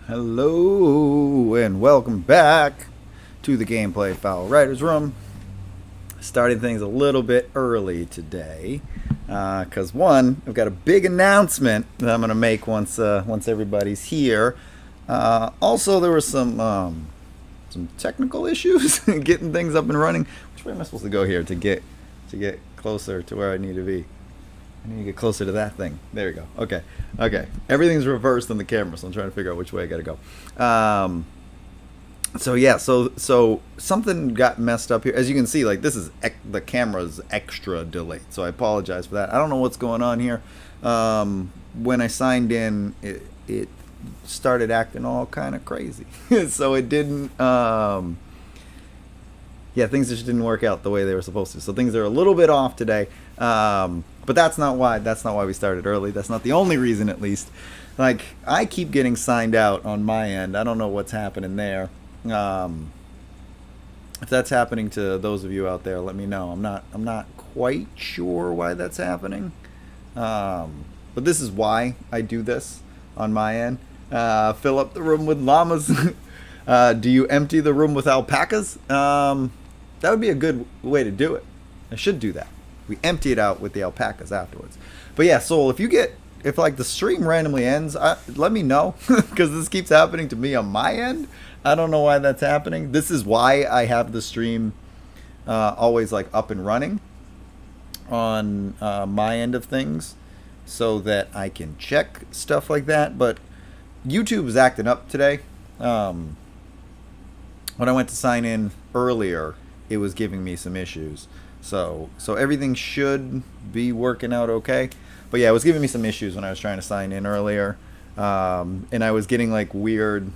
Hello and welcome back to the Gameplay Fowl Writers Room. Starting things a little bit early today because one, I've got a big announcement that I'm going to make once everybody's here. Also, there were some technical issues getting things up and running. Which way am I supposed to go here to get closer to where I need to be? I need to get closer to that thing. There we go. Okay. Everything's reversed on the camera, so I'm trying to figure out which way I gotta go. So yeah, so something got messed up here. As you can see, like this is the camera's extra delayed. So I apologize for that. I don't know what's going on here. When I signed in, it started acting all kind of crazy. So it didn't. Yeah, things just didn't work out the way they were supposed to. So things are a little bit off today. But that's not why. That's not why we started early. That's not the only reason, at least. Like I keep getting signed out on my end. I don't know what's happening there. If that's happening to those of you out there, let me know. I'm not quite sure why that's happening. But this is why I do this on my end. Fill up the room with llamas. Do you empty the room with alpacas? That would be a good way to do it. I should do that. We empty it out with the alpacas afterwards. But yeah, Soul, if like the stream randomly ends, let me know, because this keeps happening to me on my end. I don't know why that's happening. This is why I have the stream always like up and running on my end of things, so that I can check stuff like that. But YouTube is acting up today. When I went to sign in earlier, it was giving me some issues. So everything should be working out okay. But yeah, it was giving me some issues when I was trying to sign in earlier. And I was getting like weird,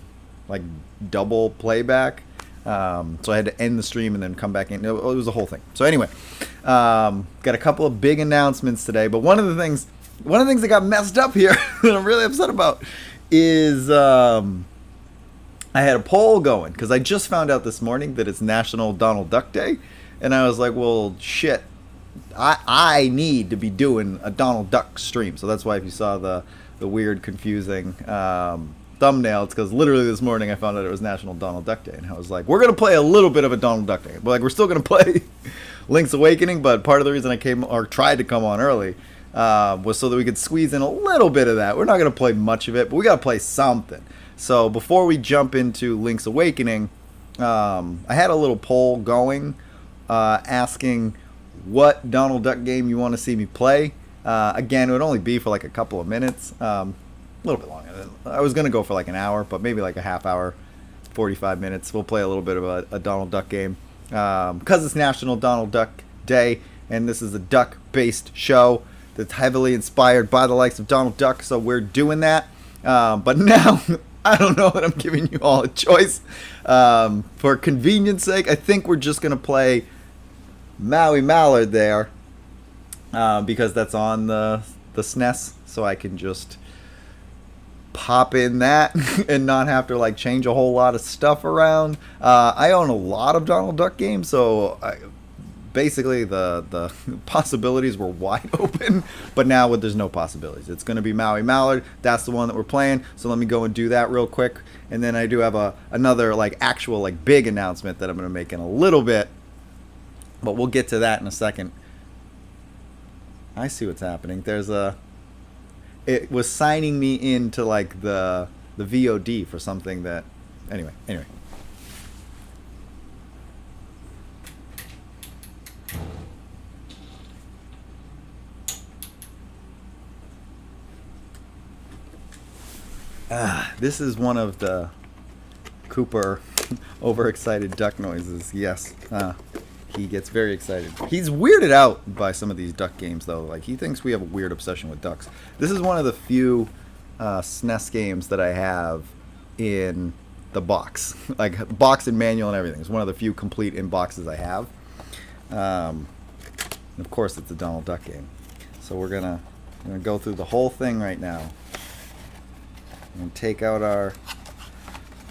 like double playback. So I had to end the stream and then come back in. It was a whole thing. So anyway, got a couple of big announcements today. But one of the things that got messed up here that I'm really upset about is I had a poll going, because I just found out this morning that it's National Donald Duck Day. And I was like, well, shit, I need to be doing a Donald Duck stream. So that's why if you saw the weird, confusing thumbnail, it's because literally this morning I found out it was National Donald Duck Day. And I was like, we're going to play a little bit of a Donald Duck Day. But like, we're still going to play Link's Awakening. But part of the reason I tried to come on early was so that we could squeeze in a little bit of that. We're not going to play much of it, but we got to play something. So before we jump into Link's Awakening, I had a little poll going asking what Donald Duck game you want to see me play. Again, it would only be for like a couple of minutes, a little bit longer. I was going to go for like an hour, but maybe like a half hour, 45 minutes. We'll play a little bit of a Donald Duck game because it's National Donald Duck Day, and this is a duck-based show that's heavily inspired by the likes of Donald Duck, so we're doing that. But now, I don't know that I'm giving you all a choice. For convenience sake, I think we're just going to play Maui Mallard there, because that's on the SNES, so I can just pop in that and not have to like change a whole lot of stuff around. I own a lot of Donald Duck games, so basically the possibilities were wide open, but now there's no possibilities. It's going to be Maui Mallard. That's the one that we're playing, so let me go and do that real quick, and then I do have another like actual like big announcement that I'm going to make in a little bit, but we'll get to that in a second. I see what's happening. It was signing me into like the VOD for something that anyway. This is one of the Cooper overexcited duck noises. Yes. He gets very excited. He's weirded out by some of these duck games, though. Like, he thinks we have a weird obsession with ducks. This is one of the few SNES games that I have in the box. Like, box and manual and everything. It's one of the few complete in boxes I have. And of course, it's a Donald Duck game. So we're gonna go through the whole thing right now. And take out our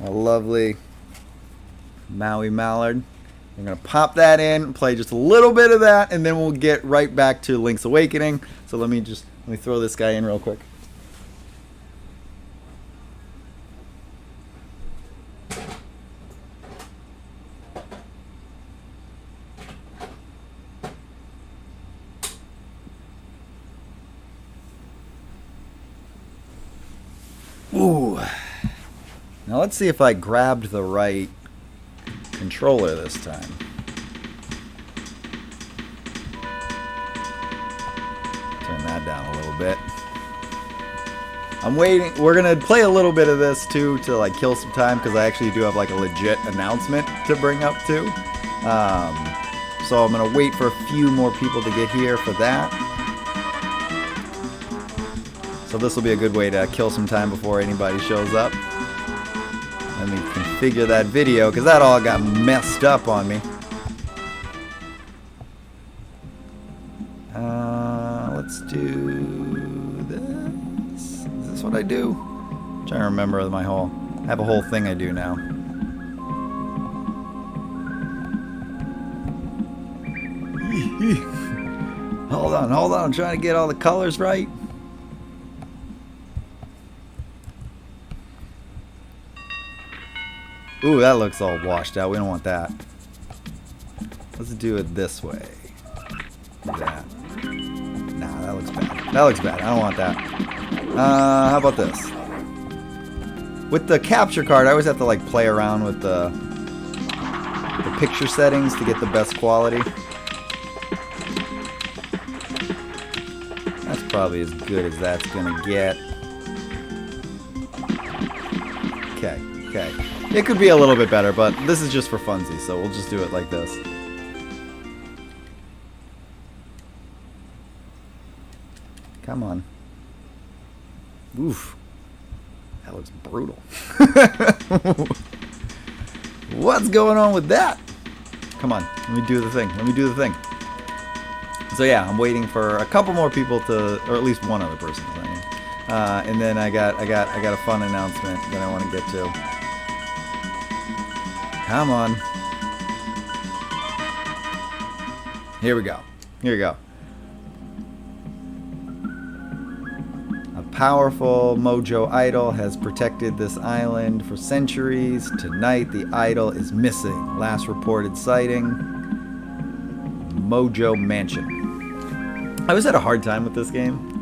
lovely Maui Mallard. I'm going to pop that in, play just a little bit of that, and then we'll get right back to Link's Awakening. So let me throw this guy in real quick. Ooh. Now let's see if I grabbed the right controller this time. Turn that down a little bit. I'm waiting. We're gonna play a little bit of this too to like kill some time because I actually do have like a legit announcement to bring up too. So I'm gonna wait for a few more people to get here for that. So this will be a good way to kill some time before anybody shows up. Let me configure that video because that all got messed up on me. Let's do this. Is this what I do? I'm trying to remember my whole... I have a whole thing I do now. Hold on. I'm trying to get all the colors right. Ooh, that looks all washed out. We don't want that. Let's do it this way. Do that. Nah, that looks bad. That looks bad. I don't want that. How about this? With the capture card, I always have to like play around with the picture settings to get the best quality. That's probably as good as that's gonna get. Okay. It could be a little bit better, but this is just for funsies, so we'll just do it like this. Come on. Oof. That looks brutal. What's going on with that? Come on, let me do the thing. So yeah, I'm waiting for a couple more people to, or at least one other person. And then I got a fun announcement that I want to get to. Come on. Here we go. A powerful Mojo idol has protected this island for centuries. Tonight, the idol is missing. Last reported sighting, Mojo Mansion. I always had a hard time with this game.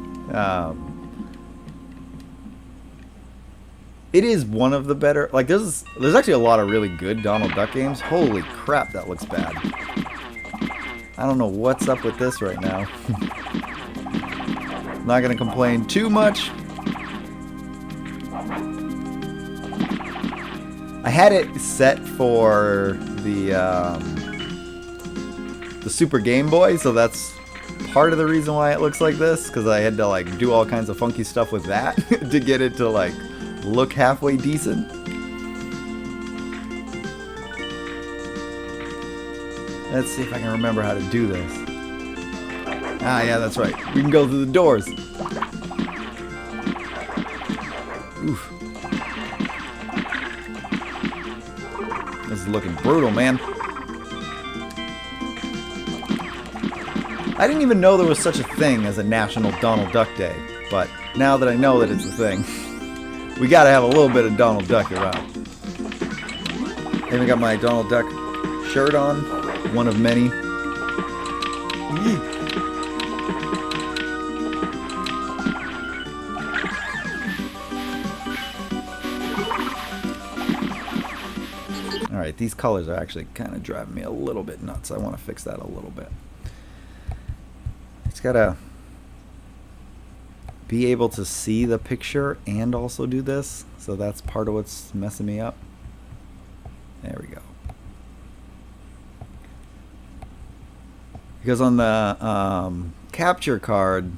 It is one of the better, like there's actually a lot of really good Donald Duck games. Holy crap, that looks bad. I don't know what's up with this right now. Not gonna complain too much. I had it set for the Super Game Boy, so that's part of the reason why it looks like this, because I had to like do all kinds of funky stuff with that to get it to like look halfway decent. Let's see if I can remember how to do this. Ah, yeah, that's right. We can go through the doors. Oof. This is looking brutal, man. I didn't even know there was such a thing as a National Donald Duck Day, but now that I know that it's a thing, we gotta have a little bit of Donald Duck around. I even got my Donald Duck shirt on, one of many. Alright, these colors are actually kind of driving me a little bit nuts. I want to fix that a little bit. It's gotta be able to see the picture and also do this, so that's part of what's messing me up. There we go. Because on the capture card,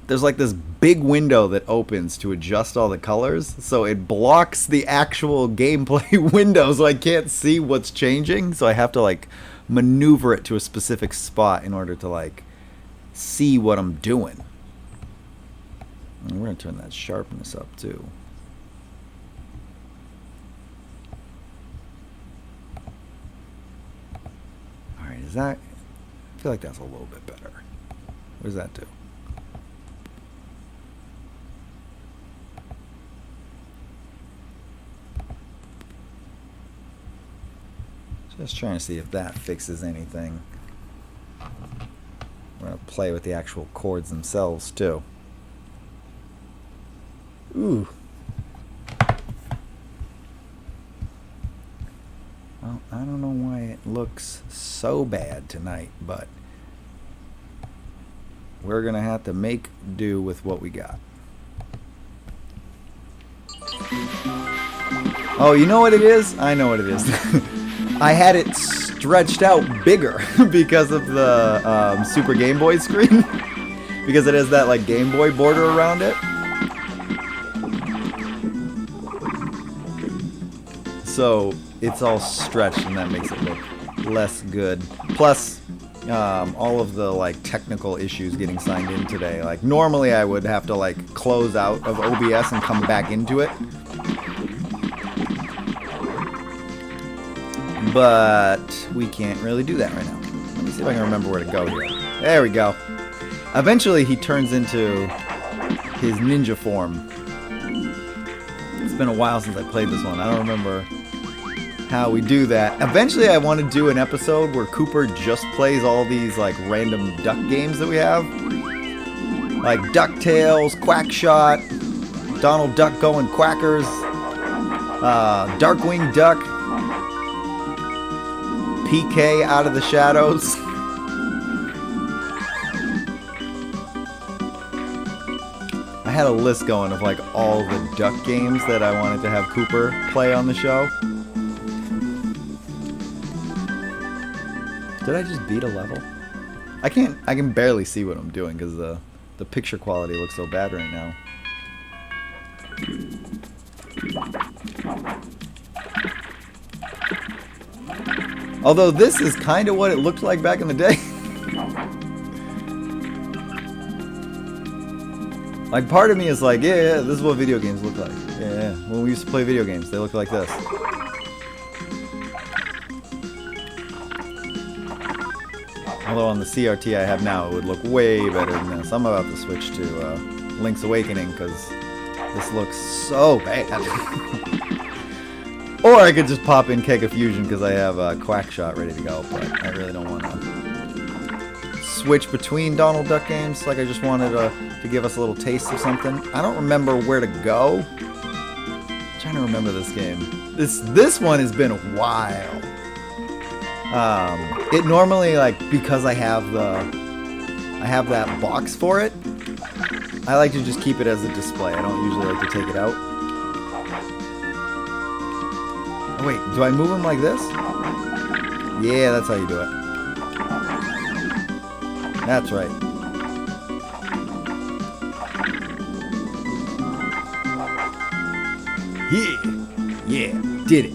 there's like this big window that opens to adjust all the colors, so it blocks the actual gameplay window, so I can't see what's changing, so I have to like maneuver it to a specific spot in order to like see what I'm doing. And we're going to turn that sharpness up too. Alright, is that... I feel like that's a little bit better. What does that do? Just trying to see if that fixes anything. We're going to play with the actual chords themselves too. Ooh. Well, I don't know why it looks so bad tonight, but we're going to have to make do with what we got. Oh, you know what it is? I know what it is. I had it stretched out bigger because of the Super Game Boy screen. Because it has that like Game Boy border around it. So it's all stretched and that makes it look less good. Plus, all of the like technical issues getting signed in today. Like normally I would have to like close out of OBS and come back into it. But we can't really do that right now. Let me see if I can remember where to go here. There we go. Eventually he turns into his ninja form. It's been a while since I played this one. I don't remember how we do that. Eventually I want to do an episode where Cooper just plays all these like random duck games that we have. Like DuckTales, Quackshot, Donald Duck Going Quackers, Darkwing Duck, PK Out of the Shadows. I had a list going of like all the duck games that I wanted to have Cooper play on the show. Did I just beat a level? I can barely see what I'm doing because the picture quality looks so bad right now. Although this is kind of what it looked like back in the day. Like part of me is like, yeah, this is what video games look like. Yeah, when we used to play video games, they look like this. Although on the CRT I have now, it would look way better than this. I'm about to switch to Link's Awakening because this looks so bad. Or I could just pop in Cake of Fusion because I have Quackshot ready to go, but I really don't want to switch between Donald Duck games. Like I just wanted to give us a little taste of something. I don't remember where to go. I'm trying to remember this game. This one has been a while. It normally, like, because I have that box for it, I like to just keep it as a display. I don't usually like to take it out. Oh, wait, do I move them like this? Yeah, that's how you do it. That's right. Yeah, did it.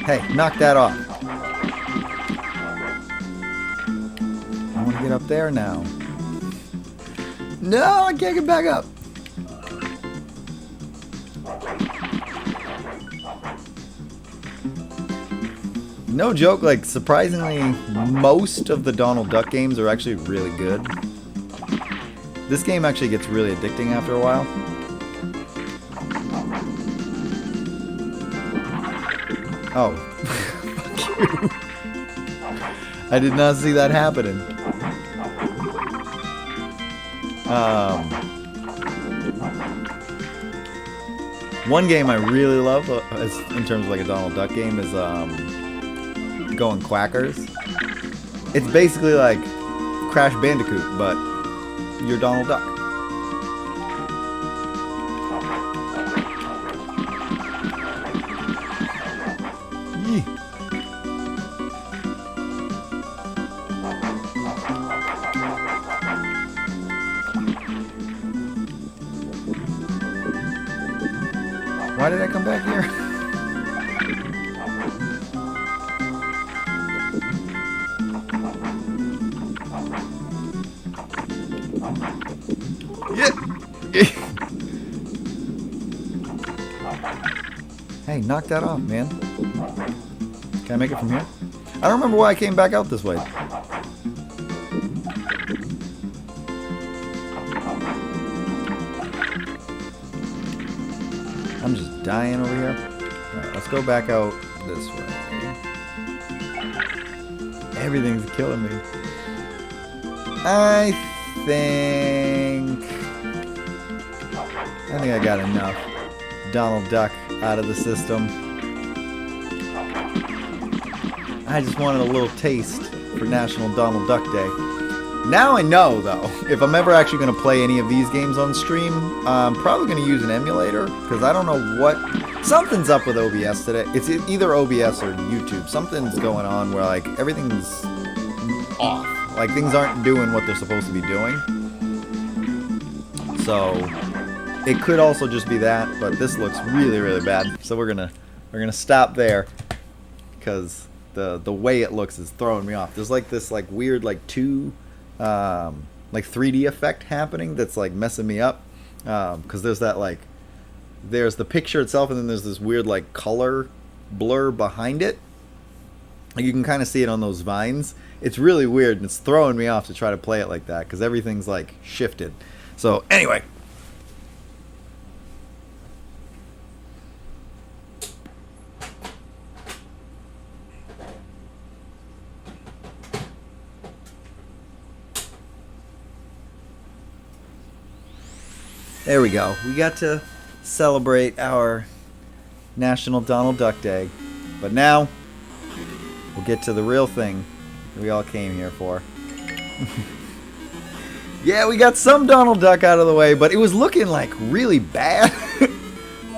Hey, knock that off. I want to get up there now. No, I can't get back up. No joke, like surprisingly, most of the Donald Duck games are actually really good. This game actually gets really addicting after a while. Oh, fuck you. I did not see that happening. One game I really love, in terms of like a Donald Duck game, is Going Quackers. It's basically like Crash Bandicoot, but you're Donald Duck. Why did I come back here? Hey, knock that off, man. Can I make it from here? I don't remember why I came back out this way. I'm just dying over here. Alright, let's go back out this way. Everything's killing me. I think I got enough Donald Duck out of the system. I just wanted a little taste for National Donald Duck Day. Now I know, though, if I'm ever actually going to play any of these games on stream, I'm probably going to use an emulator, because I don't know what... Something's up with OBS today. It's either OBS or YouTube. Something's going on where, like, everything's off. Like, things aren't doing what they're supposed to be doing. So, it could also just be that, but this looks really, really bad. So we're gonna stop there, because the way it looks is throwing me off. There's, like, this, like, weird, like, like 3D effect happening that's like messing me up, because there's that, like, there's the picture itself and then there's this weird like color blur behind it. You can kind of see it on those vines. It's really weird and it's throwing me off to try to play it like that because everything's like shifted. So anyway, there we go. We got to celebrate our National Donald Duck Day. But now, we'll get to the real thing we all came here for. Yeah, we got some Donald Duck out of the way, but it was looking like really bad.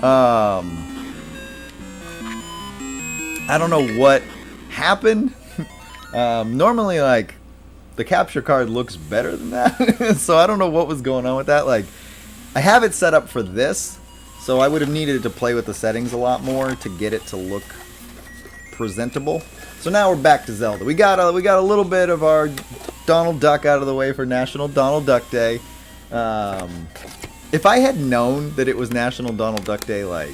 I don't know what happened. Normally, like, the capture card looks better than that. So I don't know what was going on with that. Like, I have it set up for this, so I would have needed to play with the settings a lot more to get it to look presentable. So now we're back to Zelda. We got a little bit of our Donald Duck out of the way for National Donald Duck Day. If I had known that it was National Donald Duck Day like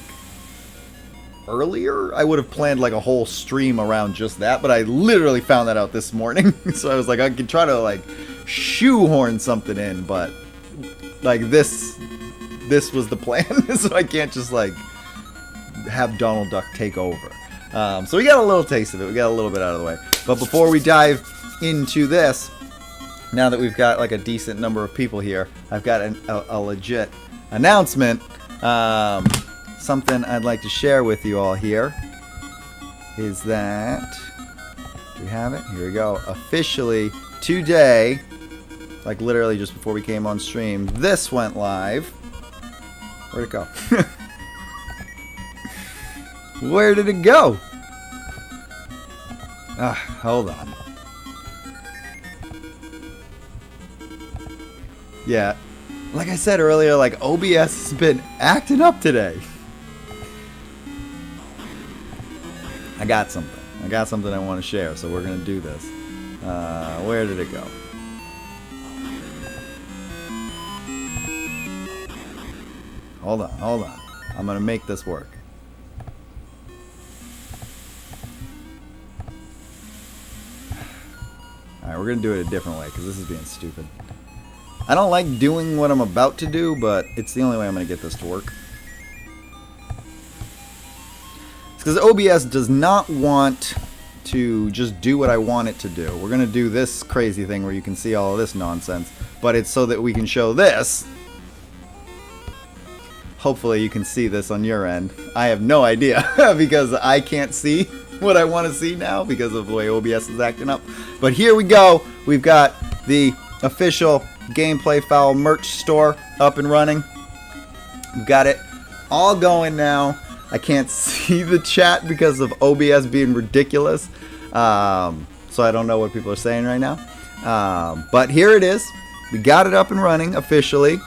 earlier, I would have planned like a whole stream around just that, but I literally found that out this morning. So I was like, I could try to like shoehorn something in, but like this was the plan. So I can't just like have Donald Duck take over. So we got a little taste of it. We got a little bit out of the way. But before we dive into this, now that we've got like a decent number of people here, I've got a legit announcement. Something I'd like to share with you all here is that, do we have it? Here we go. Officially today, like literally just before we came on stream, this went live. Where'd it go? Where did it go? Hold on. Yeah, like I said earlier, like OBS has been acting up today. I got something I want to share, so we're gonna do this. Where did it go? Hold on. I'm gonna make this work. Alright, we're gonna do it a different way, because this is being stupid. I don't like doing what I'm about to do, but it's the only way I'm gonna get this to work. It's because OBS does not want to just do what I want it to do. We're gonna do this crazy thing where you can see all of this nonsense, but it's so that we can show this. Hopefully you can see this on your end. I have no idea because I can't see what I want to see now because of the way OBS is acting up. But here we go. We've got the official Gameplay Fowl merch store up and running. We've got it all going now. I can't see the chat because of OBS being ridiculous. So I don't know what people are saying right now. But here it is. We got it up and running officially.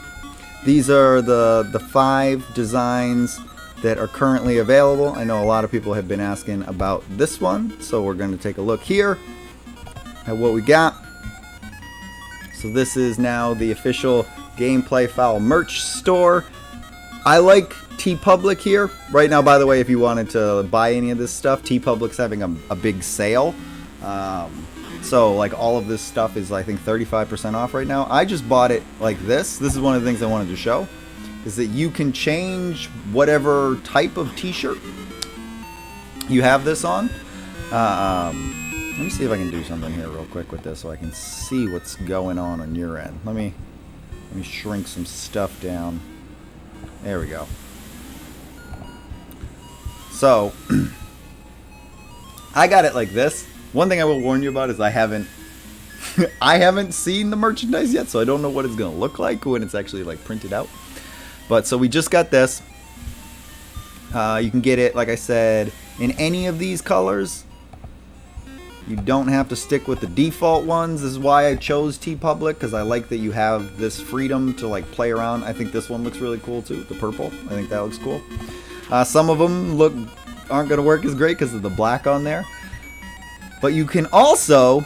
These are the 5 designs that are currently available. I know a lot of people have been asking about this one, so we're going to take a look here at what we got. So this is now the official Gameplay Fowl merch store. I like TeePublic here. Right now, by the way, if you wanted to buy any of this stuff, TeePublic's having a big sale. So like all of this stuff is I think 35% off right now. I just bought it like this. This is one of the things I wanted to show, is that you can change whatever type of t-shirt you have this on. Let me see if I can do something here real quick with this so I can see what's going on your end. Let me shrink some stuff down. There we go. So I got it like this. One thing I will warn you about is I haven't I haven't seen the merchandise yet, so I don't know what it's going to look like when it's actually like printed out. But so we just got this. You can get it, like I said, in any of these colors. You don't have to stick with the default ones. This is why I chose TeePublic, because I like that you have this freedom to like play around. I think this one looks really cool too, the purple. I think that looks cool. Some of them aren't going to work as great because of the black on there. But you can also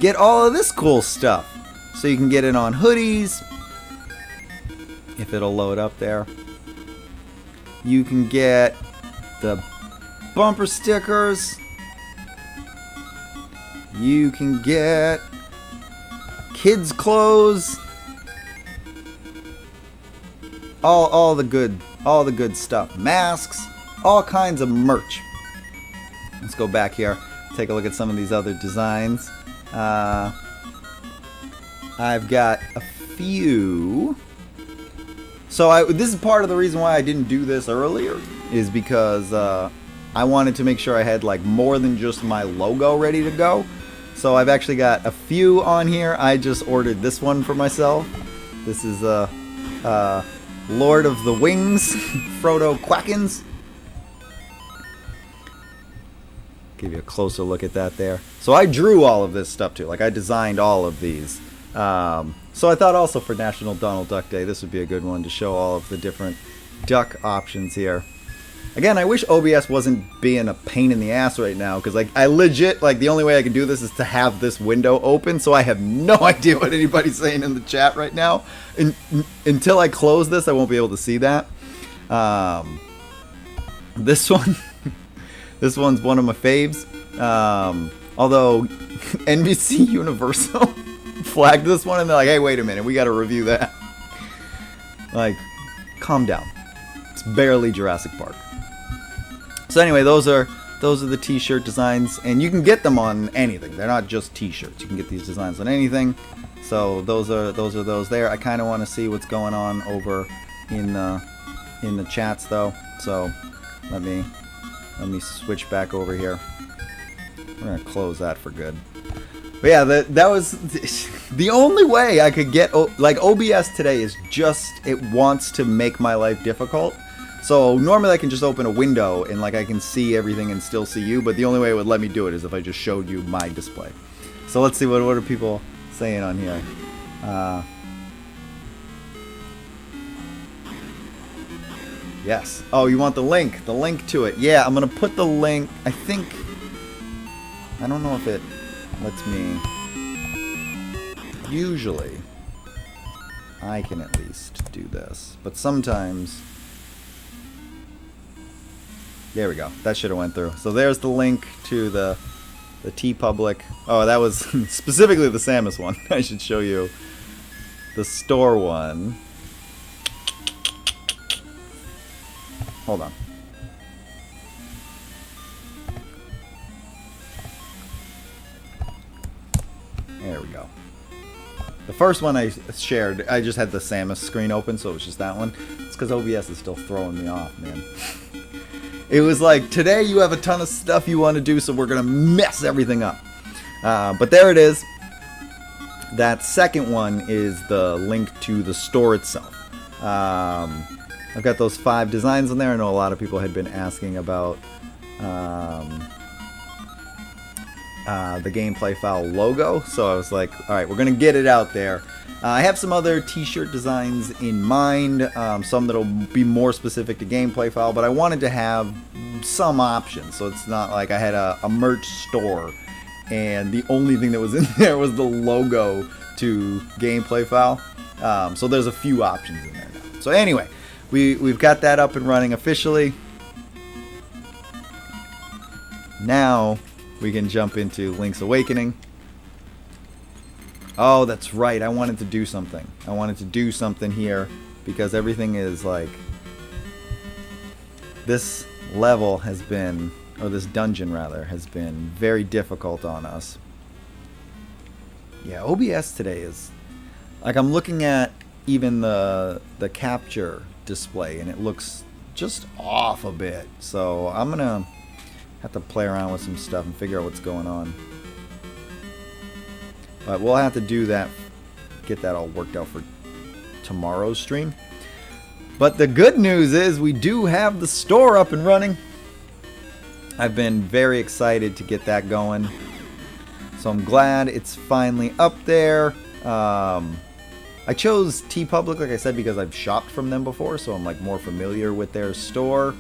get all of this cool stuff. So you can get it on hoodies, if it'll load up there. You can get the bumper stickers. You can get kids' clothes. All the good stuff. Masks, all kinds of merch. Let's go back here. Take a look at some of these other designs. I've got a few. So this is part of the reason why I didn't do this earlier, is because I wanted to make sure I had like more than just my logo ready to go. So I've actually got a few on here. I just ordered this one for myself. This is Lord of the Wings, Frodo Quackins. Give you a closer look at that there. So I drew all of this stuff too. Like I designed all of these. So I thought also for National Donald Duck Day, this would be a good one to show all of the different duck options here. Again, I wish OBS wasn't being a pain in the ass right now, because like I legit, like the only way I can do this is to have this window open, so I have no idea what anybody's saying in the chat right now. Until I close this, I won't be able to see that. This one, this one's one of my faves. Although NBC Universal flagged this one, and they're like, "Hey, wait a minute, we got to review that." Like, calm down. It's barely Jurassic Park. So anyway, those are the t-shirt designs, and you can get them on anything. They're not just t-shirts. You can get these designs on anything. So those are those there. I kind of want to see what's going on over in the chats though. So let me switch back over here. We're gonna close that for good. But yeah, that was the only way I could get, like, OBS today is just, it wants to make my life difficult. So normally I can just open a window and like I can see everything and still see you, but the only way it would let me do it is if I just showed you my display. So let's see, what are people saying on here? Yes. Oh, you want the link to it. Yeah, I'm gonna put the link. I don't know if it lets me. Usually I can at least do this, but sometimes. There we go. That should have went through. So there's the link to the TeePublic. Oh, that was specifically the Samus one. I should show you the store one. Hold on. There we go. The first one I shared, I just had the Samus screen open, so it was just that one. It's because OBS is still throwing me off, man. It was like, today you have a ton of stuff you want to do, so we're going to mess everything up. But there it is. That second one is the link to the store itself. I've got those 5 designs in there. I know a lot of people had been asking about the Gameplay Fowl logo, so I was like, alright, we're going to get it out there. I have some other t-shirt designs in mind, some that'll be more specific to Gameplay Fowl, but I wanted to have some options, so it's not like I had a merch store and the only thing that was in there was the logo to Gameplay Fowl. So there's a few options in there now. So anyway, we've got that up and running officially. Now we can jump into Link's Awakening. Oh, that's right. I wanted to do something. I wanted to do something here because everything is like... This level has been, or this dungeon rather, has been very difficult on us. Yeah, OBS today is... Like, I'm looking at even the capture display and it looks just off a bit. So I'm going to have to play around with some stuff and figure out what's going on. But we'll have to do that, get that all worked out for tomorrow's stream. But the good news is we do have the store up and running. I've been very excited to get that going. So I'm glad it's finally up there. I chose TeePublic, like I said, because I've shopped from them before, so I'm like more familiar with their store.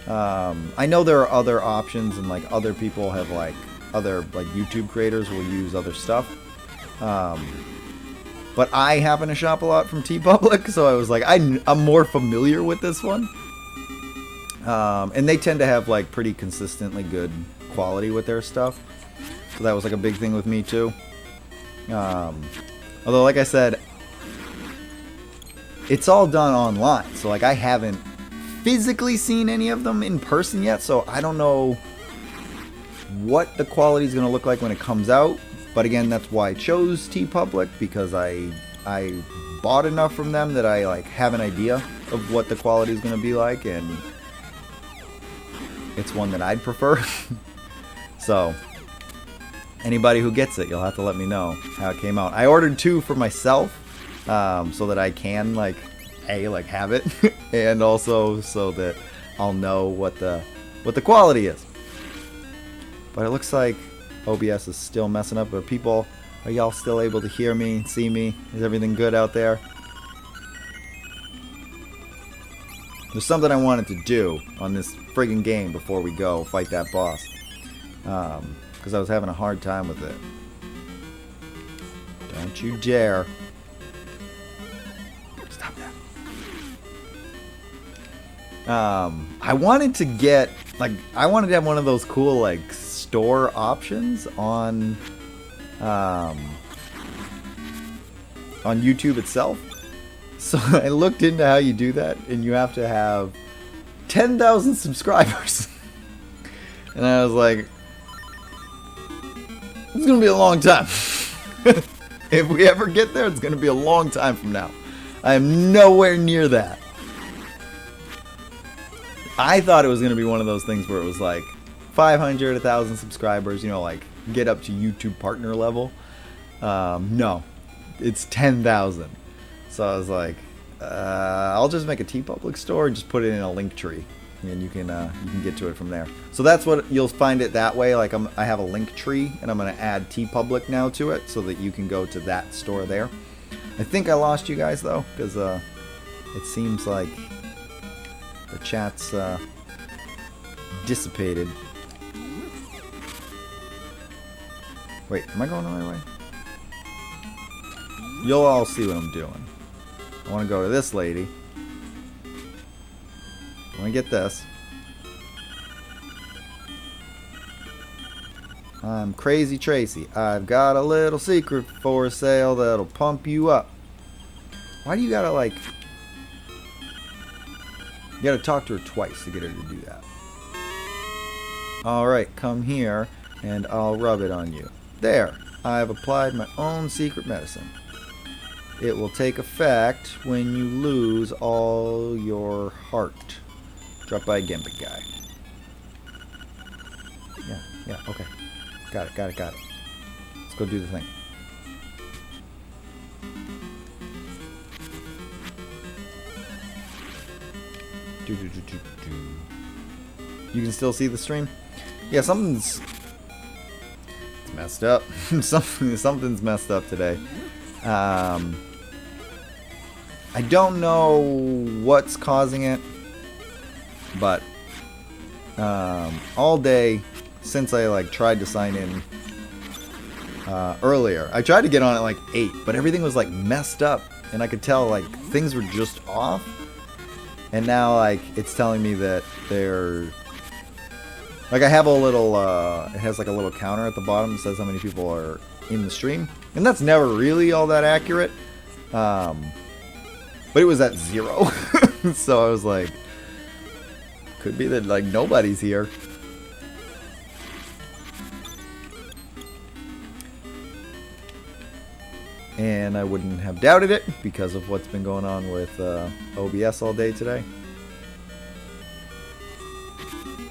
I know there are other options, and like other people have like other like YouTube creators will use other stuff. But I happen to shop a lot from TeePublic, so I was like, I'm more familiar with this one. And they tend to have like pretty consistently good quality with their stuff. So that was like a big thing with me too. Although, like I said, it's all done online. So like I haven't physically seen any of them in person yet. So I don't know what the quality is going to look like when it comes out. But again, that's why I chose TeePublic, because I bought enough from them that I like have an idea of what the quality is going to be like, and it's one that I'd prefer. So anybody who gets it, you'll have to let me know how it came out. I ordered 2 for myself, so that I can like have it, and also so that I'll know what the quality is. But it looks like OBS is still messing up. But people, are y'all still able to hear me, see me? Is everything good out there? There's something I wanted to do on this friggin' game before we go fight that boss, because I was having a hard time with it. Don't you dare. Stop that. I wanted to get, like, I wanted to have one of those cool, like, store options on YouTube itself. So I looked into how you do that, and you have to have 10,000 subscribers. And I was like, it's gonna be a long time. If we ever get there, it's gonna be a long time from now. I am nowhere near that. I thought it was gonna be one of those things where it was like 500, 1,000 subscribers, you know, like get up to YouTube partner level. No, it's 10,000. So I was like, I'll just make a TeePublic store and just put it in a link tree, and you can get to it from there. So that's what you'll find it that way. Like I have a link tree, and I'm gonna add TeePublic now to it so that you can go to that store there. I think I lost you guys though, because it seems like the chat's dissipated. Wait, am I going the right way? You'll all see what I'm doing. I want to go to this lady. I want to get this. I'm Crazy Tracy. I've got a little secret for sale that'll pump you up. Why do you gotta like... You gotta talk to her twice to get her to do that. Alright, come here and I'll rub it on you. There, I have applied my own secret medicine. It will take effect when you lose all your heart. Dropped by a GameBoy guy. Yeah, okay. Got it. Let's go do the thing. You can still see the stream? Yeah, something's messed up. Something's messed up today. I don't know what's causing it, but all day since I like tried to sign in earlier, I tried to get on at like 8, but everything was like messed up, and I could tell like things were just off. And now like it's telling me that they're like, I have a little it has like a little counter at the bottom that says how many people are in the stream, and that's never really all that accurate. But it was at 0. So I was like, could be that like nobody's here. And I wouldn't have doubted it because of what's been going on with OBS all day today.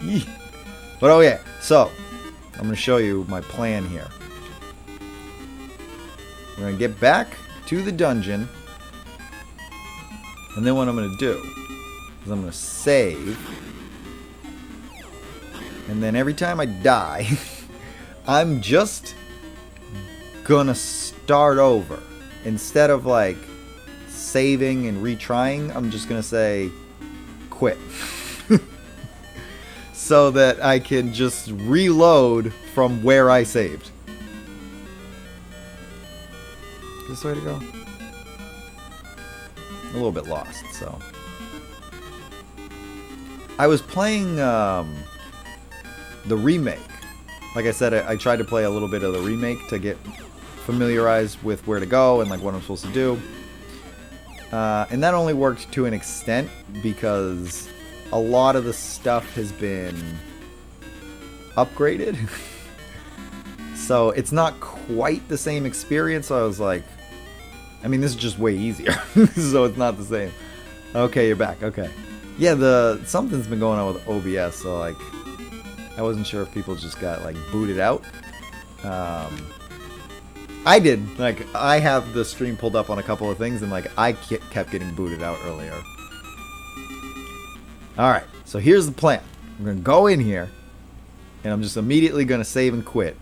Yee. But oh yeah, so I'm going to show you my plan here. We're going to get back to the dungeon. And then what I'm going to do is I'm going to save. And then every time I die, I'm just going to start over. Instead of like saving and retrying, I'm just going to say quit. So that I can just reload from where I saved. Is this the way to go? A little bit lost, so. I was playing the remake. Like I said, I tried to play a little bit of the remake to get familiarized with where to go and like what I'm supposed to do. And that only worked to an extent because a lot of the stuff has been upgraded. So it's not quite the same experience. So I was like, I mean, this is just way easier. So it's not the same. Okay, you're back. Okay. Yeah, something's been going on with OBS. So like, I wasn't sure if people just got like booted out. I did. Like, I have the stream pulled up on a couple of things, and like, I kept getting booted out earlier. Alright, so here's the plan. I'm going to go in here, and I'm just immediately going to save and quit.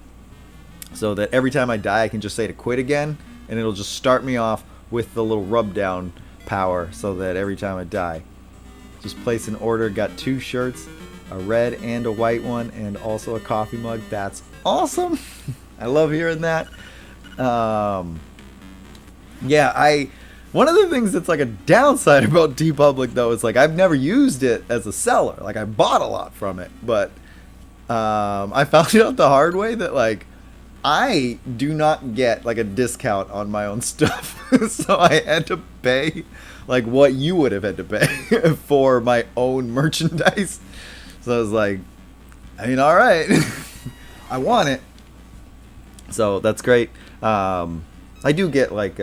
So that every time I die, I can just say to quit again, and it'll just start me off with the little rub down power, so that every time I die. Just place an order, got 2 shirts, a red and a white one, and also a coffee mug. That's awesome! I love hearing that. Yeah, one of the things that's like a downside about TeePublic though is like I've never used it as a seller. Like I bought a lot from it, but I found out the hard way that like I do not get like a discount on my own stuff. So I had to pay like what you would have had to pay for my own merchandise. So I was like, I mean, all right, I want it. So that's great. I do get like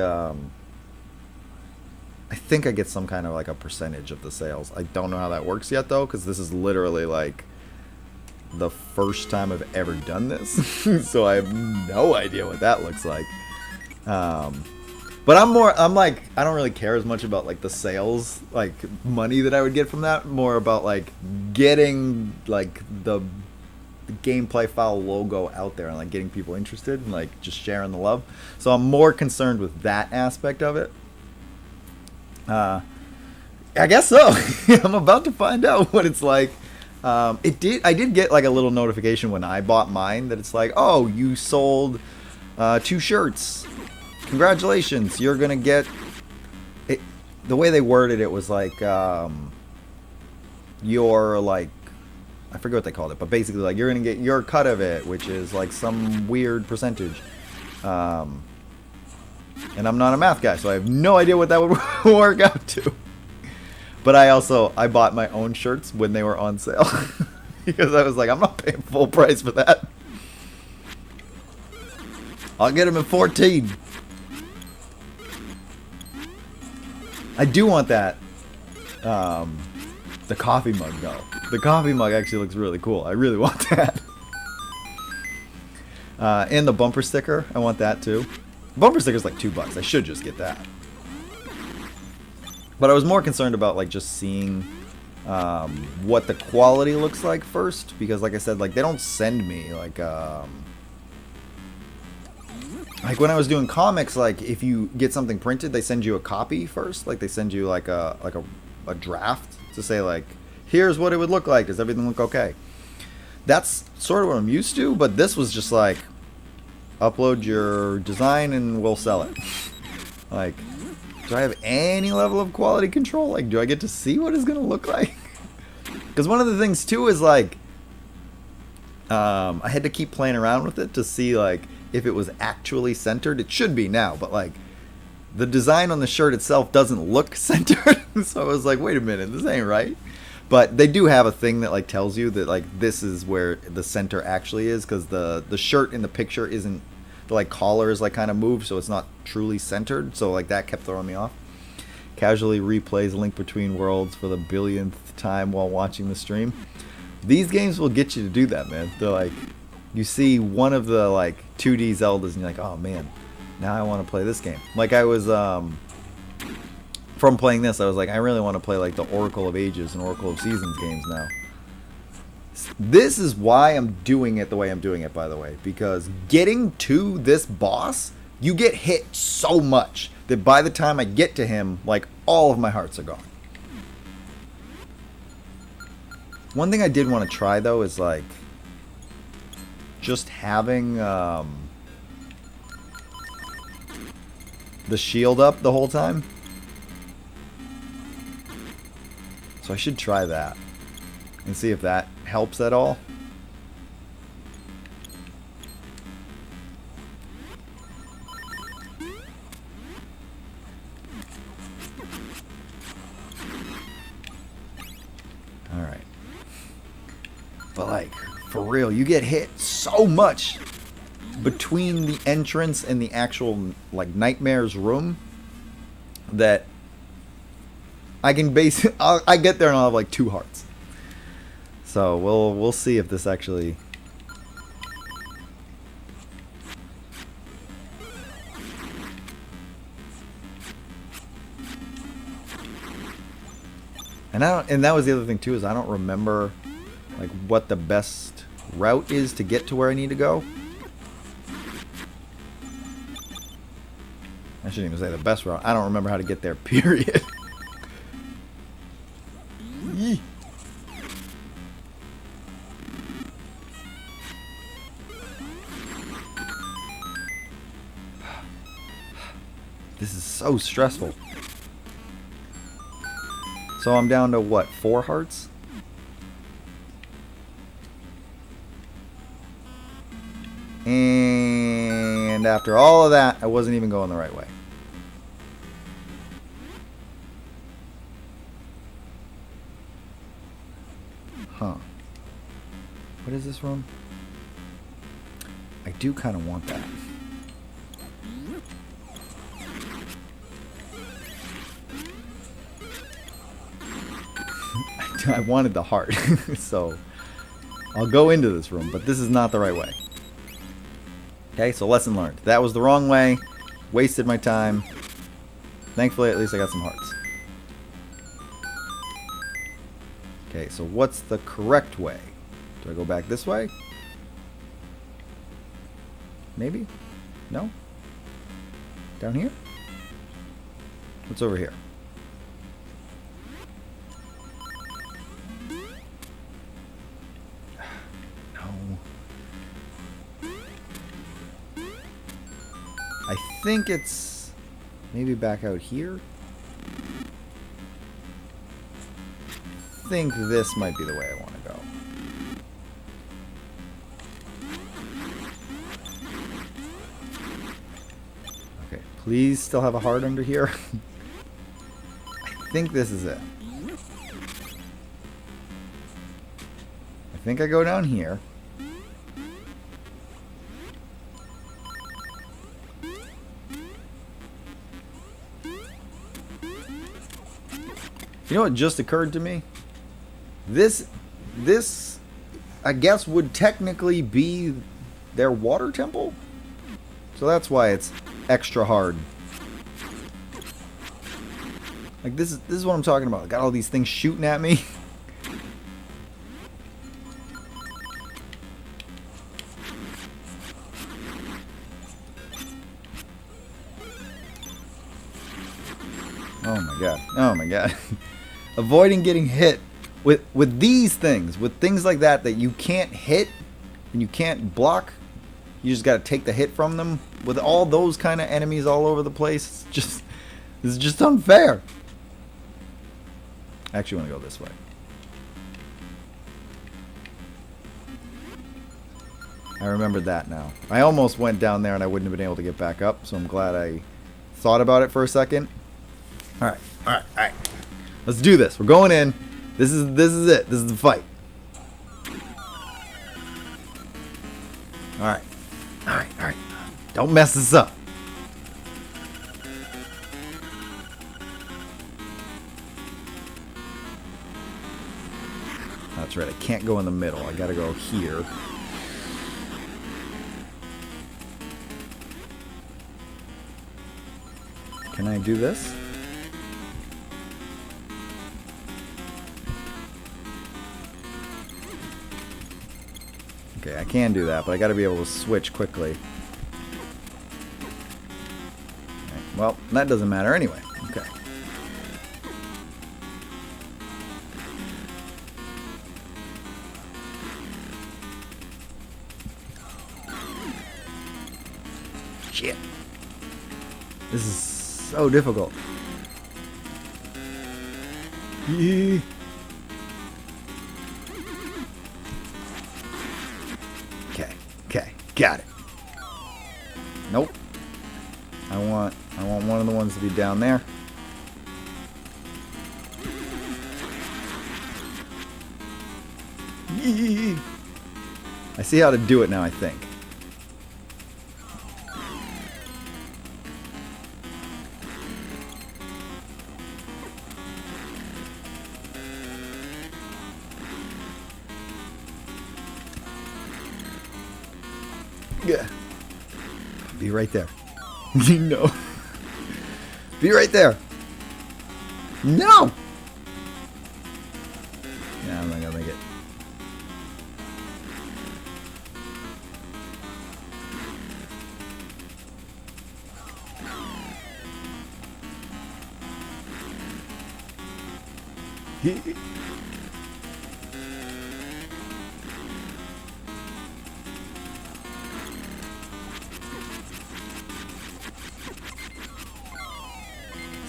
I think I get some kind of like a percentage of the sales. I don't know how that works yet though, because this is literally like the first time I've ever done this. So I have no idea what that looks like. But I'm like, I don't really care as much about like the sales, like money that I would get from that. More about like getting like the Gameplay Fowl logo out there and like getting people interested and like just sharing the love. So I'm more concerned with that aspect of it. I guess so. I'm about to find out what it's like. I did get like a little notification when I bought mine that it's like, oh, you sold 2 shirts. Congratulations, you're gonna get it. The way they worded it was like your like, I forget what they called it, but basically like you're gonna get your cut of it, which is like some weird percentage. And I'm not a math guy, so I have no idea what that would work out to. But I bought my own shirts when they were on sale. Because I was like, I'm not paying full price for that. I'll get them in 14. I do want that. The coffee mug though. The coffee mug actually looks really cool. I really want that. And the bumper sticker, I want that too. Bumper sticker's like $2. I should just get that. But I was more concerned about like just seeing what the quality looks like first, because like I said, like they don't send me like when I was doing comics, like if you get something printed, they send you a copy first. Like they send you like a draft to say like, here's what it would look like. Does everything look okay? That's sort of what I'm used to, but this was just like, upload your design and we'll sell it. Like, do I have any level of quality control? Like, do I get to see what it's gonna look like? Because one of the things too is like, I had to keep playing around with it to see like if it was actually centered. It should be now, but like the design on the shirt itself doesn't look centered. So I was like, wait a minute, this ain't right. But they do have a thing that like tells you that like this is where the center actually is, because the shirt in the picture isn't, the like collar is like kind of moved, so it's not truly centered. So like that kept throwing me off. Casually replays Link Between Worlds for the billionth time while watching the stream. These games will get you to do that, man. They're like, you see one of the like 2D Zeldas and you're like, oh man, Now I want to play this game. Like I was, from playing this, I was like, I really want to play like the Oracle of Ages and Oracle of Seasons games now. This is why I'm doing it the way I'm doing it, by the way. Because getting to this boss, you get hit so much that by the time I get to him, like, all of my hearts are gone. One thing I did want to try, though, is, like, just having the shield up the whole time. So I should try that and see if that helps at all. Alright. But like, for real, you get hit so much between the entrance and the actual, like, Nightmare's room that I can I get there and I'll have like 2 hearts. So we'll see if this actually. And that was the other thing too, is I don't remember like what the best route is to get to where I need to go. I shouldn't even say the best route. I don't remember how to get there, period. This is so stressful. So I'm down to what, 4 hearts? And after all of that, I wasn't even going the right way. Huh. What is this room? I do kind of want that. I wanted the heart, so I'll go into this room, but this is not the right way. Okay, so lesson learned. That was the wrong way. Wasted my time. Thankfully, at least I got some hearts. Okay, so what's the correct way? Do I go back this way? Maybe? No? Down here? What's over here? I think it's maybe back out here. I think this might be the way I want to go. Okay, please still have a heart under here. I think this is it. I think I go down here. You know what just occurred to me? This, I guess, would technically be their water temple? So that's why it's extra hard. Like, this is what I'm talking about. I got all these things shooting at me. Oh my god. Oh my god. Avoiding getting hit with these things, with things like that you can't hit and you can't block. You just got to take the hit from them. With all those kind of enemies all over the place, it's just unfair. I actually want to go this way. I remembered that now. I almost went down there and I wouldn't have been able to get back up, so I'm glad I thought about it for a second. Alright, alright, alright. Let's do this. We're going in. This is it. This is the fight. Alright. Alright, alright. Don't mess this up. That's right. I can't go in the middle. I gotta go here. Can I do this? Okay, I can do that, but I gotta be able to switch quickly. Right, well, that doesn't matter anyway. Okay. Shit. This is so difficult. Yee. Okay, got it. Nope. I want one of the ones to be down there. Yee. I see how to do it now, I think. Yeah. Be right there. No. Be right there. No! Yeah, I'm not gonna make it.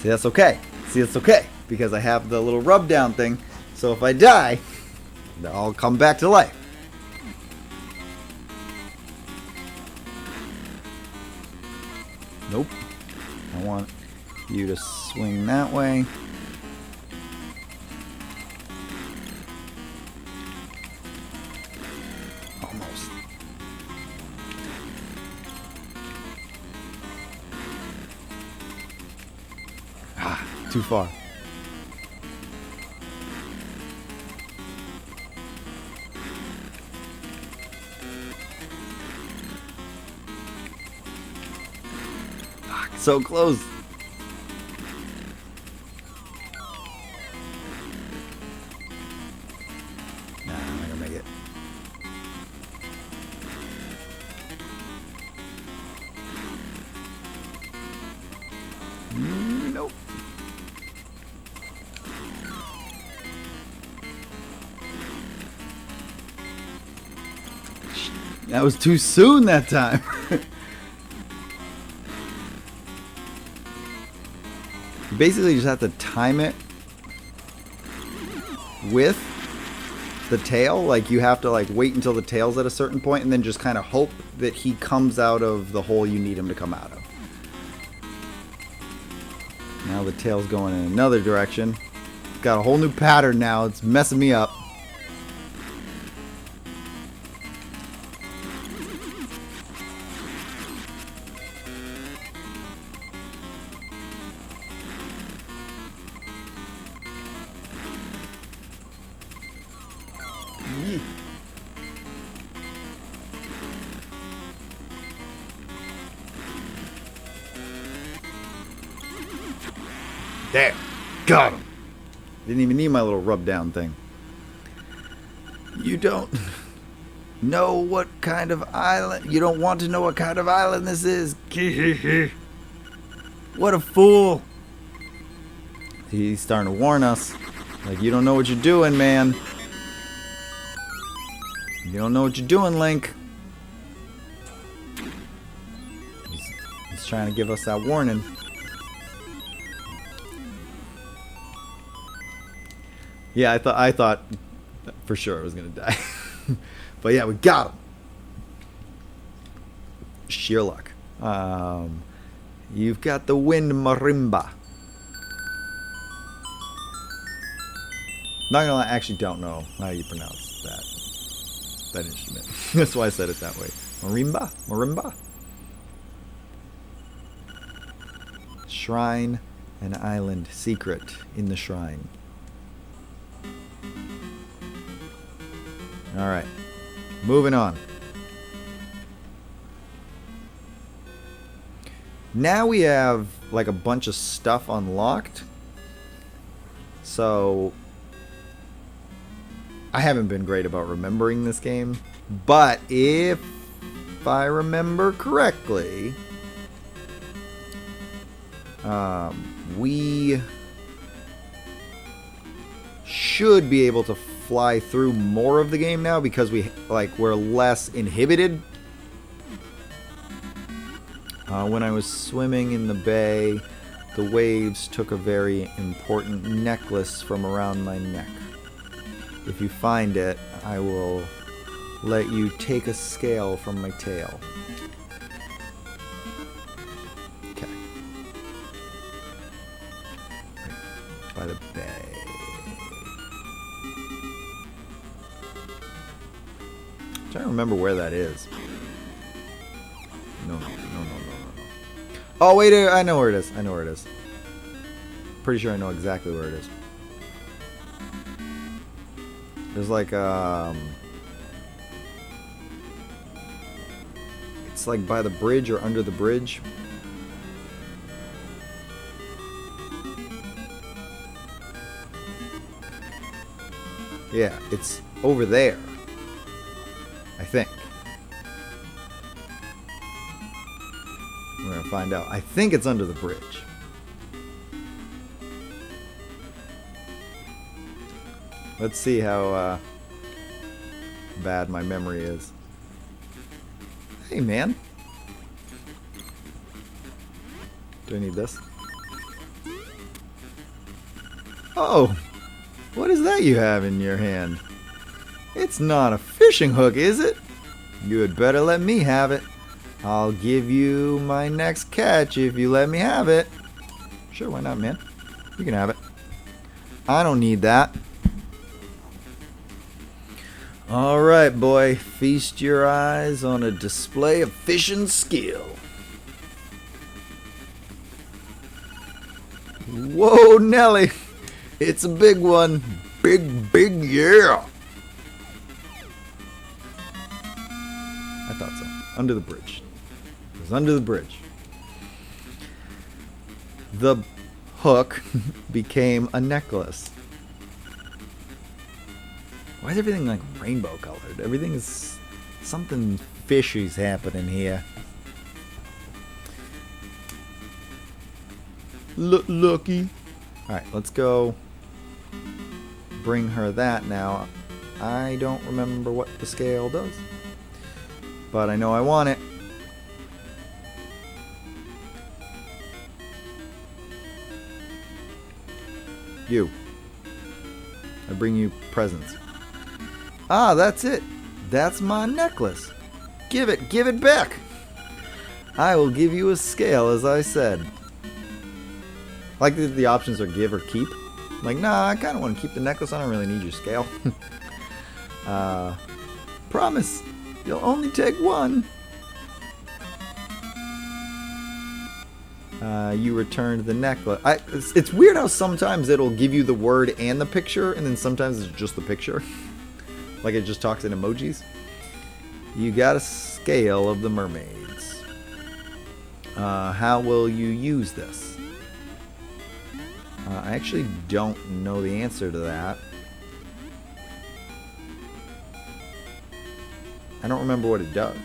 See, that's okay. See, it's okay. Because I have the little rub down thing. So if I die, I'll come back to life. Nope. I want you to swing that way. Almost. Too far. Fuck, so close. Nah, I'm not gonna make it. Nope. That was too soon that time. You basically just have to time it with the tail. Like you have to like wait until the tail's at a certain point and then just kind of hope that he comes out of the hole you need him to come out of. Now the tail's going in another direction. Got a whole new pattern now. It's messing me up. There. Got him. Didn't even need my little rub down thing. You don't know what kind of island... You don't want to know what kind of island this is. What a fool. He's starting to warn us. Like, you don't know what you're doing, man. You don't know what you're doing, Link. He's trying to give us that warning. Yeah, I thought for sure I was gonna die. But yeah, we got him. Sheer luck. You've got the wind marimba. Not gonna lie, I actually don't know how you pronounce that instrument. That's why I said it that way. Marimba? Marimba? Shrine, an island, secret in the shrine. Alright, moving on. Now we have like a bunch of stuff unlocked. So I haven't been great about remembering this game, but if I remember correctly, we should be able to fly through more of the game now because we're less inhibited. When I was swimming in the bay, the waves took a very important necklace from around my neck. If you find it, I will let you take a scale from my tail. Okay. Right by the bay. I'm trying to remember where that is. No. Oh, wait, I know where it is. Pretty sure I know exactly where it is. There's like, it's like by the bridge or under the bridge. Yeah, it's over there, I think. We're gonna find out. I think it's under the bridge. Let's see how bad my memory is. Hey, man. Do I need this? Oh! What is that you have in your hand? It's not a fishing hook, is it? You had better let me have it. I'll give you my next catch if you let me have it. Sure, why not, man? You can have it. I don't need that. Alright, boy. Feast your eyes on a display of fishing skill. Whoa, Nelly. It's a big one. Big, yeah. I thought so. Under the bridge. It was under the bridge. The hook became a necklace. Why is everything like rainbow colored? Everything is something fishy's happening here. Lucky. Alright, let's go bring her that now. I don't remember what the scale does, but I know I want it. You. I bring you presents. Ah, that's it. That's my necklace. Give it back. I will give you a scale, as I said. Like the options are give or keep. Like, nah, I kind of want to keep the necklace. I don't really need your scale. Promise, you'll only take one. You returned the necklace. It's weird how sometimes it'll give you the word and the picture, and then sometimes it's just the picture. Like it just talks in emojis. You got a scale of the mermaids. How will you use this? I actually don't know the answer to that. I don't remember what it does.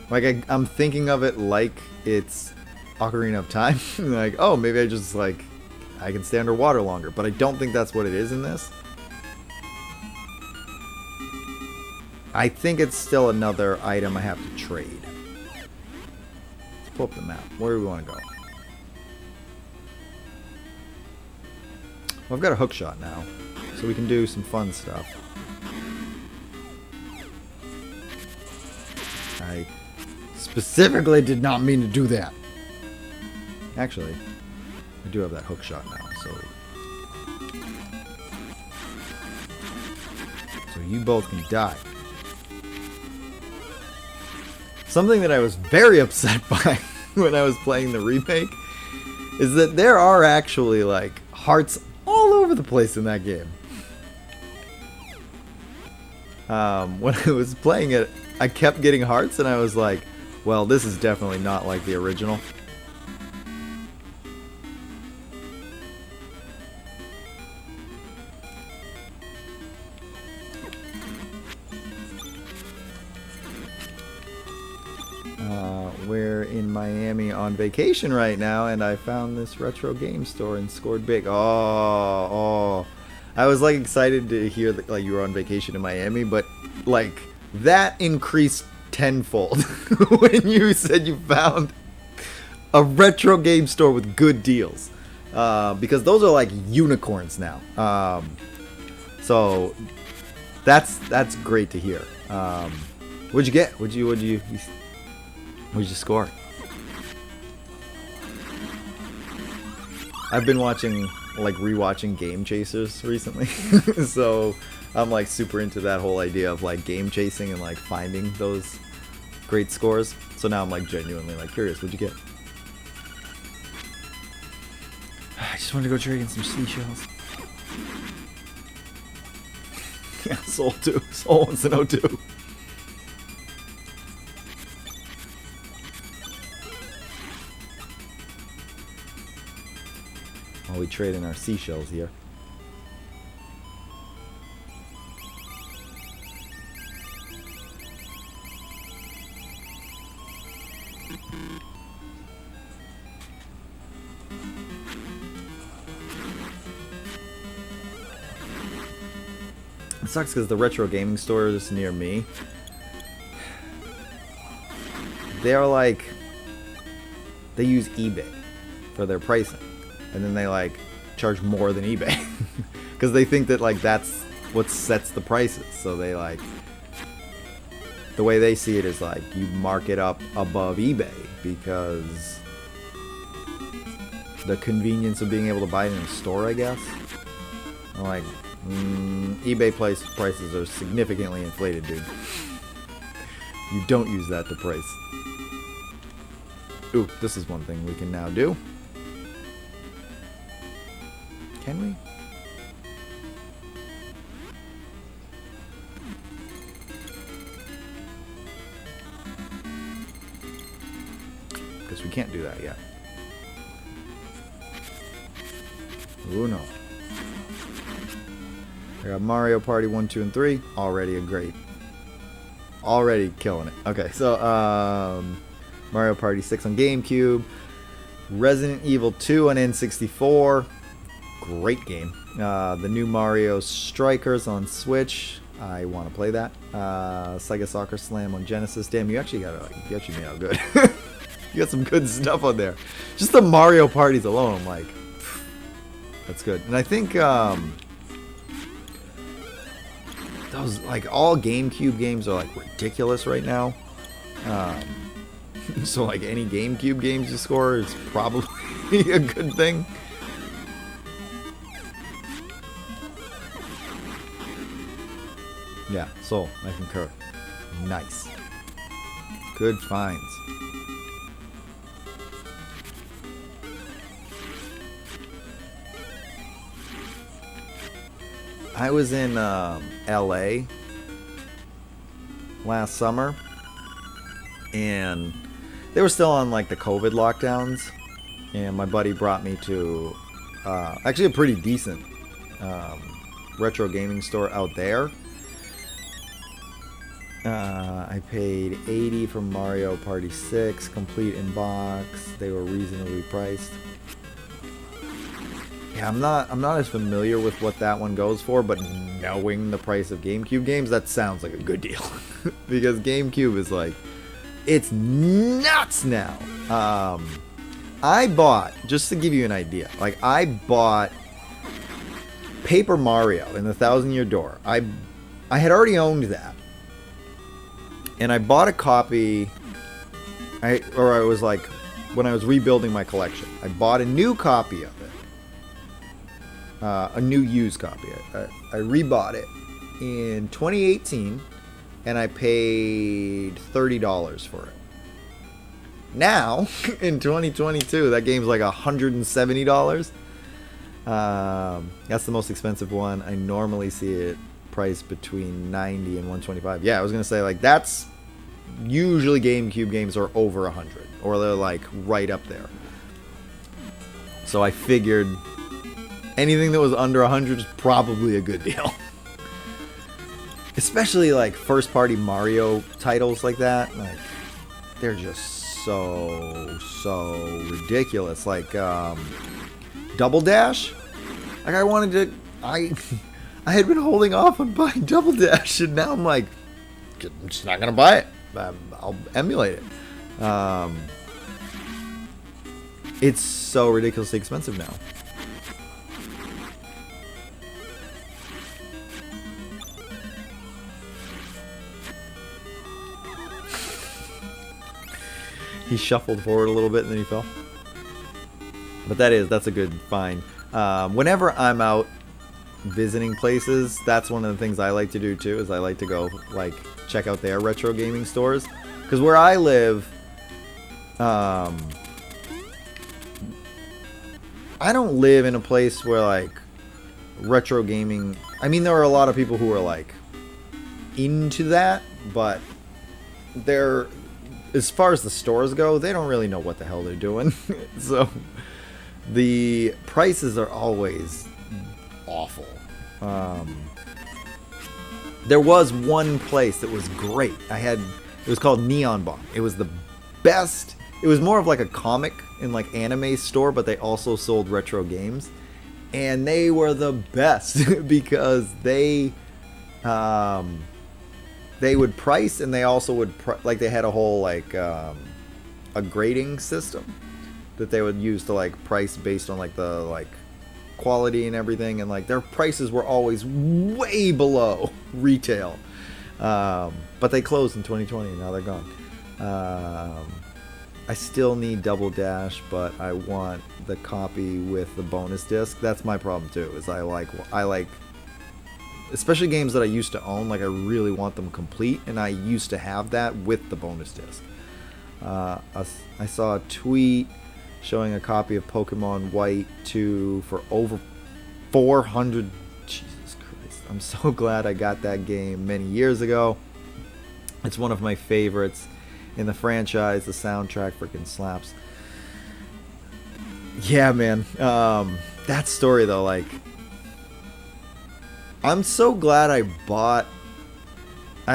Like, I'm thinking of it like it's Ocarina of Time. Like, oh, maybe I just, like, I can stay underwater longer. But I don't think that's what it is in this. I think it's still another item I have to trade. Let's pull up the map. Where do we want to go? Well, I've got a hook shot now, so we can do some fun stuff. I specifically did not mean to do that. Actually, I do have that hook shot now, so you both can die. Something that I was very upset by when I was playing the remake is that there are actually, like, hearts all over the place in that game. When I was playing it I kept getting hearts, and I was like, well, this is definitely not like the original. We're in Miami on vacation right now, and I found this retro game store and scored big. Oh. I was like excited to hear that like you were on vacation in Miami, but like that increased tenfold when you said you found a retro game store with good deals, because those are like unicorns now. So that's great to hear. What'd you get? What'd you score? I've been rewatching Game Chasers recently, so I'm like super into that whole idea of like game chasing and like finding those great scores. So now I'm like genuinely like curious. What'd you get? I just wanted to go trade in some seashells. Yeah, Soul 2. Soul wants to know 2. While we trade in our seashells here. It sucks because the retro gaming stores near me, they're like, they use eBay for their pricing, and then they like charge more than eBay because they think that like that's what sets the prices. So they like, the way they see it is like you mark it up above eBay because the convenience of being able to buy it in a store, I guess. I'm like, eBay prices are significantly inflated, dude. You don't use that to price. Ooh, this is one thing we can now do. Can we? Because we can't do that yet. Ooh, no. I got Mario Party 1, 2, and 3. Already killing it. Okay, so Mario Party 6 on GameCube. Resident Evil 2 on N64. Great game. The new Mario Strikers on Switch. I want to play that. Sega Soccer Slam on Genesis. Damn, you actually made out good. You got some good stuff on there. Just the Mario parties alone, I'm like, that's good. And I think those like all GameCube games are like ridiculous right now. So like any GameCube games you score is probably a good thing. Yeah, Soul, I concur. Nice. Good finds. I was in LA last summer, and they were still on like the COVID lockdowns, and my buddy brought me to actually a pretty decent retro gaming store out there. I paid $80 for Mario Party 6, complete in box. They were reasonably priced. Yeah, I'm not as familiar with what that one goes for, but knowing the price of GameCube games, that sounds like a good deal. Because GameCube is like, it's nuts now. I bought, just to give you an idea, like I bought Paper Mario in the Thousand Year Door. I had already owned that. And I bought a copy, I was like, when I was rebuilding my collection, I bought a new copy of it. A new used copy. I rebought it in 2018, and I paid $30 for it. Now, in 2022, that game's like $170. That's the most expensive one. I normally see it priced between $90 and $125. Yeah, I was gonna say like that's usually GameCube games are over 100, or they're like right up there. So I figured anything that was under 100 is probably a good deal. Especially like first party Mario titles like that. Like, they're just so ridiculous. Like Double Dash. Like I had been holding off on buying Double Dash, and now I'm like, I'm just not gonna buy it. I'll emulate it. It's so ridiculously expensive now. He shuffled forward a little bit and then he fell. But that's a good find. Whenever I'm out visiting places, that's one of the things I like to do too, is I like to go like check out their retro gaming stores. Because where I live, I don't live in a place where like retro gaming, I mean, there are a lot of people who are like into that, but they're, as far as the stores go, they don't really know what the hell they're doing. So the prices are always awful. There was one place that was great. It was called Neon Bar. It was the best. It was more of like a comic and like anime store, but they also sold retro games. And they were the best because they would price, and they also would like, they had a whole like a grading system that they would use to like price based on like the like quality and everything, and like their prices were always way below retail. But they closed in 2020 and now they're gone. I still need Double Dash, but I want the copy with the bonus disc. That's my problem too, is I like especially games that I used to own, like I really want them complete, and I used to have that with the bonus disc. I saw a tweet showing a copy of Pokemon White 2 for over 400. Jesus Christ. I'm so glad I got that game many years ago. It's one of my favorites in the franchise. The soundtrack freaking slaps. Yeah, man. That story though, like, I'm so glad I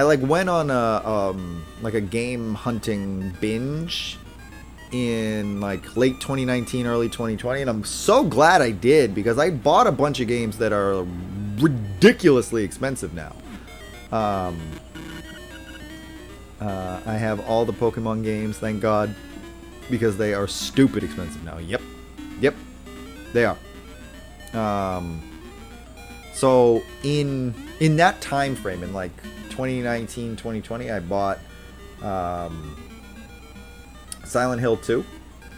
like went on a game hunting binge in like late 2019, early 2020, and I'm so glad I did, because I bought a bunch of games that are ridiculously expensive now. I have all the Pokemon games, thank God, because they are stupid expensive now. Yep, they are. So in that time frame, in like 2019, 2020, I bought Silent Hill 2,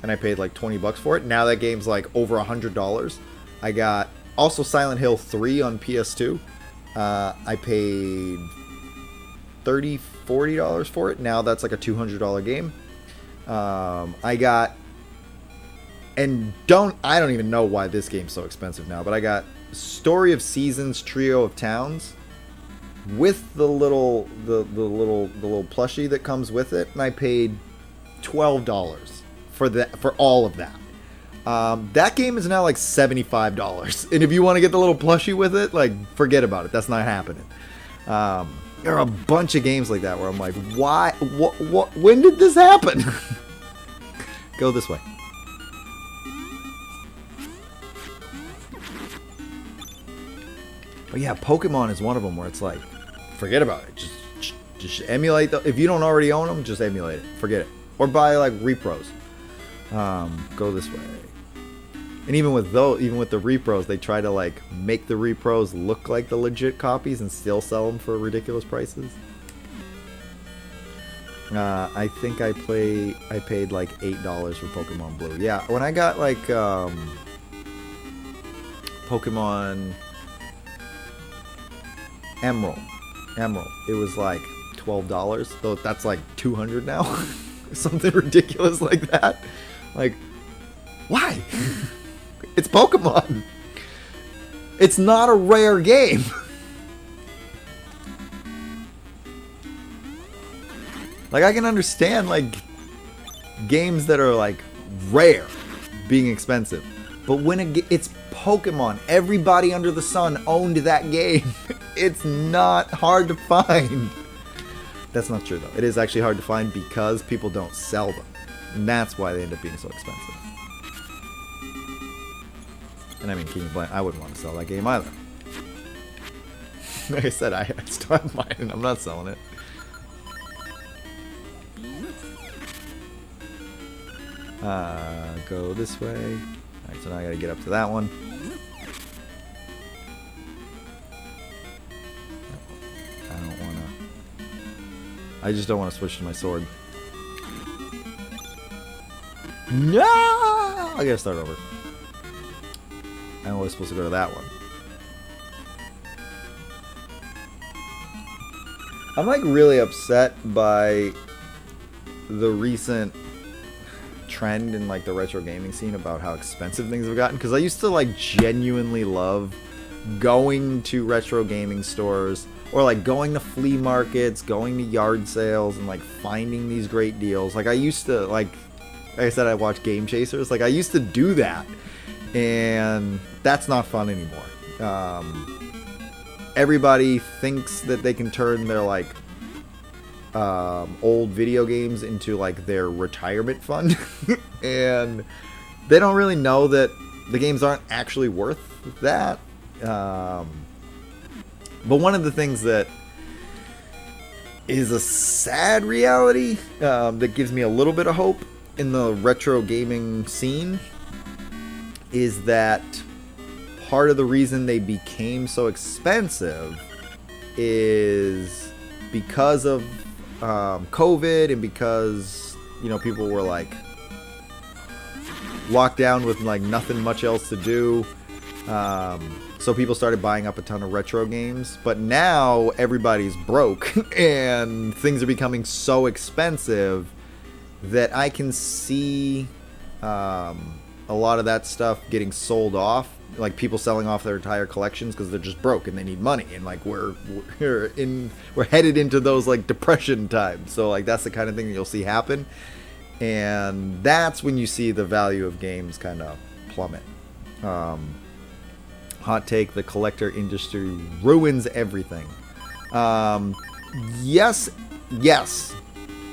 and I paid like $20 for it. Now that game's like over $100. I got also Silent Hill 3 on PS2. I paid $30, $40 for it. Now that's like a $200 game. I got, and I don't even know why this game's so expensive now, but I got Story of Seasons Trio of Towns with the little plushie that comes with it, and I paid $12 for all of that. That game is now like $75, and if you want to get the little plushie with it, like, forget about it. That's not happening. There are a bunch of games like that where I'm like, why? What? When did this happen? Go this way. But yeah, Pokemon is one of them where it's like, forget about it. Just emulate if you don't already own them, just emulate it. Forget it. Or buy like repros. Go this way. And even with the repros, they try to like make the repros look like the legit copies and still sell them for ridiculous prices. I think I paid like $8 for Pokemon Blue. Yeah, when I got like Pokemon Emerald, it was like $12, though that's like $200 now. Something ridiculous like that. Like, why? It's Pokemon. It's not a rare game. Like, I can understand, like, games that are, like, rare being expensive. But when it's Pokemon, everybody under the sun owned that game. It's not hard to find. That's not true, though. It is actually hard to find because people don't sell them. And that's why they end up being so expensive. And I mean, King of Blank, I wouldn't want to sell that game either. Like I said, I still have mine and I'm not selling it. Go this way. Alright, so now I gotta get up to that one. I don't wanna... I just don't want to switch to my sword. No! I gotta start over. I'm always supposed to go to that one. I'm like really upset by the recent trend in like the retro gaming scene about how expensive things have gotten, because I used to like genuinely love going to retro gaming stores or like going to flea markets, going to yard sales and like finding these great deals. Like I used to like I said, I watched Game Chasers. Like I used to do that, and that's not fun anymore. Everybody thinks that they can turn their like old video games into like their retirement fund, and they don't really know that the games aren't actually worth that. But one of the things that is a sad reality that gives me a little bit of hope in the retro gaming scene is that part of the reason they became so expensive is because of COVID, and because, you know, people were like locked down with like nothing much else to do. So people started buying up a ton of retro games, but now everybody's broke and things are becoming so expensive that I can see a lot of that stuff getting sold off, like people selling off their entire collections because they're just broke and they need money, and like we're headed into those like depression times. So like that's the kind of thing that you'll see happen, and that's when you see the value of games kind of plummet. Hot take: the collector industry ruins everything. Yes,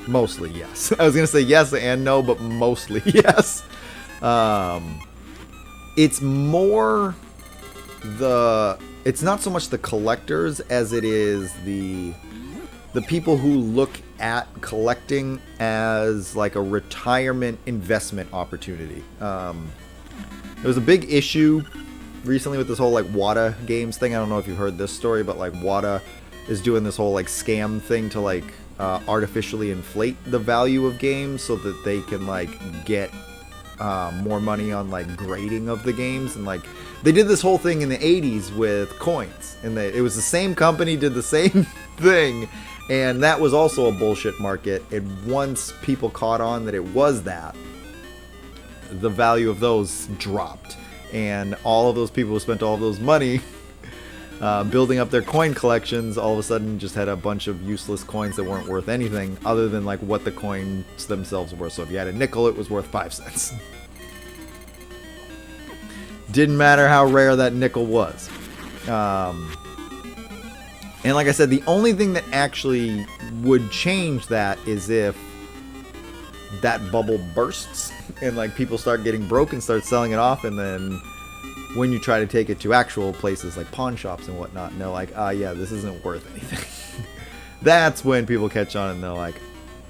mostly yes. I was gonna say yes and no, but mostly yes. It's more it's not so much the collectors as it is the people who look at collecting as like a retirement investment opportunity. There was a big issue recently with this whole like WATA games thing. I don't know if you've heard this story, but like WATA is doing this whole like scam thing to like artificially inflate the value of games so that they can like get more money on like grading of the games. And like they did this whole thing in the 80s with coins, and it was the same company did the same thing, and that was also a bullshit market. And once people caught on that it was that, the value of those dropped, and all of those people who spent all of those money building up their coin collections all of a sudden just had a bunch of useless coins that weren't worth anything other than like what the coins themselves were. So if you had a nickel, it was worth 5 cents. Didn't matter how rare that nickel was. And like I said, the only thing that actually would change that is if that bubble bursts and like people start getting broke and start selling it off, and then when you try to take it to actual places like pawn shops and whatnot, and they're like, yeah, this isn't worth anything. That's when people catch on and they're like,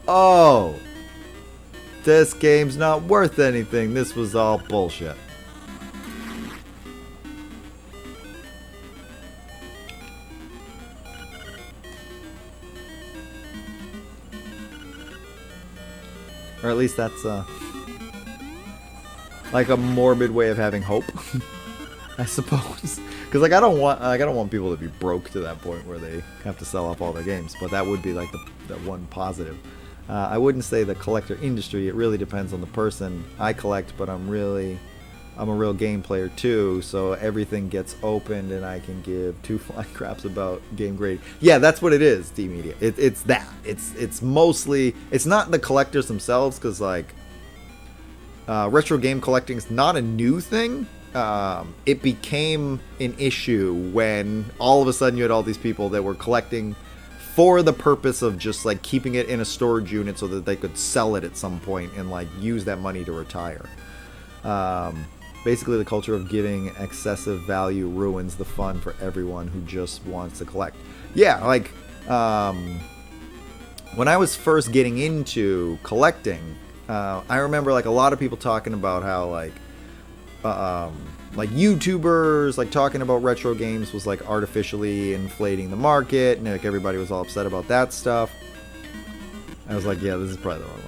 oh, this game's not worth anything. This was all bullshit. Or at least that's like a morbid way of having hope. I suppose, because like I don't want people to be broke to that point where they have to sell off all their games. But that would be like the one positive. I wouldn't say the collector industry. It really depends on the person. I collect, but I'm really I'm a real game player too, so everything gets opened and I can give two flying craps about game grading. Yeah, that's what it is, D-Media. It's that. It's mostly, it's not the collectors themselves, because like retro game collecting is not a new thing. It became an issue when all of a sudden you had all these people that were collecting for the purpose of just like keeping it in a storage unit so that they could sell it at some point and like use that money to retire. Basically, the culture of giving excessive value ruins the fun for everyone who just wants to collect. Yeah, like when I was first getting into collecting, I remember like a lot of people talking about how like YouTubers like talking about retro games was like artificially inflating the market, and like everybody was all upset about that stuff. I was like, yeah, this is probably the wrong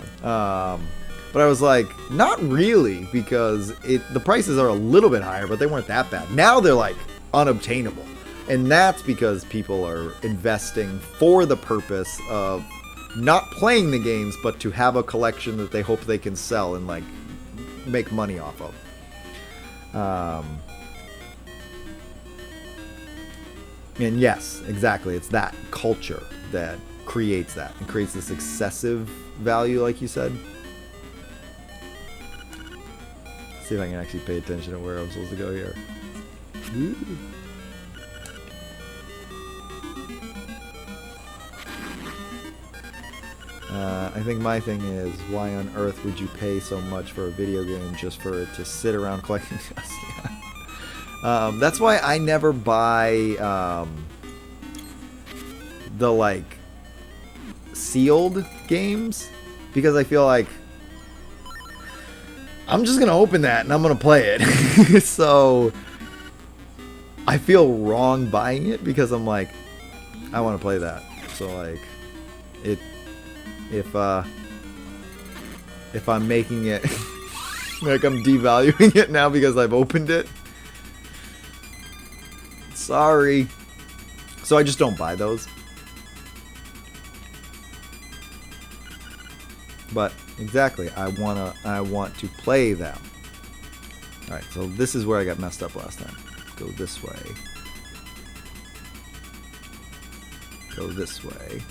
one. But I was like, not really, because the prices are a little bit higher, but they weren't that bad. Now they're like unobtainable. And that's because people are investing for the purpose of not playing the games, but to have a collection that they hope they can sell and like make money off of. And yes, exactly. It's that culture that creates that. It creates this excessive value, like you said. See if I can actually pay attention to where I'm supposed to go here. Woo. I think my thing is, why on earth would you pay so much for a video game just for it to sit around collecting dust? Yeah. That's why I never buy the like sealed games, because I feel like I'm just gonna open that and I'm gonna play it. So I feel wrong buying it because I'm like, I want to play that. So like, if I'm making it like I'm devaluing it now because I've opened it, sorry. So I just don't buy those. But exactly, I want to play them. All right, so this is where I got messed up last time. Go this way. Go this way.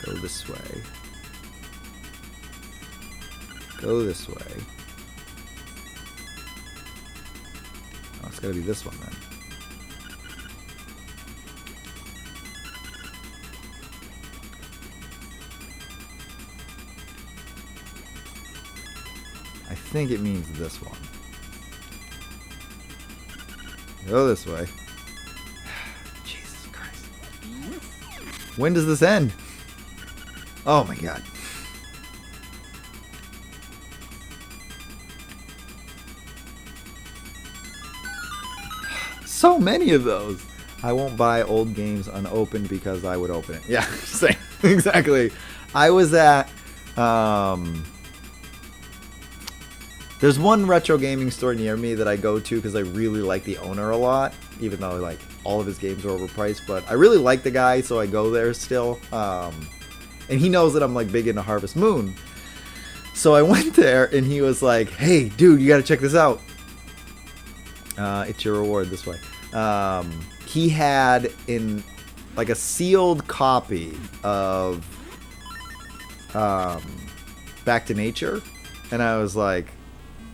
Go this way. Go this way. Oh, it's gotta be this one then. I think it means this one. Go this way. Jesus Christ. When does this end? Oh my god. So many of those. I won't buy old games unopened because I would open it. Yeah, same. Exactly. I was at there's one retro gaming store near me that I go to because I really like the owner a lot, even though like all of his games are overpriced, but I really like the guy, so I go there still. And he knows that I'm like big into Harvest Moon. So I went there and he was like, hey dude, you gotta check this out. It's your reward this way. He had in like a sealed copy of Back to Nature, and I was like,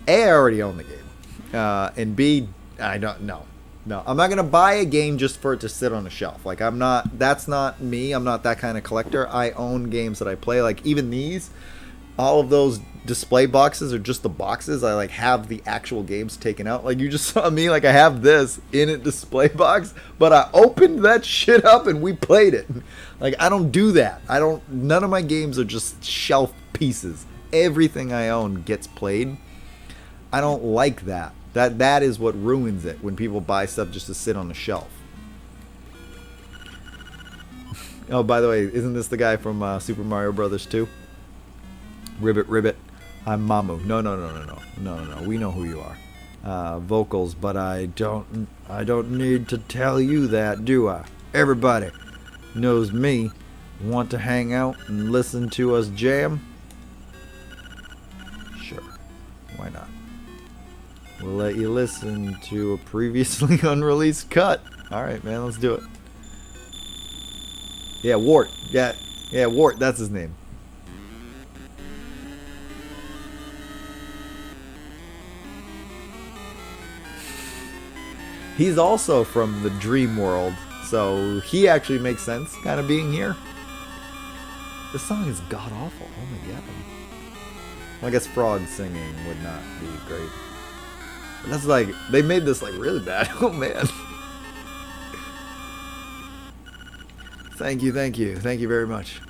A, I already own the game, and B, I don't know. No, I'm not gonna buy a game just for it to sit on a shelf. Like, I'm not. That's not me. I'm not that kind of collector. I own games that I play. Like even these, all of those display boxes are just the boxes. I like have the actual games taken out. Like you just saw me. Like I have this in a display box, but I opened that shit up and we played it. Like I don't do that. I don't. None of my games are just shelf pieces. Everything I own gets played. I don't like that. That is what ruins it, when people buy stuff just to sit on the shelf. Oh, by the way, isn't this the guy from Super Mario Brothers 2? Ribbit, I'm Mamu. No. We know who you are. Vocals, but I don't need to tell you that, do I? Everybody knows me. Want to hang out and listen to us jam? Sure. Why not? We'll let you listen to a previously unreleased cut. Alright, man, let's do it. Yeah, Wart. Yeah, Wart, that's his name. He's also from the dream world, so he actually makes sense kind of being here. This song is god-awful. Oh my god. Well, I guess frog singing would not be great. But that's like, they made this like really bad. Oh man. Thank you, thank you. Thank you very much.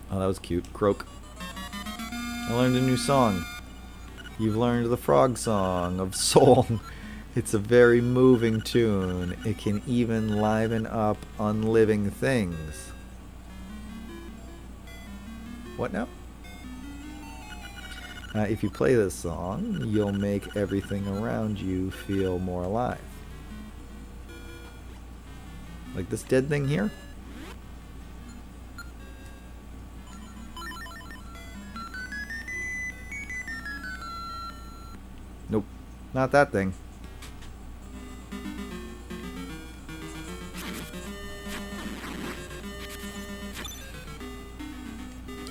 Oh, that was cute. Croak. I learned a new song. You've learned the frog song of soul. It's a very moving tune. It can even liven up unliving things. What now? If you play this song, you'll make everything around you feel more alive. Like this dead thing here? Nope. Not that thing.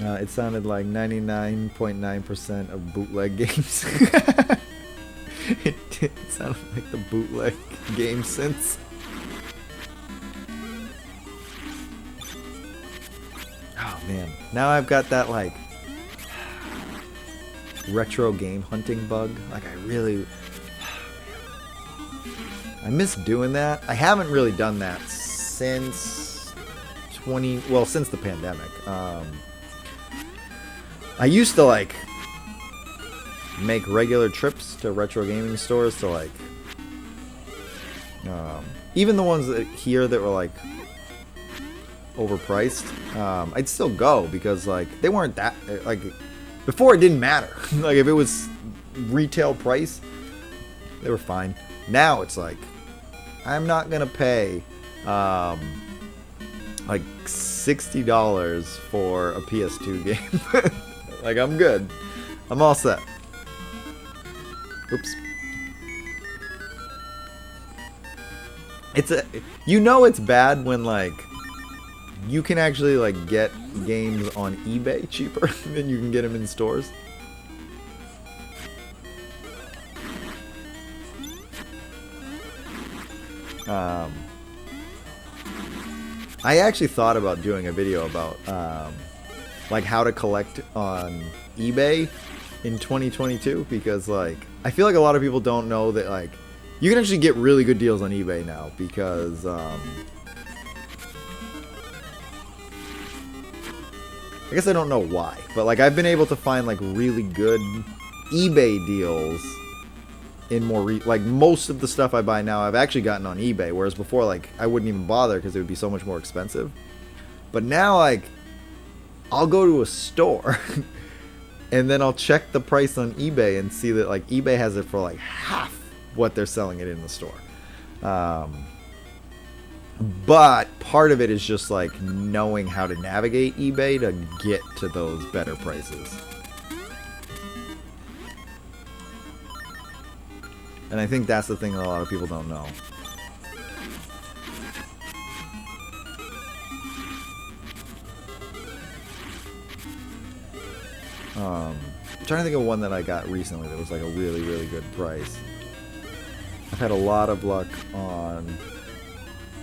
It sounded like 99.9% of bootleg games. It sounded like the bootleg game synths. Oh man, now I've got that like retro game hunting bug. Like I miss doing that. I haven't really done that since since the pandemic. I used to like make regular trips to retro gaming stores to like even the ones that here that were like overpriced. I'd still go because like they weren't that like before it didn't matter. Like if it was retail price, they were fine. Now it's like I'm not gonna pay like $60 for a PS2 game. Like, I'm good. I'm all set. Oops. It's bad when, like, you can actually, like, get games on eBay cheaper than you can get them in stores. I actually thought about doing a video about, like how to collect on eBay in 2022 because like I feel like a lot of people don't know that like you can actually get really good deals on eBay now because I guess I don't know why, but like I've been able to find like really good eBay deals in like most of the stuff I buy now I've actually gotten on eBay, whereas before like I wouldn't even bother because it would be so much more expensive. But now like I'll go to a store and then I'll check the price on eBay and see that like eBay has it for like half what they're selling it in the store. But part of it is just like knowing how to navigate eBay to get to those better prices. And I think that's the thing that a lot of people don't know. I'm trying to think of one that I got recently that was like a really, really good price. I've had a lot of luck on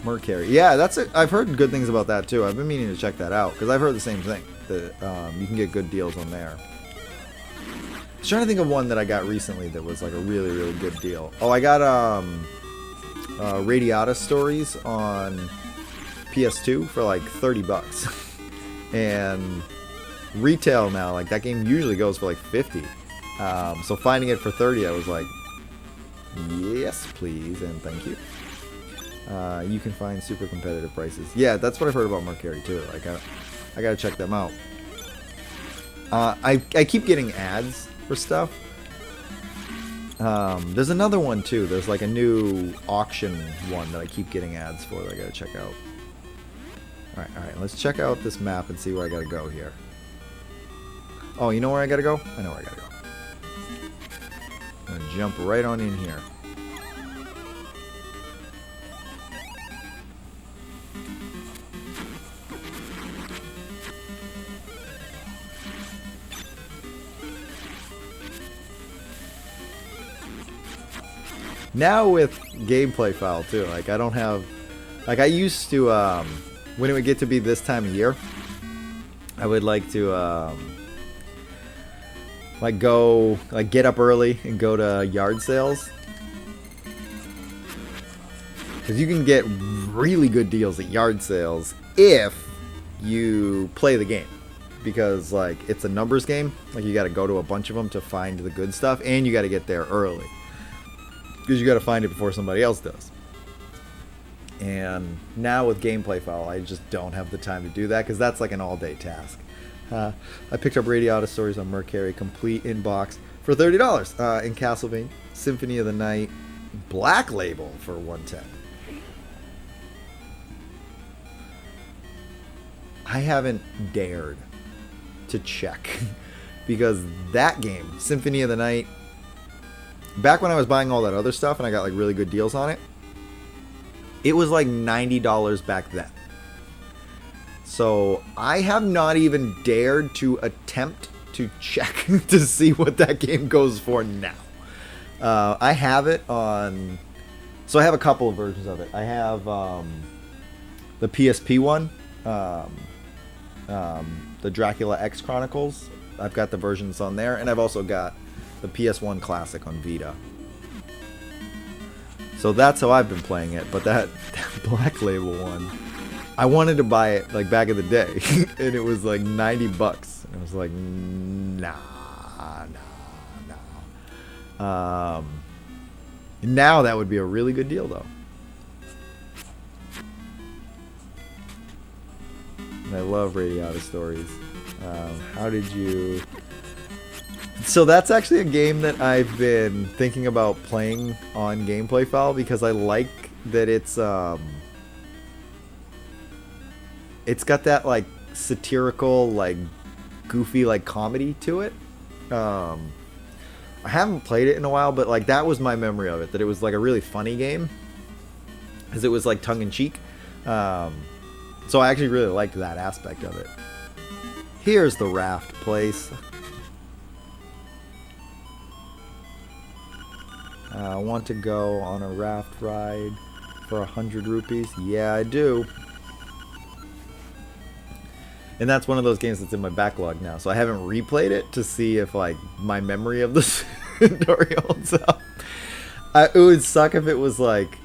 Mercari. Yeah, that's it. I've heard good things about that too. I've been meaning to check that out because I've heard the same thing, that you can get good deals on there. I was trying to think of one that I got recently that was like a really, really good deal. Oh, I got Radiata Stories on PS2 for like $30. And retail now, like that game usually goes for like 50. So finding it for 30, I was like, yes, please, and thank you. You can find super competitive prices. Yeah, that's what I've heard about Mercari too. Like, I gotta check them out. I keep getting ads for stuff. There's another one too. There's like a new auction one that I keep getting ads for that I gotta check out. Alright, let's check out this map and see where I gotta go here. Oh, you know where I gotta go? I know where I gotta go. gonna jump right on in here. Now with gameplay file too, like I don't have, like I used to, when it would get to be this time of year, I would like to, like go, like get up early and go to yard sales. Because you can get really good deals at yard sales if you play the game. Because like it's a numbers game, like you got to go to a bunch of them to find the good stuff, and you got to get there early. Because you got to find it before somebody else does. And now with gameplay file, I just don't have the time to do that because that's like an all-day task. I picked up Radiata Stories on Mercari, complete in box for $30. In Castlevania, Symphony of the Night, Black Label for $110. I haven't dared to check because that game, Symphony of the Night, back when I was buying all that other stuff and I got like really good deals on it, it was like $90 back then. So I have not even dared to attempt to check to see what that game goes for now. I have it on, so I have a couple of versions of it. I have the PSP one, the Dracula X Chronicles. I've got the versions on there, and I've also got the PS1 Classic on Vita. So that's how I've been playing it. But that Black Label one, I wanted to buy it like back in the day, and it was like $90. And I was like, nah. Now that would be a really good deal, though. And I love Radiata Stories. How did you... So that's actually a game that I've been thinking about playing on Gameplay File because I like that it's got that like satirical, like goofy, like comedy to it. I haven't played it in a while, but like that was my memory of it, that it was like a really funny game because it was like tongue-in-cheek. So I actually really liked that aspect of it. Here's the raft place. I want to go on a raft ride for 100 rupees. Yeah, I do. And that's one of those games that's in my backlog now. So I haven't replayed it to see if like my memory of the story holds up. It would suck if it was like,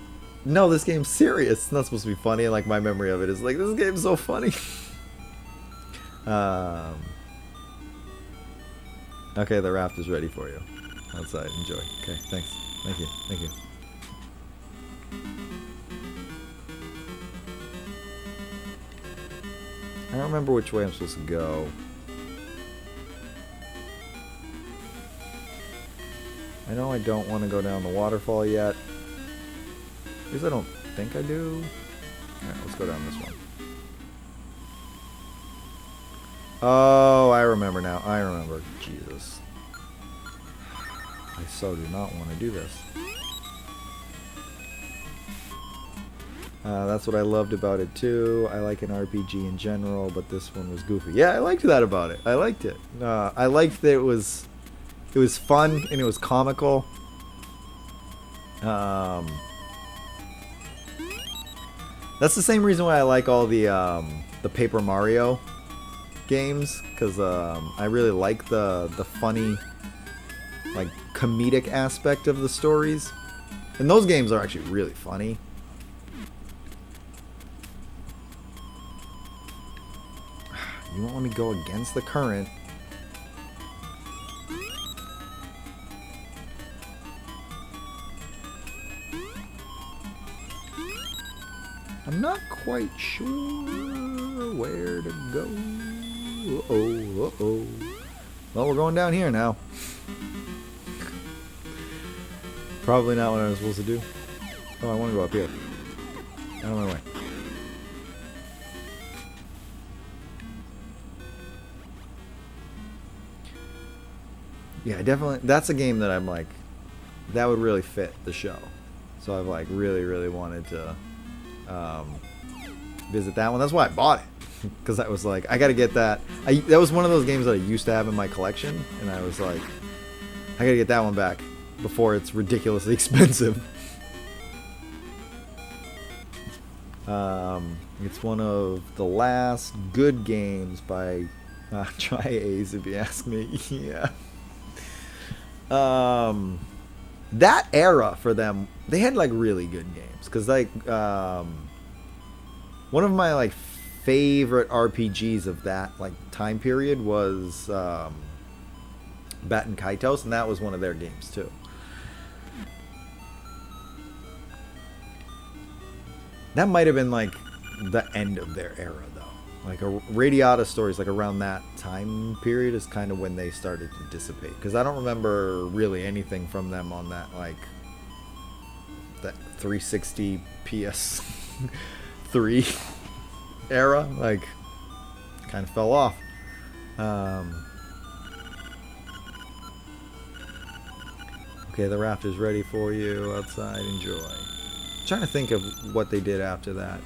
no, this game's serious. It's not supposed to be funny. And like my memory of it is like, this game's so funny. Okay, the raft is ready for you. Outside, enjoy. Okay, thanks. Thank you. Thank you. I don't remember which way I'm supposed to go. I know I don't want to go down the waterfall yet. At least I don't think I do. Alright, let's go down this one. Oh, I remember now. I remember. Jesus. I so do not want to do this. That's what I loved about it too. I like an RPG in general, but this one was goofy. Yeah, I liked that about it. I liked it. I liked that it was fun and it was comical. That's the same reason why I like all the Paper Mario games, because I really like the funny, like comedic aspect of the stories, and those games are actually really funny. You won't let me go against the current. I'm not quite sure where to go. Uh-oh, uh-oh. Well, we're going down here now. Probably not what I was supposed to do. Oh, I want to go up here. Out of my way. Yeah, definitely. That's a game that I'm like, that would really fit the show. So I've like really wanted to visit that one. That's why I bought it, because I was like, I gotta get that. That was one of those games that I used to have in my collection, and I was like, I gotta get that one back before it's ridiculously expensive. It's one of the last good games by Try A's, if you ask me. Yeah. That era for them, they had like really good games, because like one of my like favorite RPGs of that like time period was Baten Kaitos, and that was one of their games too. That might have been like the end of their era, though. Like a Radiata Stories, like around that time period, is kind of when they started to dissipate. Because I don't remember really anything from them on that, like, that 360 PS3 era. Like, kind of fell off. Okay, the raft is ready for you outside. Enjoy. I'm trying to think of what they did after that.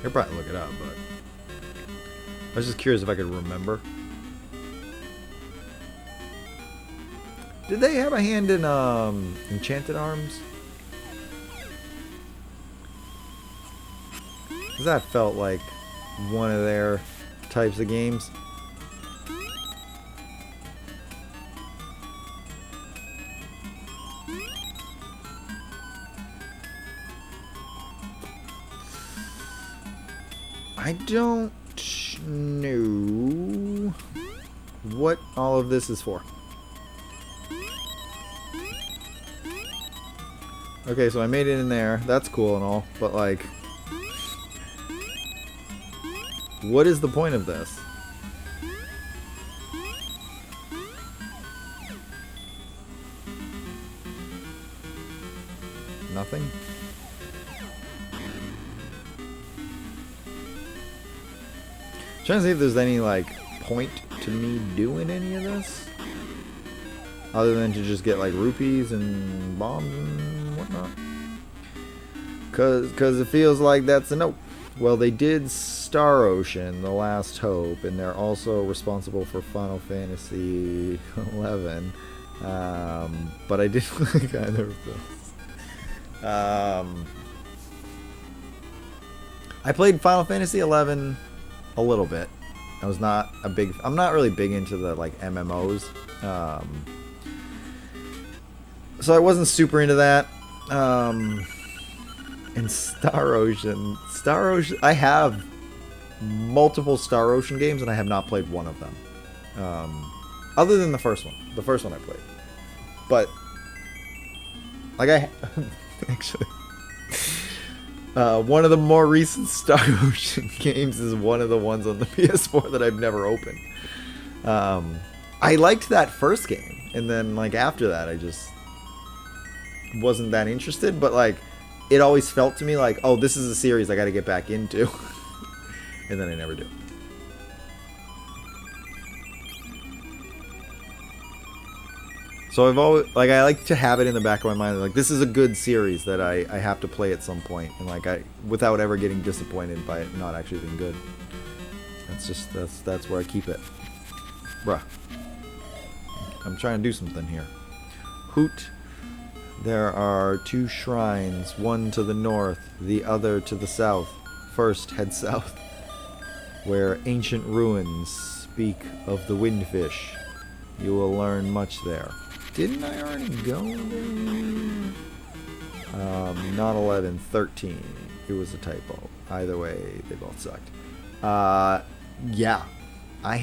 I'll probably look it up, but I was just curious if I could remember. Did they have a hand in Enchanted Arms? Because that felt like one of their types of games. I don't know what all of this is for. Okay, so I made it in there. That's cool and all, but like, what is the point of this? Nothing? Trying to see if there's any like point to me doing any of this, other than to just get like rupees and bombs and whatnot. Cause it feels like that's a nope. Well, they did Star Ocean, The Last Hope, and they're also responsible for Final Fantasy 11. But I did like either of those. I played Final Fantasy 11 a little bit. I'm not really big into the like MMOs. So I wasn't super into that. And Star Ocean, I have multiple Star Ocean games, and I have not played one of them. Other than the first one. The first one I played. But like actually one of the more recent Star Ocean games is one of the ones on the PS4 that I've never opened. I liked that first game, and then like after that I just wasn't that interested, but like it always felt to me like, oh, this is a series I gotta get back into. And then I never do. So I've always, like, I like to have it in the back of my mind, like, this is a good series that I have to play at some point, and like without ever getting disappointed by it not actually being good. That's where I keep it. Bruh. I'm trying to do something here. Hoot. There are 2 shrines, one to the north, the other to the south. First, head south, where ancient ruins speak of the windfish. You will learn much there. Didn't I already go there? Not 11, 13. It was a typo. Either way, they both sucked. Yeah. I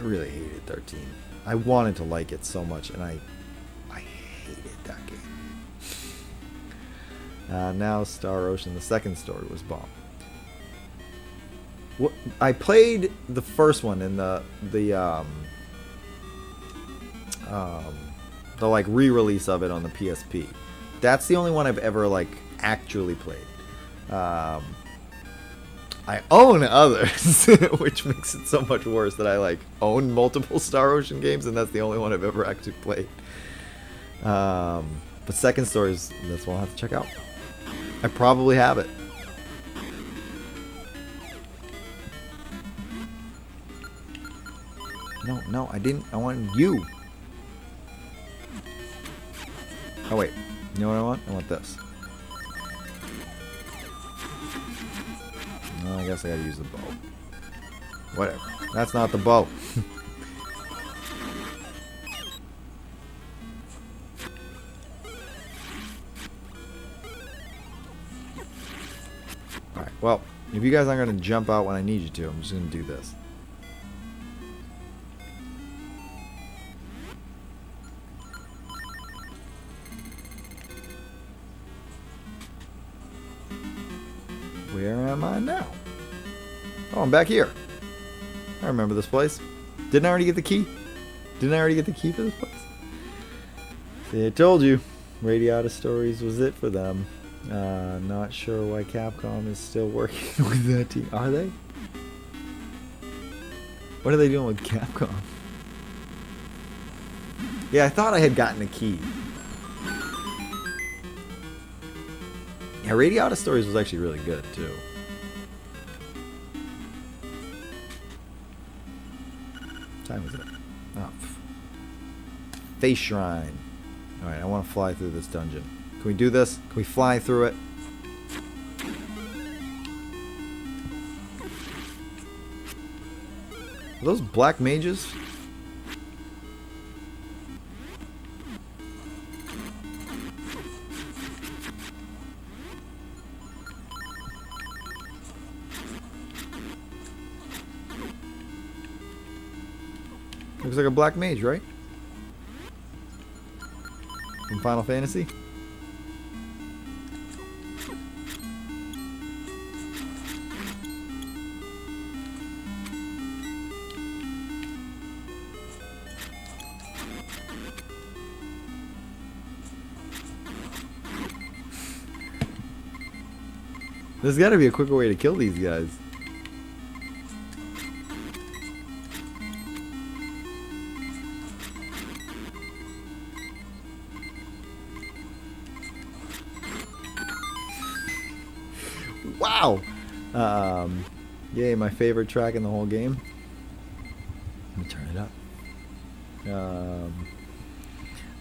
really hated 13. I wanted to like it so much, and I hated that game. Now Star Ocean, the second story was bomb. I played the first one in the like re-release of it on the PSP. That's the only one I've ever like actually played. I own others, which makes it so much worse that I like own multiple Star Ocean games, and that's the only one I've ever actually played. But Second Stories, that's one I'll have to check out. I probably have it. No, I didn't. I wanted you. Oh wait, you know what I want? I want this. Well, I guess I gotta use the bow. Whatever. That's not the bow. Alright, well, if you guys aren't gonna jump out when I need you to, I'm just gonna do this. Where am I now? Oh, I'm back here. I remember this place. Didn't I already get the key? Didn't I already get the key for this place? See, I told you. Radiata Stories was it for them. Not sure why Capcom is still working with that team. Are they? What are they doing with Capcom? Yeah, I thought I had gotten a key. Yeah, Radiata Stories was actually really good, too. What time is it? Oh. Face Shrine. Alright, I want to fly through this dungeon. Can we do this? Can we fly through it? Are those black mages? Looks like a black mage, right? From Final Fantasy? There's got to be a quicker way to kill these guys. Wow! Yay, my favorite track in the whole game. Let me turn it up.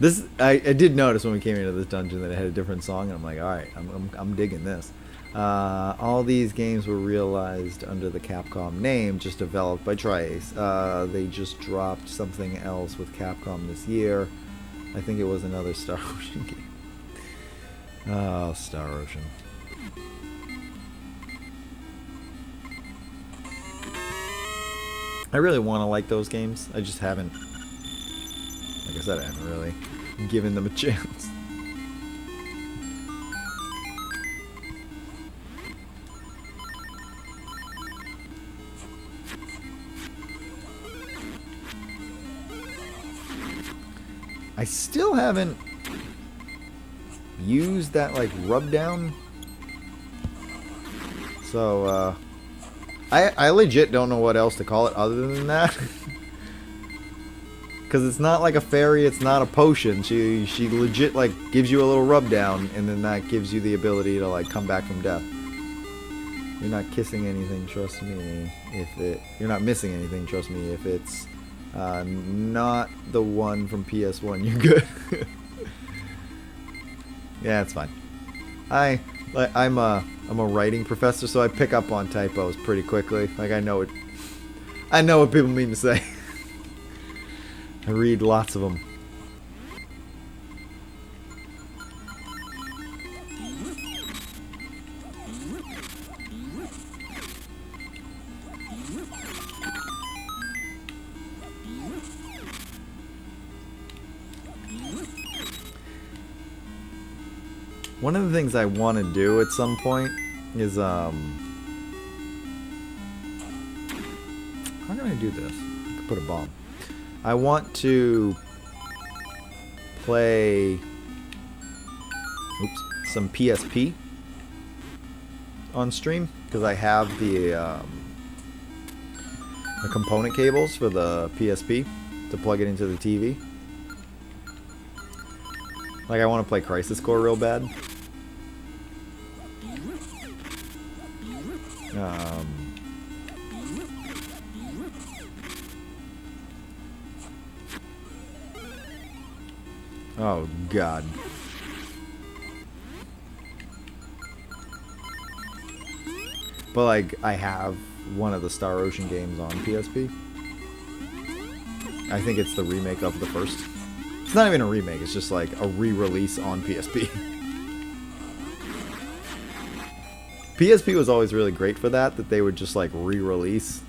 This I did notice when we came into this dungeon that it had a different song, and I'm like, all right, I'm digging this. All these games were realized under the Capcom name, just developed by Trace. They just dropped something else with Capcom this year. I think it was another Star Ocean game. Oh, Star Ocean. I really want to like those games. I just haven't. Like I said, I haven't really given them a chance. I still haven't used that like rub down. So I legit don't know what else to call it other than that. Because it's not like a fairy, it's not a potion. She legit like gives you a little rub down, and then that gives you the ability to like come back from death. You're not kissing anything, trust me. You're not missing anything, trust me. If it's not the one from PS1, you're good. Yeah, it's fine. I'm a writing professor, so I pick up on typos pretty quickly. Like I know what people mean to say. I read lots of them. One of the things I want to do at some point is how can I do this? I could put a bomb. I want to play some PSP on stream because I have the component cables for the PSP to plug it into the TV. Like, I want to play Crisis Core real bad. Oh, God. But, like, I have one of the Star Ocean games on PSP. I think it's the remake of the first. It's not even a remake, it's just like a re-release on PSP. PSP was always really great for that they would just like re-release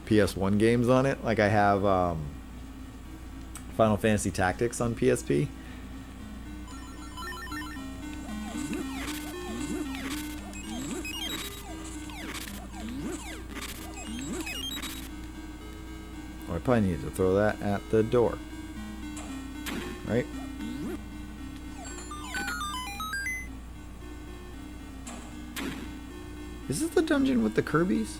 PS1 games on it. Like I have Final Fantasy Tactics on PSP. I probably need to throw that at the door. Right? Is this the dungeon with the Kirby's?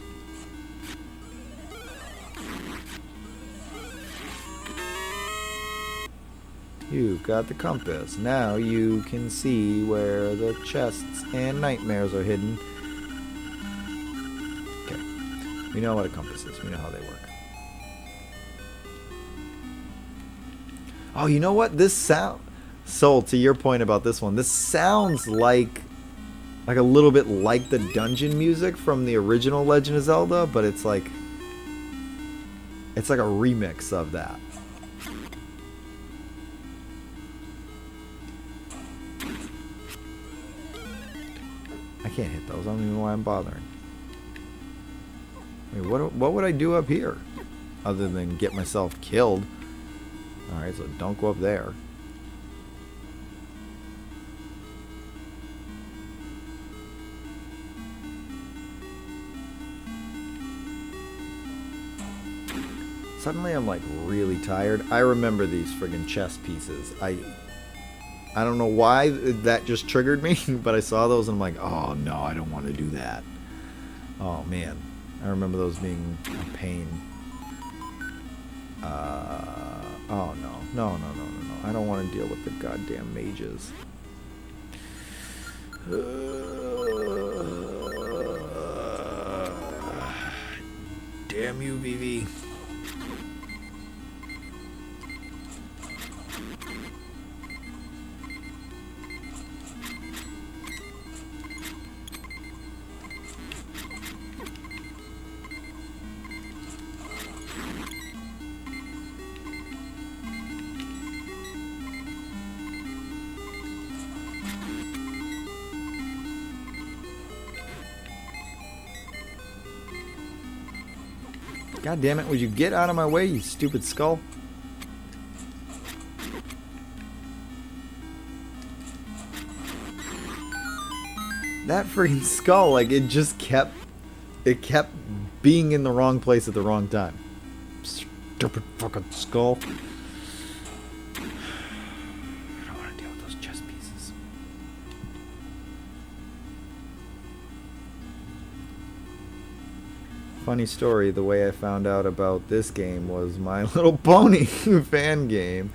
You've got the compass. Now you can see where the chests and nightmares are hidden. Okay. We know what a compass is. We know how they work. Oh, you know what? This sound... Soul, to your point about this one, this sounds like a little bit like the dungeon music from the original Legend of Zelda, but it's like a remix of that. I can't hit those. I don't even know why I'm bothering. Wait, what would I do up here other than get myself killed? Alright, so don't go up there. Suddenly I'm like really tired. I remember these friggin' chess pieces. I don't know why that just triggered me, but I saw those and I'm like, oh no, I don't want to do that. Oh man. I remember those being a pain. Oh no. No. I don't want to deal with the goddamn mages. Damn you, Vivi. God damn it, would you get out of my way, you stupid skull? That freaking skull, like, it kept being in the wrong place at the wrong time. Stupid fucking skull. I don't want to deal with those chess pieces. Funny story, the way I found out about this game was My Little Pony fan game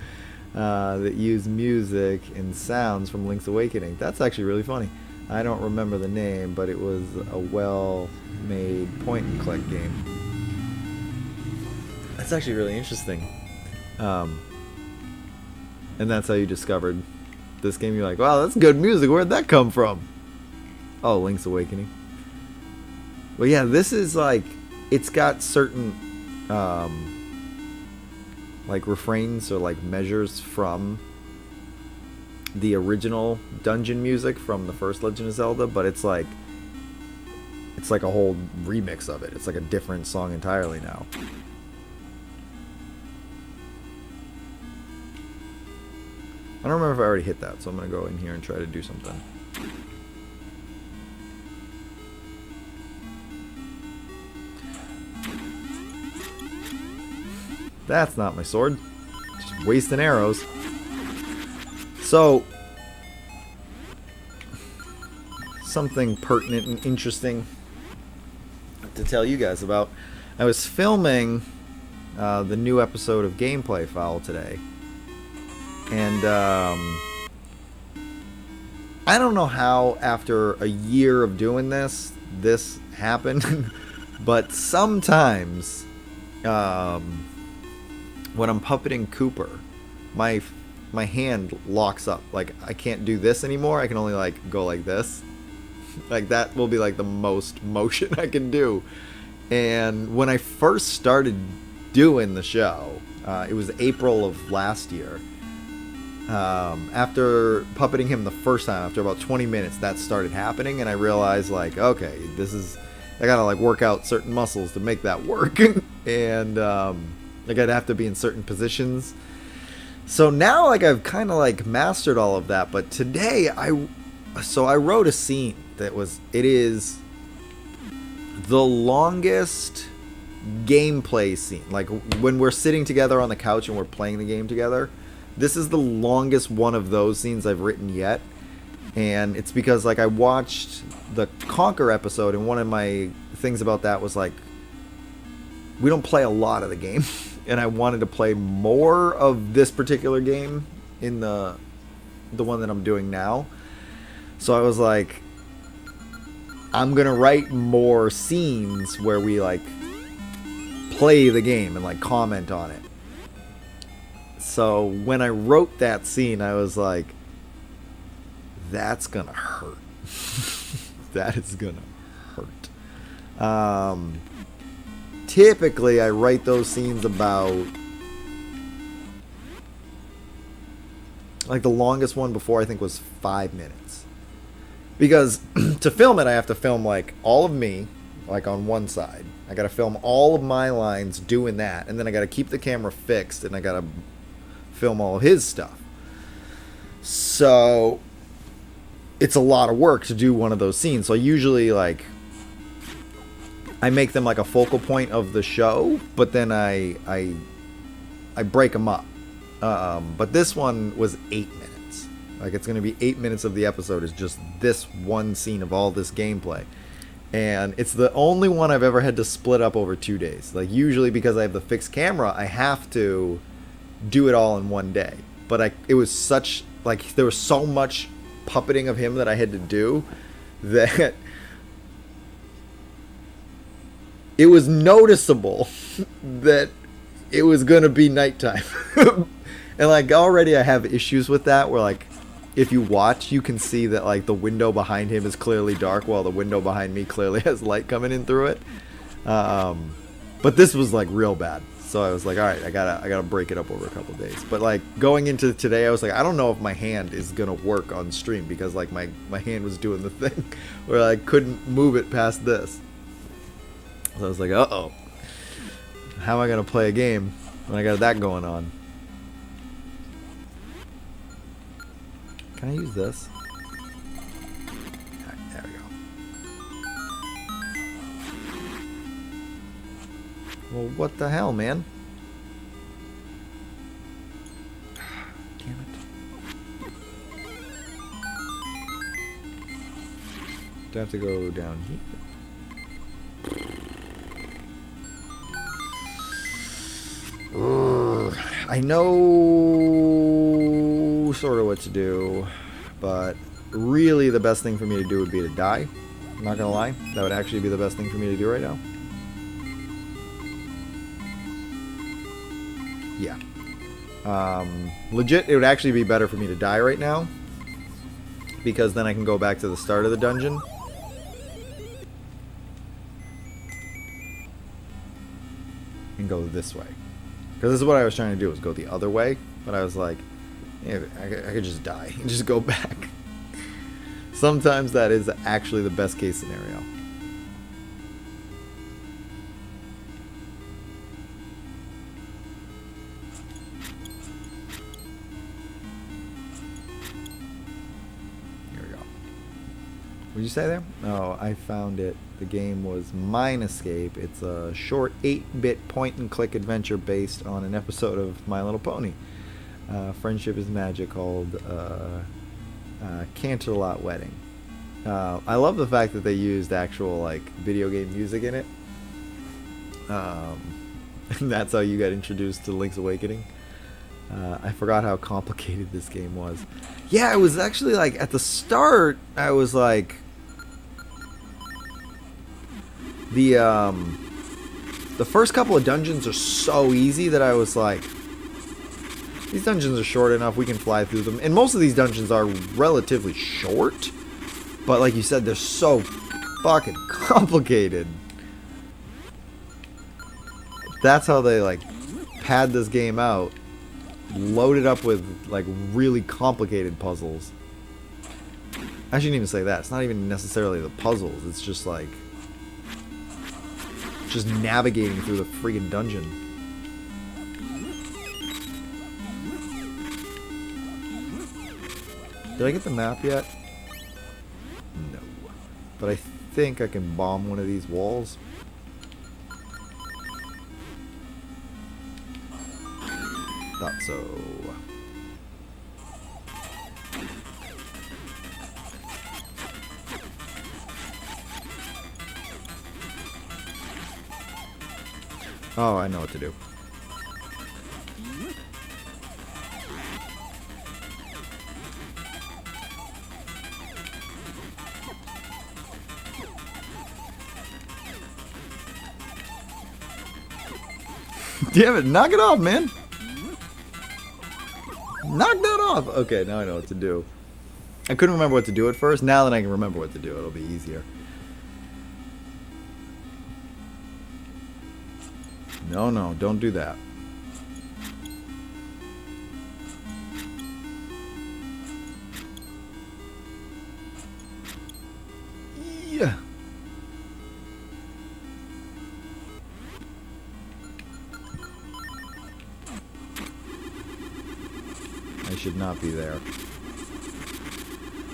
that used music and sounds from Link's Awakening. That's actually really funny. I don't remember the name, but it was a well-made point-and-click game. That's actually really interesting. And that's how you discovered this game. You're like, wow, that's good music. Where'd that come from? Oh, Link's Awakening. Well, yeah, this is like... It's got certain, like, refrains or, like, measures from the original dungeon music from the first Legend of Zelda, but it's like a whole remix of it. It's like a different song entirely now. I don't remember if I already hit that, so I'm going to go in here and try to do something. That's not my sword. Just wasting arrows. something pertinent and interesting to tell you guys about. I was filming the new episode of Gameplay Fowl today, and I don't know how after a year of doing this happened, but sometimes when I'm puppeting Cooper, my hand locks up. Like, I can't do this anymore. I can only like go like this. Like, that will be like the most motion I can do. And when I first started doing the show, it was April of last year. After puppeting him the first time, after about 20 minutes, that started happening, and I realized, like, okay, I gotta like work out certain muscles to make that work. And like, I'd have to be in certain positions. So now, like, I've kind of like mastered all of that. But today I wrote a scene that is the longest gameplay scene. Like, when we're sitting together on the couch and we're playing the game together, this is the longest one of those scenes I've written yet. And it's because, like, I watched the Conquer episode, and one of my things about that was, like, we don't play a lot of the game. And I wanted to play more of this particular game in the one that I'm doing now. So I was like, I'm going to write more scenes where we, like, play the game and, like, comment on it. So when I wrote that scene, I was like, that's going to hurt. That is going to hurt. Typically, I write those scenes about, like, the longest one before, I think, was 5 minutes. Because to film it, I have to film, like, all of me, like, on one side. I got to film all of my lines doing that. And then I got to keep the camera fixed, and I got to film all of his stuff. So it's a lot of work to do one of those scenes. So I usually, like, I make them like a focal point of the show, but then I break them up. But this one was 8 minutes. Like, it's going to be 8 minutes of the episode is just this one scene of all this gameplay. And it's the only one I've ever had to split up over 2 days. Like, usually because I have the fixed camera, I have to do it all in one day. But it was such, like, there was so much puppeting of him that I had to do that it was noticeable that it was going to be nighttime. And, like, already I have issues with that where, like, if you watch, you can see that, like, the window behind him is clearly dark while the window behind me clearly has light coming in through it. But this was, like, real bad. So I was like, all right, I gotta break it up over a couple days. But, like, going into today, I was like, I don't know if my hand is gonna work on stream because, like, my hand was doing the thing where I couldn't move it past this. So I was like, uh-oh. How am I gonna play a game when I got that going on? Can I use this? Right, there we go. Well, what the hell, man? Damn it. Do I have to go down here? I know sort of what to do, but really the best thing for me to do would be to die. I'm not gonna lie, that would actually be the best thing for me to do right now. Yeah. Legit, it would actually be better for me to die right now, because then I can go back to the start of the dungeon. And go this way. Because this is what I was trying to do, was go the other way. But I was like, yeah, I could just die and just go back. Sometimes that is actually the best case scenario. Here we go. What did you say there? Oh, I found it. The game was Mine Escape. It's a short 8-bit point-and-click adventure based on an episode of My Little Pony. Friendship is Magic, called Canterlot Wedding. I love the fact that they used actual like video game music in it. And that's how you got introduced to Link's Awakening. I forgot how complicated this game was. Yeah, it was actually like at the start. I was like, the first couple of dungeons are so easy that I was like, these dungeons are short enough, we can fly through them. And most of these dungeons are relatively short, but like you said, they're so fucking complicated. That's how they like pad this game out, loaded up with like really complicated puzzles. I shouldn't even say that. It's not even necessarily the puzzles. It's just like just navigating through the freaking dungeon. Did I get the map yet? No. But I think I can bomb one of these walls. Thought so. Oh, I know what to do. Damn it, knock it off, man. Knock that off. Okay, now I know what to do. I couldn't remember what to do at first. Now that I can remember what to do, it'll be easier. No, no, don't do that. Yeah. I should not be there.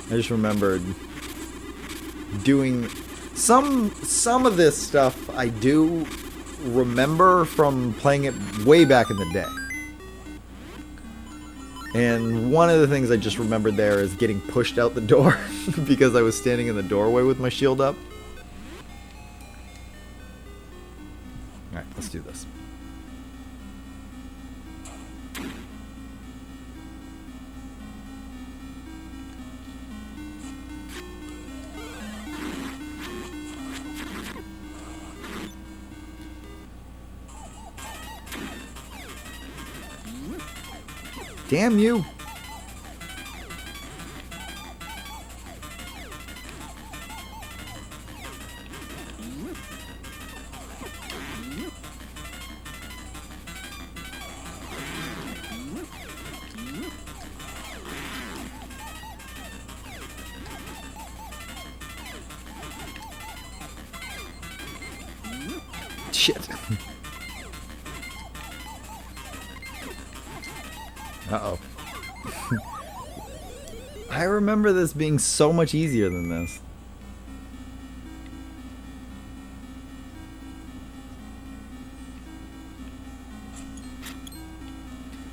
I just remembered doing some of this stuff I do remember from playing it way back in the day. And one of the things I just remembered there is getting pushed out the door because I was standing in the doorway with my shield up. Alright, let's do this. Damn you! Shit. Uh-oh. I remember this being so much easier than this.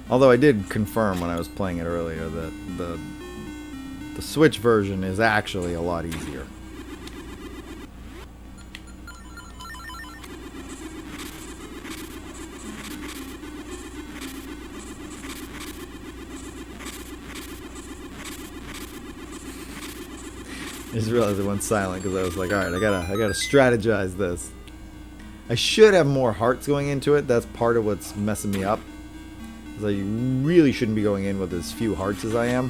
Although I did confirm when I was playing it earlier that the Switch version is actually a lot easier. I just realized it went silent because I was like, alright, I gotta strategize this. I should have more hearts going into it. That's part of what's messing me up. Because I really shouldn't be going in with as few hearts as I am.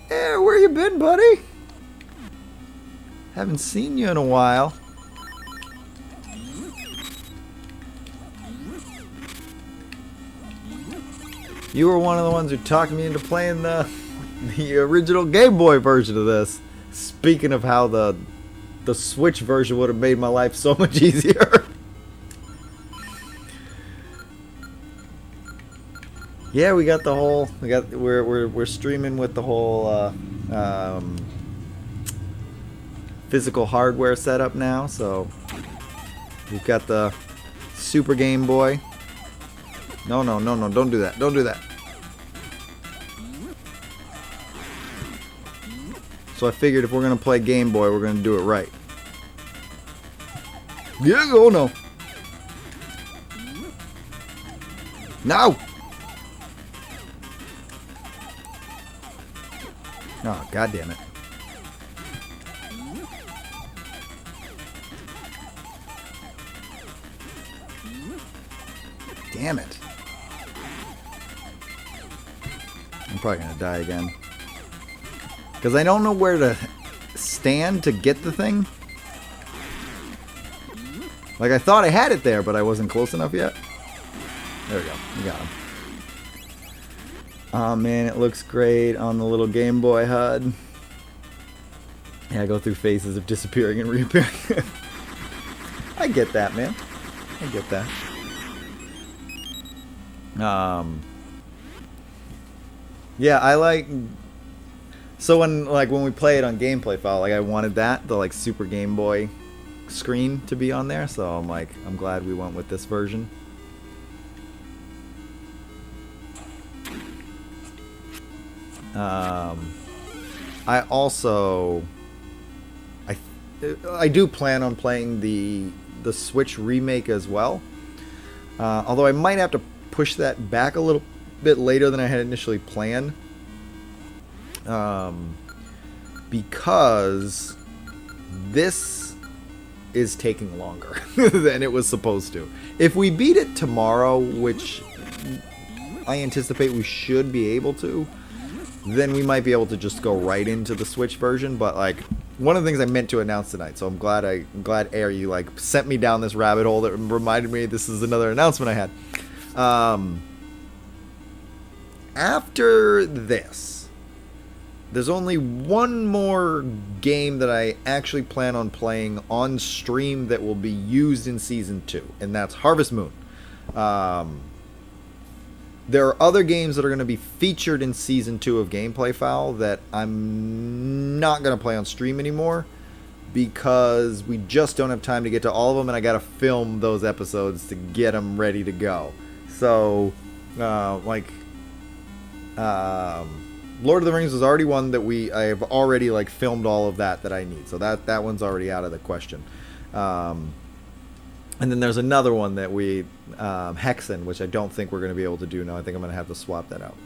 Hey, where you been, buddy? Haven't seen you in a while. You were one of the ones who talked me into playing the original Game Boy version of this. Speaking of how the Switch version would have made my life so much easier. Yeah, we got the whole. We're streaming with the whole physical hardware setup now. So we've got the Super Game Boy. No, no, no, no. Don't do that. Don't do that. So I figured if we're going to play Game Boy, we're going to do it right. Yeah, oh no. No! Oh, God damn it. Damn it. I'm probably going to die again. Because I don't know where to stand to get the thing. Like, I thought I had it there, but I wasn't close enough yet. There we go. We got him. Oh, man, it looks great on the little Game Boy HUD. Yeah, I go through phases of disappearing and reappearing. I get that, man. I get that. Yeah, I like... So when we play it on Gameplay Fowl, like I wanted that, the like Super Game Boy screen to be on there, so I'm glad we went with this version. I also I do plan on playing the Switch remake as well. Although I might have to push that back a little bit later than I had initially planned. Because this is taking longer than it was supposed to. If we beat it tomorrow, which I anticipate we should be able to, then we might be able to just go right into the Switch version. But like, one of the things I meant to announce tonight, so I'm glad Air, you like sent me down this rabbit hole that reminded me this is another announcement I had. After this, there's only one more game that I actually plan on playing on stream that will be used in Season 2, and that's Harvest Moon. There are other games that are going to be featured in Season 2 of Gameplay Fowl that I'm not going to play on stream anymore because we just don't have time to get to all of them, and I got to film those episodes to get them ready to go. So, Lord of the Rings was already one that I have already like filmed all of that I need. So that one's already out of the question. And then there's another one that we Hexen, which I don't think we're going to be able to do now. I think I'm going to have to swap that out.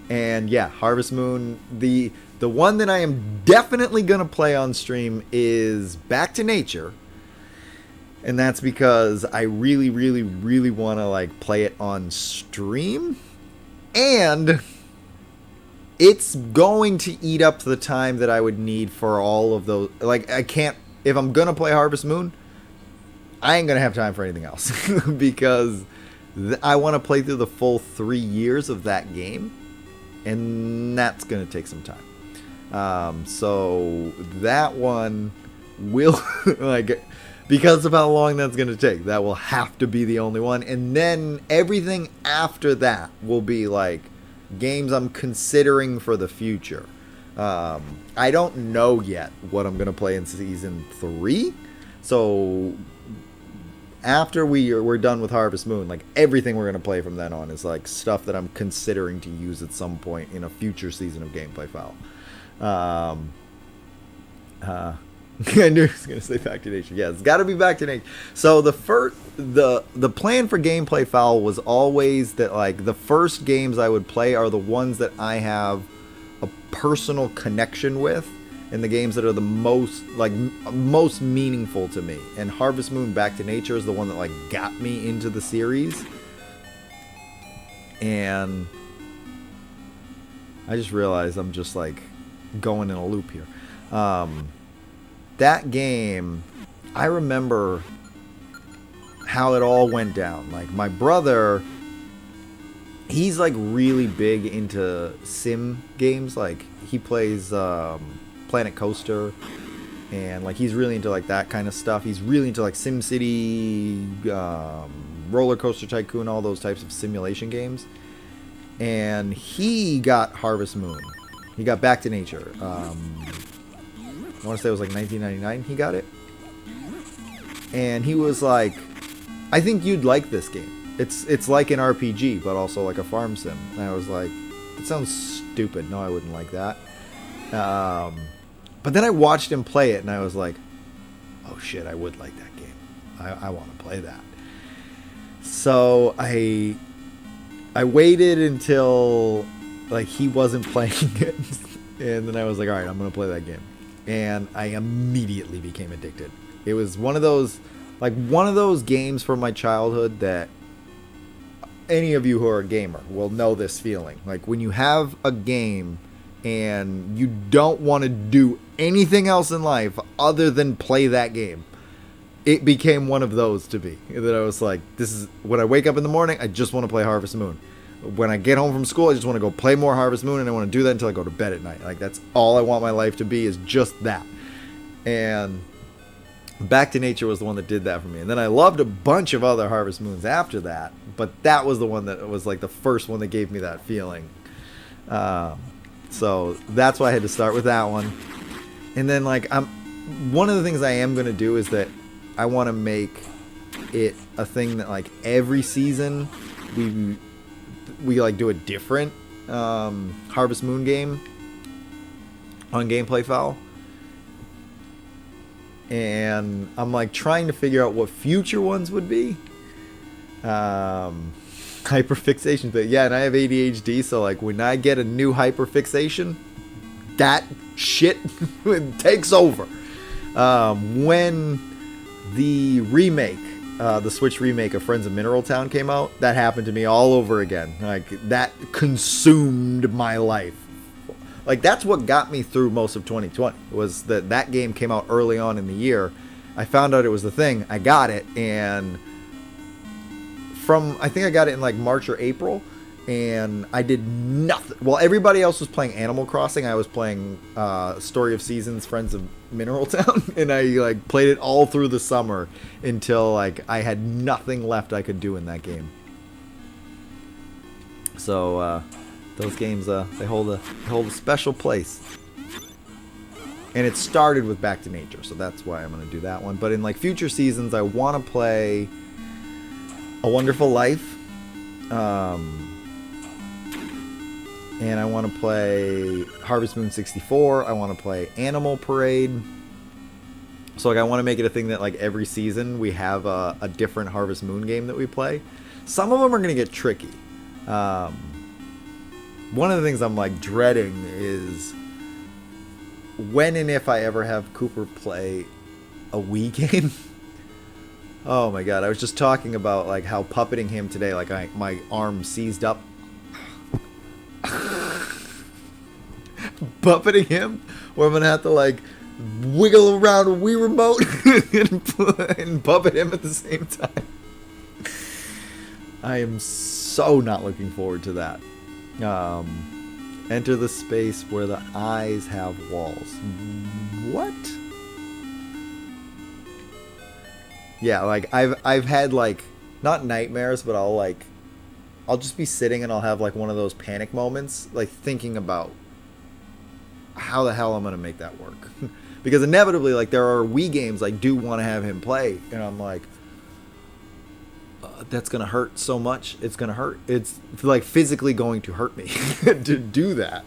And yeah, Harvest Moon. The one that I am definitely going to play on stream is Back to Nature. And that's because I really, really, really want to like play it on stream. And it's going to eat up the time that I would need for all of those. Like, I can't, if I'm going to play Harvest Moon, I ain't going to have time for anything else. Because I want to play through the full 3 years of that game. And that's going to take some time. So that one will, like, because of how long that's going to take, that will have to be the only one. And then everything after that will be like games I'm considering for the future. I don't know yet what I'm going to play in Season 3. So after we're done with Harvest Moon, like everything we're going to play from then on is like stuff that I'm considering to use at some point in a future season of Gameplay Fowl. I knew I was going to say Back to Nature. Yeah, it's got to be Back to Nature. So the plan for Gameplay Fowl was always that like the first games I would play are the ones that I have a personal connection with, and the games that are the most meaningful to me. And Harvest Moon Back to Nature is the one that like got me into the series. And I just realized I'm just like going in a loop here. That game, I remember how it all went down. Like, my brother, he's, like, really big into sim games. Like, he plays Planet Coaster, and, like, he's really into, like, that kind of stuff. He's really into, like, SimCity, Roller Coaster Tycoon, all those types of simulation games. And he got Harvest Moon. He got Back to Nature. I want to say it was like 1999 he got it. And he was like, I think you'd like this game. It's like an RPG, but also like a farm sim. And I was like, it sounds stupid. No, I wouldn't like that. But then I watched him play it, and I was like, oh shit, I would like that game. I want to play that. So I waited until like he wasn't playing it, and then I was like, all right, I'm gonna play that game, and I immediately became addicted. It was one of those games from my childhood that any of you who are a gamer will know this feeling. Like when you have a game and you don't want to do anything else in life other than play that game. It became one of those to me. That I was like, this is when I wake up in the morning, I just want to play Harvest Moon. When I get home from school, I just want to go play more Harvest Moon, and I want to do that until I go to bed at night. Like that's all I want my life to be, is just that. And Back to Nature was the one that did that for me. And then I loved a bunch of other Harvest Moons after that, but that was the one that was like the first one that gave me that feeling. So that's why I had to start with that one. And then like one of the things I am going to do is that I want to make it a thing that like every season we like do a different Harvest Moon game on Gameplay Fowl. And I'm like trying to figure out what future ones would be. Hyperfixation, but yeah, and I have ADHD, so like when I get a new hyperfixation, that shit takes over. When the remake, the Switch remake of Friends of Mineral Town came out, that happened to me all over again. Like that consumed my life. Like that's what got me through most of 2020, was that game came out early on in the year. I found out it was the thing. I got it, and I think I got it in like March or April, and I did nothing. While everybody else was playing Animal Crossing, I was playing Story of Seasons, Friends of Mineral Town, and I like played it all through the summer until like I had nothing left I could do in that game. So those games they hold a special place. And it started with Back to Nature, so that's why I'm going to do that one. But in like future seasons, I want to play A Wonderful Life. And I want to play Harvest Moon 64. I want to play Animal Parade. So like I want to make it a thing that like every season we have a different Harvest Moon game that we play. Some of them are going to get tricky. One of the things I'm like dreading is when and if I ever have Cooper play a Wii game. Oh my god, I was just talking about like how puppeting him today, like my arm seized up. Puppeting him, where I'm gonna have to like wiggle around a Wii remote and puppet him at the same time. I am so not looking forward to that. Enter the space where the eyes have walls. What? Yeah, like I've had like not nightmares, but I'll just be sitting and I'll have like one of those panic moments, like thinking about how the hell I'm gonna make that work. Because inevitably, like there are Wii games I do want to have him play, and I'm like, that's gonna hurt so much. It's gonna hurt. It's like physically going to hurt me to do that.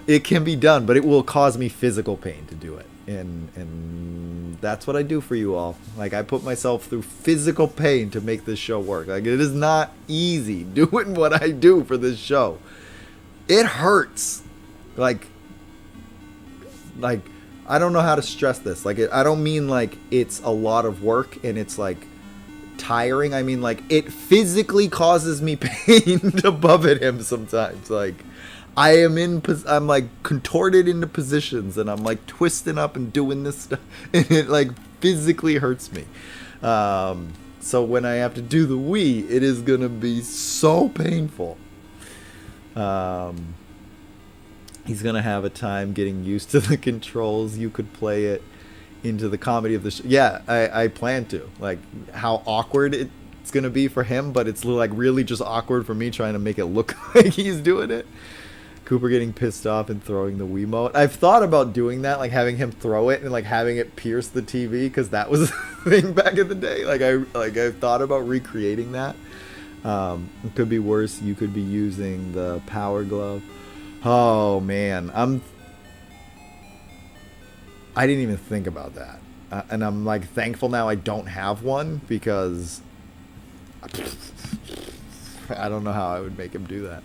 It can be done, but it will cause me physical pain to do it, and that's what I do for you all. Like I put myself through physical pain to make this show work. Like it is not easy doing what I do for this show. It hurts. Like I don't know how to stress this. Like I don't mean like it's a lot of work and it's like tiring. I mean like it physically causes me pain to buffet him sometimes. Like I'm like contorted into positions and I'm like twisting up and doing this stuff and it like physically hurts me. So when I have to do the Wii, it is gonna be so painful. He's gonna have a time getting used to the controls. You could play it into the comedy of the show. Yeah, I plan to. Like how awkward it's gonna be for him, but it's like really just awkward for me trying to make it look like he's doing it. Cooper getting pissed off and throwing the Wiimote. I've thought about doing that, like having him throw it and like having it pierce the TV, because that was a thing back in the day. I've thought about recreating that. It could be worse. You could be using the power glove. Oh man, I didn't even think about that, and I'm like thankful now I don't have one, because I don't know how I would make him do that.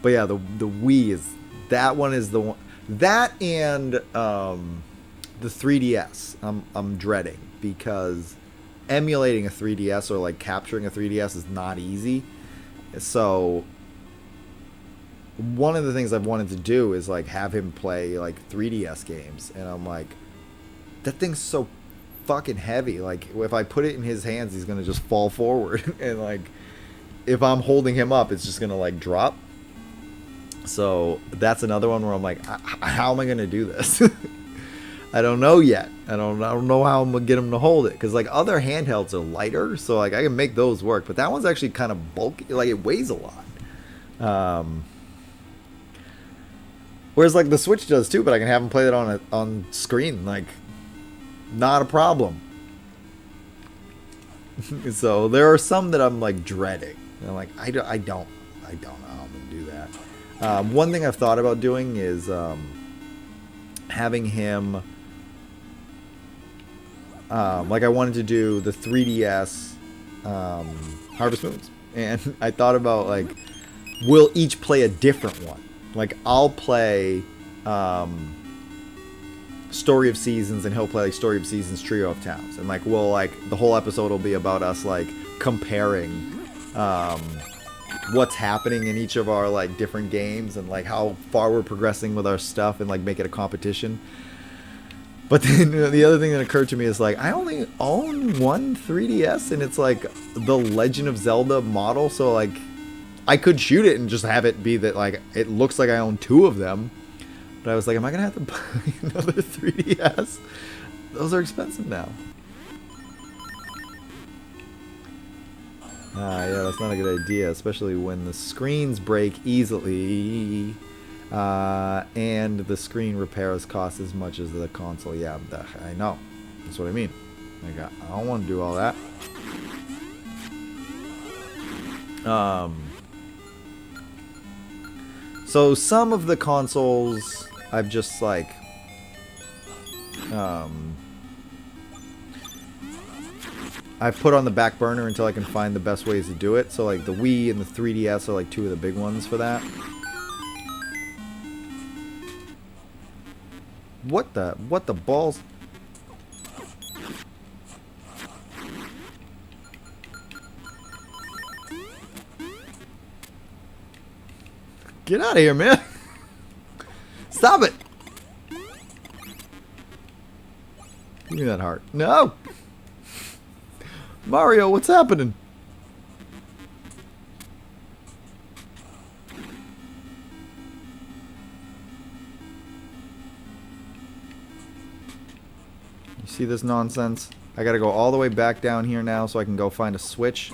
But yeah, the Wii is, that one is the one, that and the 3DS I'm dreading, because emulating a 3DS or like capturing a 3DS is not easy. So one of the things I've wanted to do is like have him play like 3DS games, and I'm like, that thing's so fucking heavy. Like if I put it in his hands, he's gonna just fall forward, and like if I'm holding him up, it's just gonna like drop. So that's another one where I'm like, how am I gonna do this? I don't know yet. I don't know how I'm gonna get him to hold it, because like other handhelds are lighter, so like I can make those work, but that one's actually kind of bulky. Like it weighs a lot. Whereas like the Switch does too, but I can have him play that on screen, like not a problem. So there are some that I'm like dreading. And I'm like, I don't know how I'm gonna do that. One thing I've thought about doing is having him, like I wanted to do the 3DS Harvest Moons, and I thought about like, we'll each play a different one. Like I'll play Story of Seasons, and he'll play like Story of Seasons Trio of Towns, and like we'll like the whole episode will be about us like comparing what's happening in each of our like different games, and like how far we're progressing with our stuff, and like make it a competition. But then the other thing that occurred to me is like, I only own one 3DS, and it's like the Legend of Zelda model, so like I could shoot it and just have it be that like it looks like I own two of them. But I was like, am I gonna have to buy another 3DS? Those are expensive now. Yeah, that's not a good idea, especially when the screens break easily, and the screen repairs cost as much as the console. Yeah, I know. That's what I mean. Like, I don't want to do all that. So some of the consoles I've just like I've put on the back burner until I can find the best ways to do it. So like the Wii and the 3DS are like two of the big ones for that. What the balls? Get out of here, man. Stop it. Give me that heart. No. Mario, what's happening? You see this nonsense? I gotta go all the way back down here now so I can go find a switch.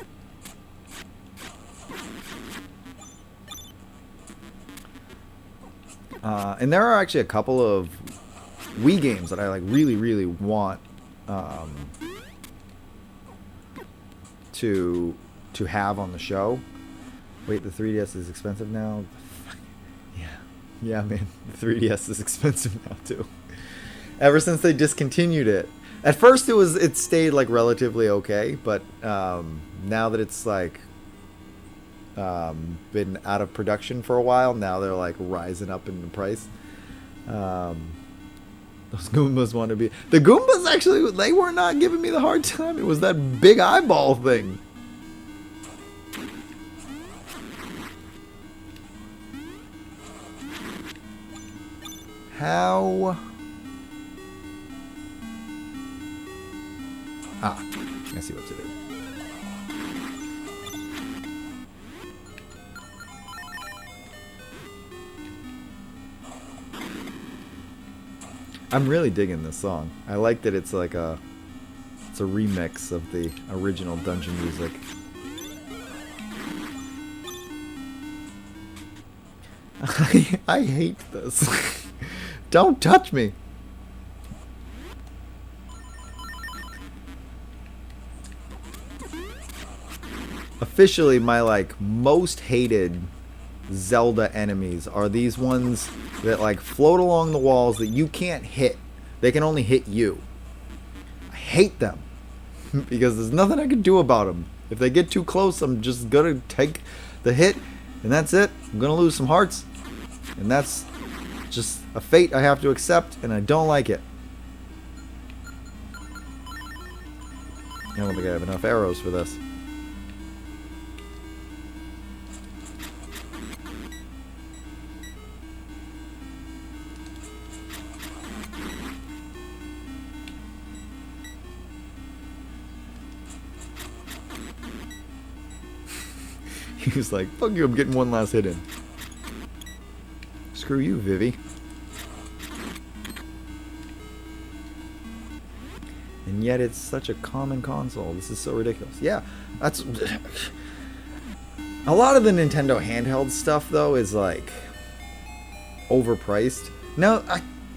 And there are actually a couple of Wii games that I like really want to have on the show. Wait, the 3DS is expensive now? Yeah, man, the 3DS is expensive now too. Ever since they discontinued it. At first it stayed like relatively okay, but now that it's like been out of production for a while, now they're like rising up in the price. Those Goombas want to be... The Goombas actually, they were not giving me the hard time. It was that big eyeball thing. How... I see what to do. I'm really digging this song. I like that it's like it's a remix of the original dungeon music. I hate this. Don't touch me. Officially, my like most hated Zelda enemies are these ones that like float along the walls that you can't hit. They can only hit you. I hate them because there's nothing I can do about them. If they get too close, I'm just gonna take the hit and that's it. I'm gonna lose some hearts, and that's just a fate I have to accept, and I don't like it. I don't think I have enough arrows for this. He was like, fuck you, I'm getting one last hit in. Screw you, Vivi. And yet it's such a common console. This is so ridiculous. Yeah, that's... A lot of the Nintendo handheld stuff, though, is, like, overpriced. Now,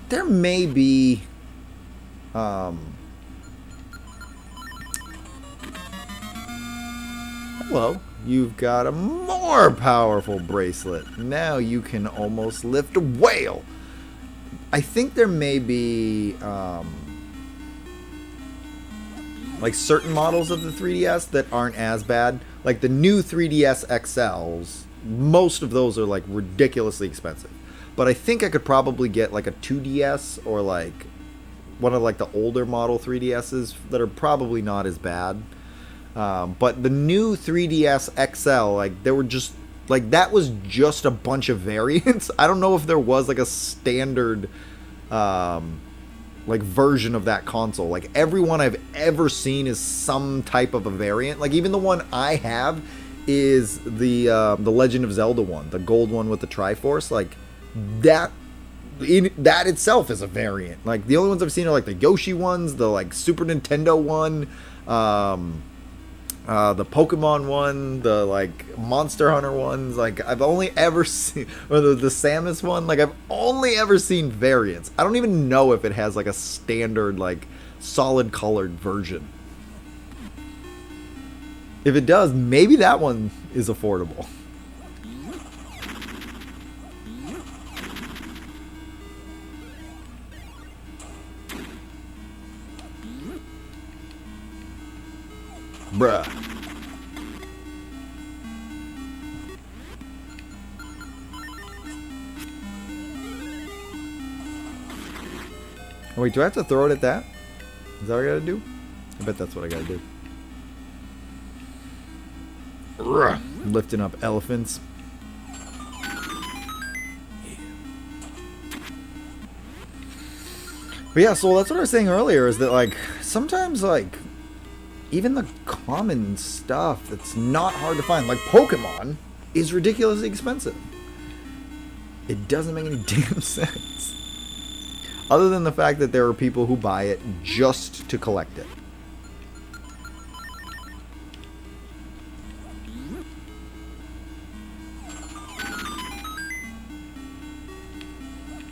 there may be... Hello. You've got a more powerful bracelet. Now you can almost lift a whale. I think there may be like certain models of the 3DS that aren't as bad. Like the new 3DS XLs, most of those are like ridiculously expensive. But I think I could probably get like a 2DS or like one of like the older model 3DSs that are probably not as bad. But the new 3DS XL, like, there were just, like, that was just a bunch of variants. I don't know if there was, like, a standard, like, version of that console. Like, every one I've ever seen is some type of a variant. Like, even the one I have is the Legend of Zelda one, the gold one with the Triforce. Like, that itself is a variant. Like, the only ones I've seen are, like, the Yoshi ones, the, like, Super Nintendo one, the Pokemon one, the like Monster Hunter ones. Like I've only ever seen, or the Samus one. Like I've only ever seen variants. I don't even know if it has like a standard like solid colored version. If it does, maybe that one is affordable. Bruh. Wait, do I have to throw it at that? Is that what I gotta do? I bet that's what I gotta do. Lifting up elephants. But yeah, so that's what I was saying earlier, is that like sometimes like even the common stuff that's not hard to find, like Pokemon, is ridiculously expensive. It doesn't make any damn sense. Other than the fact that there are people who buy it just to collect it.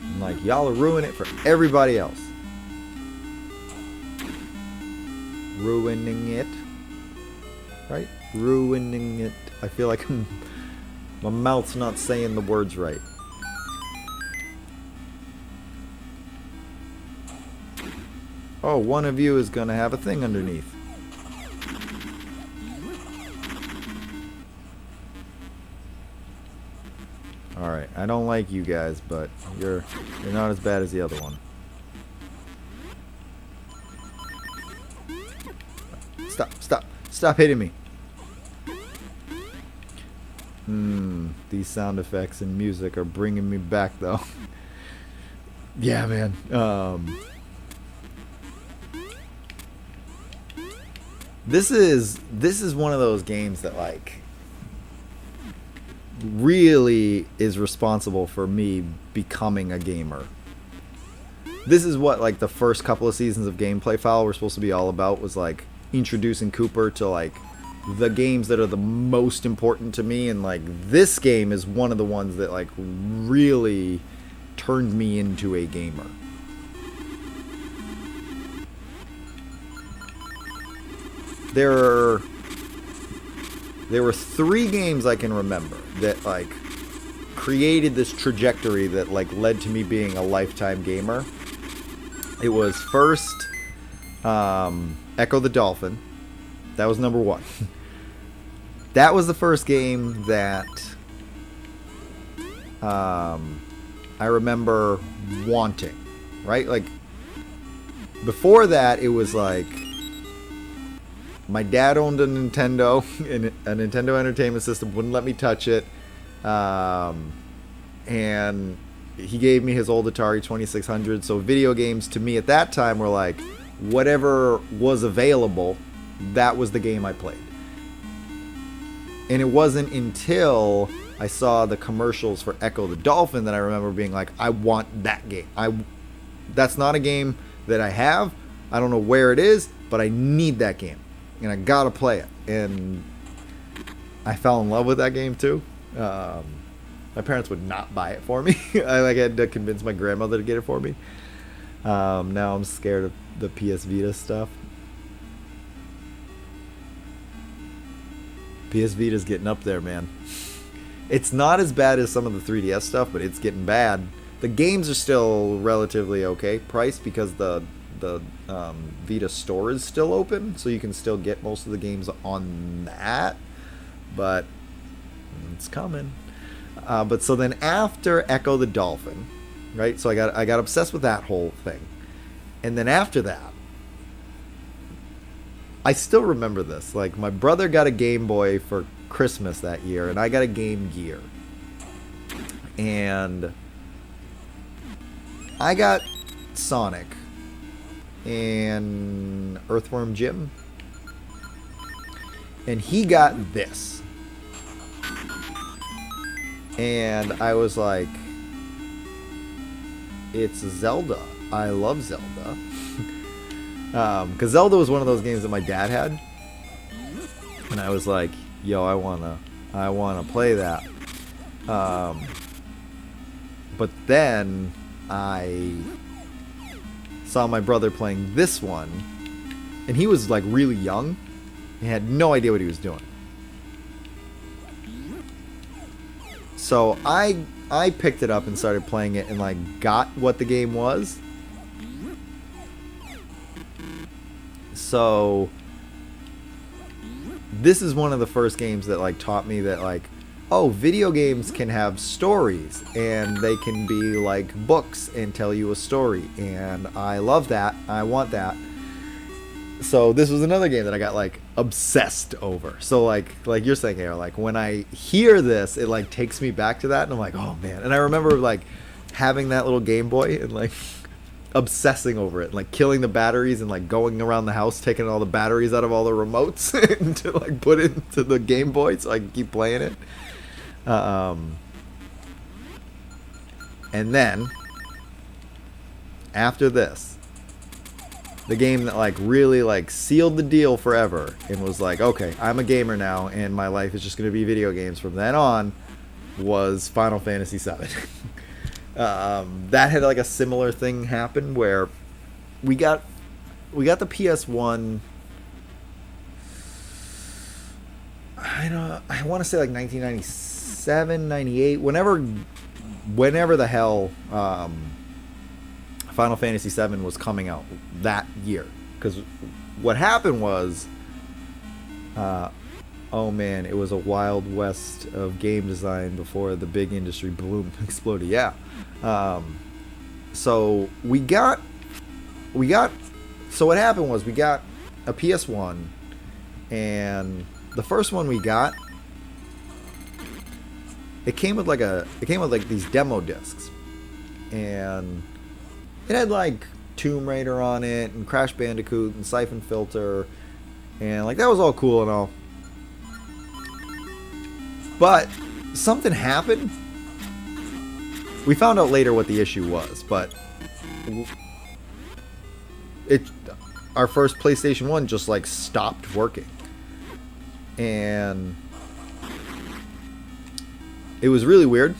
And like, y'all are ruining it for everybody else. Ruining it. Right? Ruining it. I feel like my mouth's not saying the words right. Oh, one of you is going to have a thing underneath. Alright, I don't like you guys, but you're not as bad as the other one. Stop hitting me. These sound effects and music are bringing me back, though. Yeah, man. This is one of those games that like really is responsible for me becoming a gamer. This is what like the first couple of seasons of Gameplay Fowl were supposed to be all about, was like introducing Cooper to like the games that are the most important to me, and like this game is one of the ones that like really turned me into a gamer. There were 3 games I can remember that like created this trajectory that like led to me being a lifetime gamer. It was first Echo the Dolphin. That was number 1. That was the first game that I remember wanting, right? Like before that, it was like my dad owned a Nintendo, and a Nintendo Entertainment System, wouldn't let me touch it. And he gave me his old Atari 2600. So video games to me at that time were like whatever was available, that was the game I played. And it wasn't until I saw the commercials for Echo the Dolphin that I remember being like, I want that game. That's not a game that I have. I don't know where it is, but I need that game. And I gotta play it. And I fell in love with that game too. My parents would not buy it for me. I had to convince my grandmother to get it for me. Now I'm scared of the PS Vita stuff. PS Vita's getting up there, man. It's not as bad as some of the 3DS stuff, but it's getting bad. The games are still relatively okay priced because the Vita store is still open, so you can still get most of the games on that. But it's coming. But so then after Echo the Dolphin, right? So I got obsessed with that whole thing, and then after that, I still remember this. Like my brother got a Game Boy for Christmas that year, and I got a Game Gear, and I got Sonic and Earthworm Jim, and he got this. And I was like, it's Zelda. I love Zelda. Because Zelda was one of those games that my dad had. And I was like, yo, I wanna play that. But then I saw my brother playing this one. And he was like really young. He had no idea what he was doing. So I picked it up and started playing it and like got what the game was. So this is one of the first games that like taught me that like, oh, video games can have stories and they can be like books and tell you a story, and I love that. I want that. So this was another game that I got like obsessed over. So like you're saying here, like when I hear this, it like takes me back to that, and I'm like, oh man. And I remember like having that little Game Boy and like obsessing over it, like killing the batteries and like going around the house taking all the batteries out of all the remotes and to like put it into the Game Boy so I can keep playing it. And then after this, the game that like really like sealed the deal forever and was like, okay, I'm a gamer now and my life is just going to be video games from then on, was Final Fantasy VII. That had like a similar thing happen where we got the PS1. I want to say like 1997, 98, whenever the hell Final Fantasy VII was coming out that year. Because what happened was, oh man, it was a wild west of game design before the big industry boom exploded. Yeah. So so what happened was we got a PS1, and the first one we got, it came with like these demo discs, and it had like Tomb Raider on it and Crash Bandicoot and Siphon Filter, and like that was all cool and all. But something happened. We found out later what the issue was, but our first PlayStation 1 just like stopped working. and it was really weird.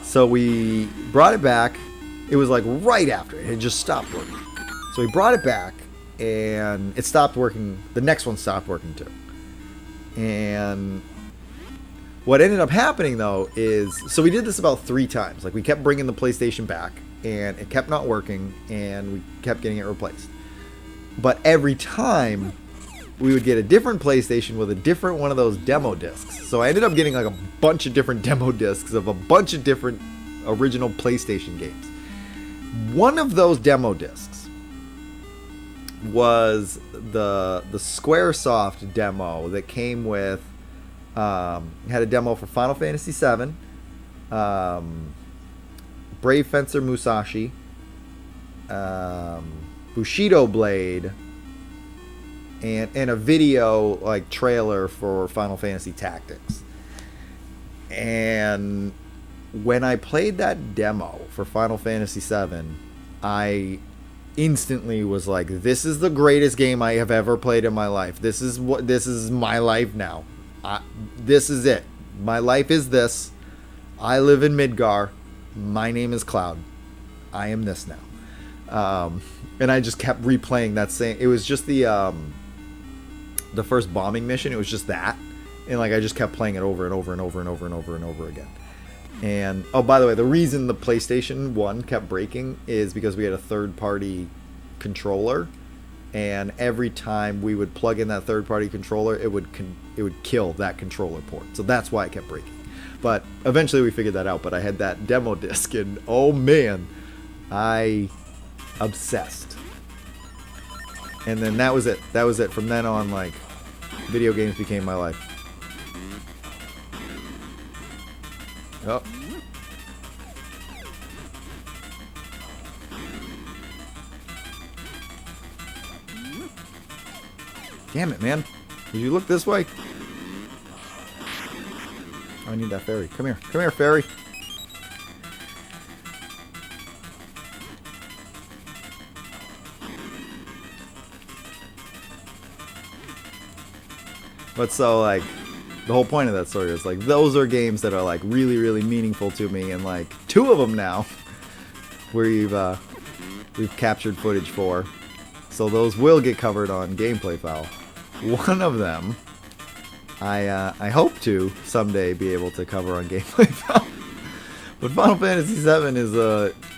So we brought it back. It was like right after it had just stopped working. So we brought it back, and it stopped working. The next one stopped working too. And what ended up happening though is, so we did this about 3 times. Like we kept bringing the PlayStation back, and it kept not working, and we kept getting it replaced. But every time we would get a different PlayStation with a different one of those demo discs. So I ended up getting like a bunch of different demo discs of a bunch of different original PlayStation games. One of those demo discs was the Squaresoft demo that came with, had a demo for Final Fantasy VII, Brave Fencer Musashi, Bushido Blade, and a video like trailer for Final Fantasy Tactics. And when I played that demo for Final Fantasy VII, I instantly was like, this is the greatest game I have ever played in my life. This is my life now. This is it. My life is this. I live in Midgar. My name is Cloud. I am this now. And I just kept replaying that same. It was just the first bombing mission. It was just that, and like I just kept playing it over and over and over and over and over and over again. And oh, by the way, the reason the PlayStation 1 kept breaking is because we had a third-party controller, and every time we would plug in that third-party controller, it would kill that controller port. So that's why it kept breaking. But eventually we figured that out. But I had that demo disc, and oh man, I obsessed. And then that was it. That was it. From then on, like, video games became my life. Oh. Damn it, man. Did you look this way? Oh, I need that fairy. Come here. Come here, fairy. But so, like, the whole point of that story is, like, those are games that are, like, really, really meaningful to me, and, like, 2 of them now we've captured footage for. So those will get covered on Gameplay Fowl. One of them, I hope to someday be able to cover on Gameplay Fowl. But Final Fantasy VII is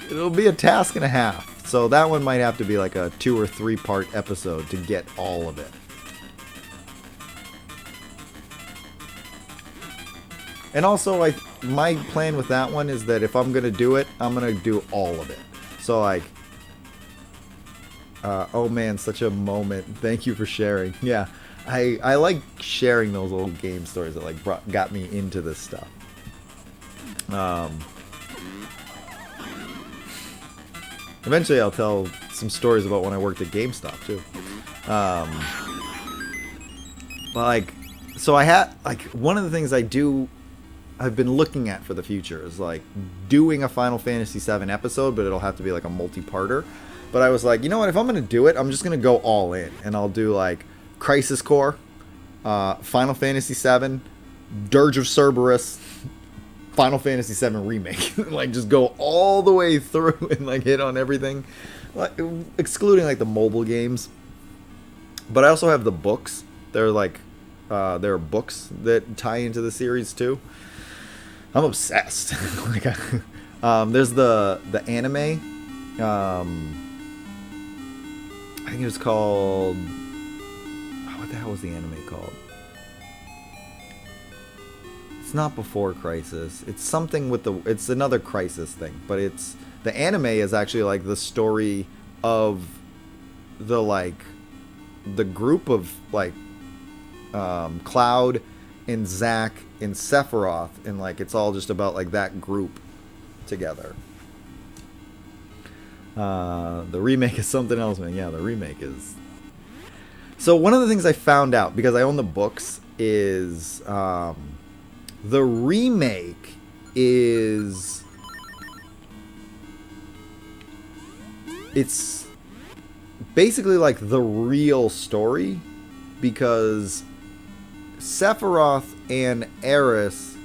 it'll be a task and a half. So that one might have to be like a 2 or 3 part episode to get all of it. And also, my plan with that one is that if I'm going to do it, I'm going to do all of it. So, like, oh man, such a moment. Thank you for sharing. Yeah, I like sharing those old game stories that, like, got me into this stuff. Eventually, I'll tell some stories about when I worked at GameStop, too. But, like, so I had, like, one of the things I've been looking at for the future is, like, doing a Final Fantasy VII episode, but it'll have to be like a multi-parter. But I was like, you know what, if I'm going to do it, I'm just going to go all in. And I'll do, like, Crisis Core, Final Fantasy VII, Dirge of Cerberus, Final Fantasy VII Remake. Like, just go all the way through and, like, hit on everything. Like, excluding, like, the mobile games. But I also have the books. They're, like, there are books that tie into the series, too. I'm obsessed. Like, there's the anime. I think it was called. Oh, what the hell was the anime called? It's not Before Crisis. It's something with the. It's another Crisis thing, but it's the anime is actually like the story of the group of like Cloud and Zack and Sephiroth, and like it's all just about like that group together. The remake is something else, man. Yeah, the remake is. So one of the things I found out, because I own the books, is the remake is it's basically like the real story, because Sephiroth and Aerith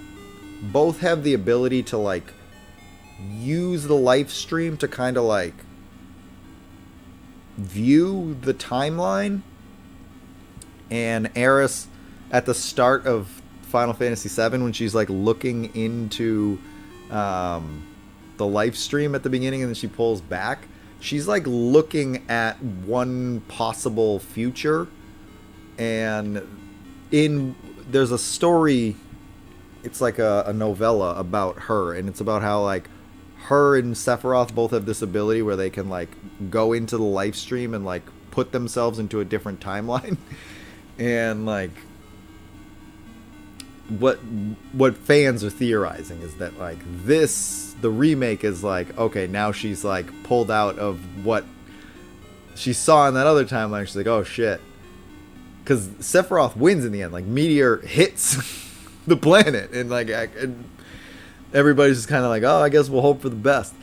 both have the ability to like use the life stream to kind of like view the timeline. And Aerith at the start of Final Fantasy VII, when she's like looking into the life stream at the beginning and then she pulls back, she's like looking at one possible future. And there's a story, it's like a novella about her, and it's about how like her and Sephiroth both have this ability where they can like go into the life stream and like put themselves into a different timeline. And like what fans are theorizing is that like the remake is like, okay, now she's like pulled out of what she saw in that other timeline. She's like, oh shit, because Sephiroth wins in the end. Like meteor hits the planet, and like and everybody's just kind of like, oh, I guess we'll hope for the best.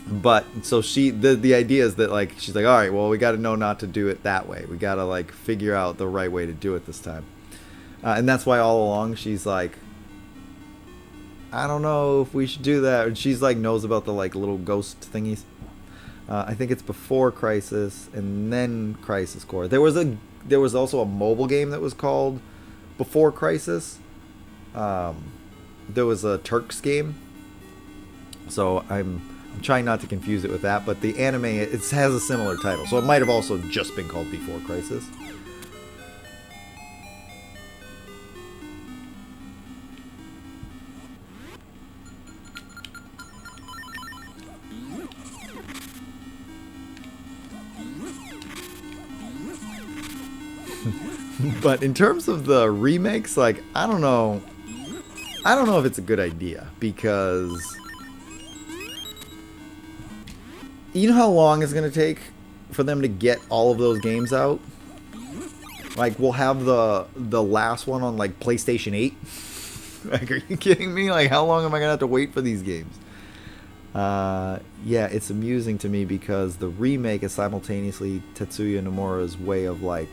But so the idea is that like she's like, all right, well, we got to know not to do it that way. We got to like figure out the right way to do it this time. And that's why all along she's like, I don't know if we should do that. And she's like knows about the like little ghost thingies. I think it's before Crisis and then Crisis Core. There was also a mobile game that was called Before Crisis. There was a Turks game. So I'm trying not to confuse it with that, but the anime, it has a similar title, so it might have also just been called Before Crisis. But in terms of the remakes, like, I don't know if it's a good idea, because you know how long it's going to take for them to get all of those games out? Like, we'll have the last one on, like, PlayStation 8. Like, are you kidding me? Like, how long am I going to have to wait for these games? Yeah, it's amusing to me because the remake is simultaneously Tetsuya Nomura's way of, like,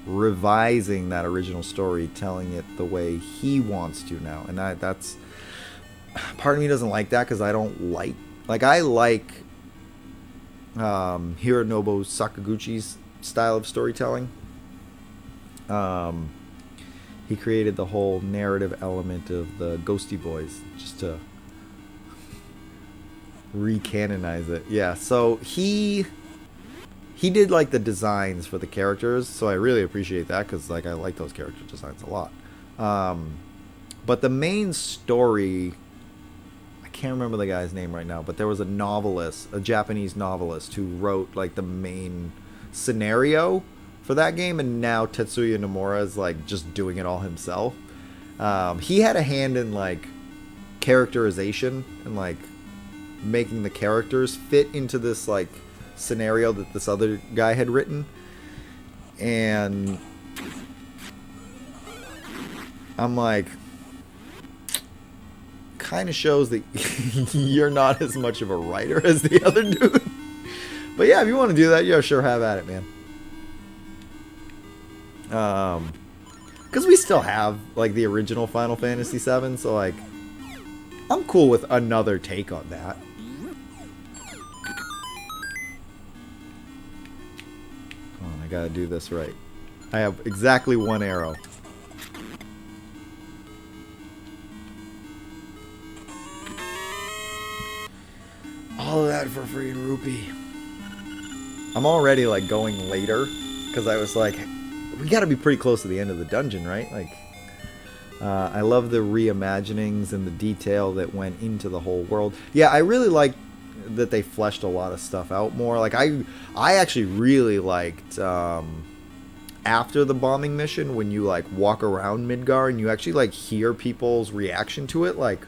revising that original story, telling it the way he wants to now. And that's... Part of me doesn't like that because I don't like... Like, I like... Hironobu Sakaguchi's style of storytelling. He created the whole narrative element of the Ghosty Boys just to recanonize it. Yeah, so he did like the designs for the characters, so I really appreciate that because like I like those character designs a lot. But the main story, I can't remember the guy's name right now, but there was a Japanese novelist who wrote like the main scenario for that game, and now Tetsuya Nomura is like just doing it all himself. He had a hand in like characterization and like making the characters fit into this like scenario that this other guy had written, and I'm like, kind of shows that you're not as much of a writer as the other dude. But yeah, if you want to do that, yeah, sure, have at it, man. Because we still have like the original Final Fantasy VII, so like I'm cool with another take on that. Come on, I gotta do this right. I have exactly one arrow. All of that for a freaking rupee. I'm already like going later because I was like, we got to be pretty close to the end of the dungeon, right? Like, I love the reimaginings and the detail that went into the whole world. Yeah, I really like that they fleshed a lot of stuff out more. Like, I actually really liked after the bombing mission when you like walk around Midgar and you actually like hear people's reaction to it. Like,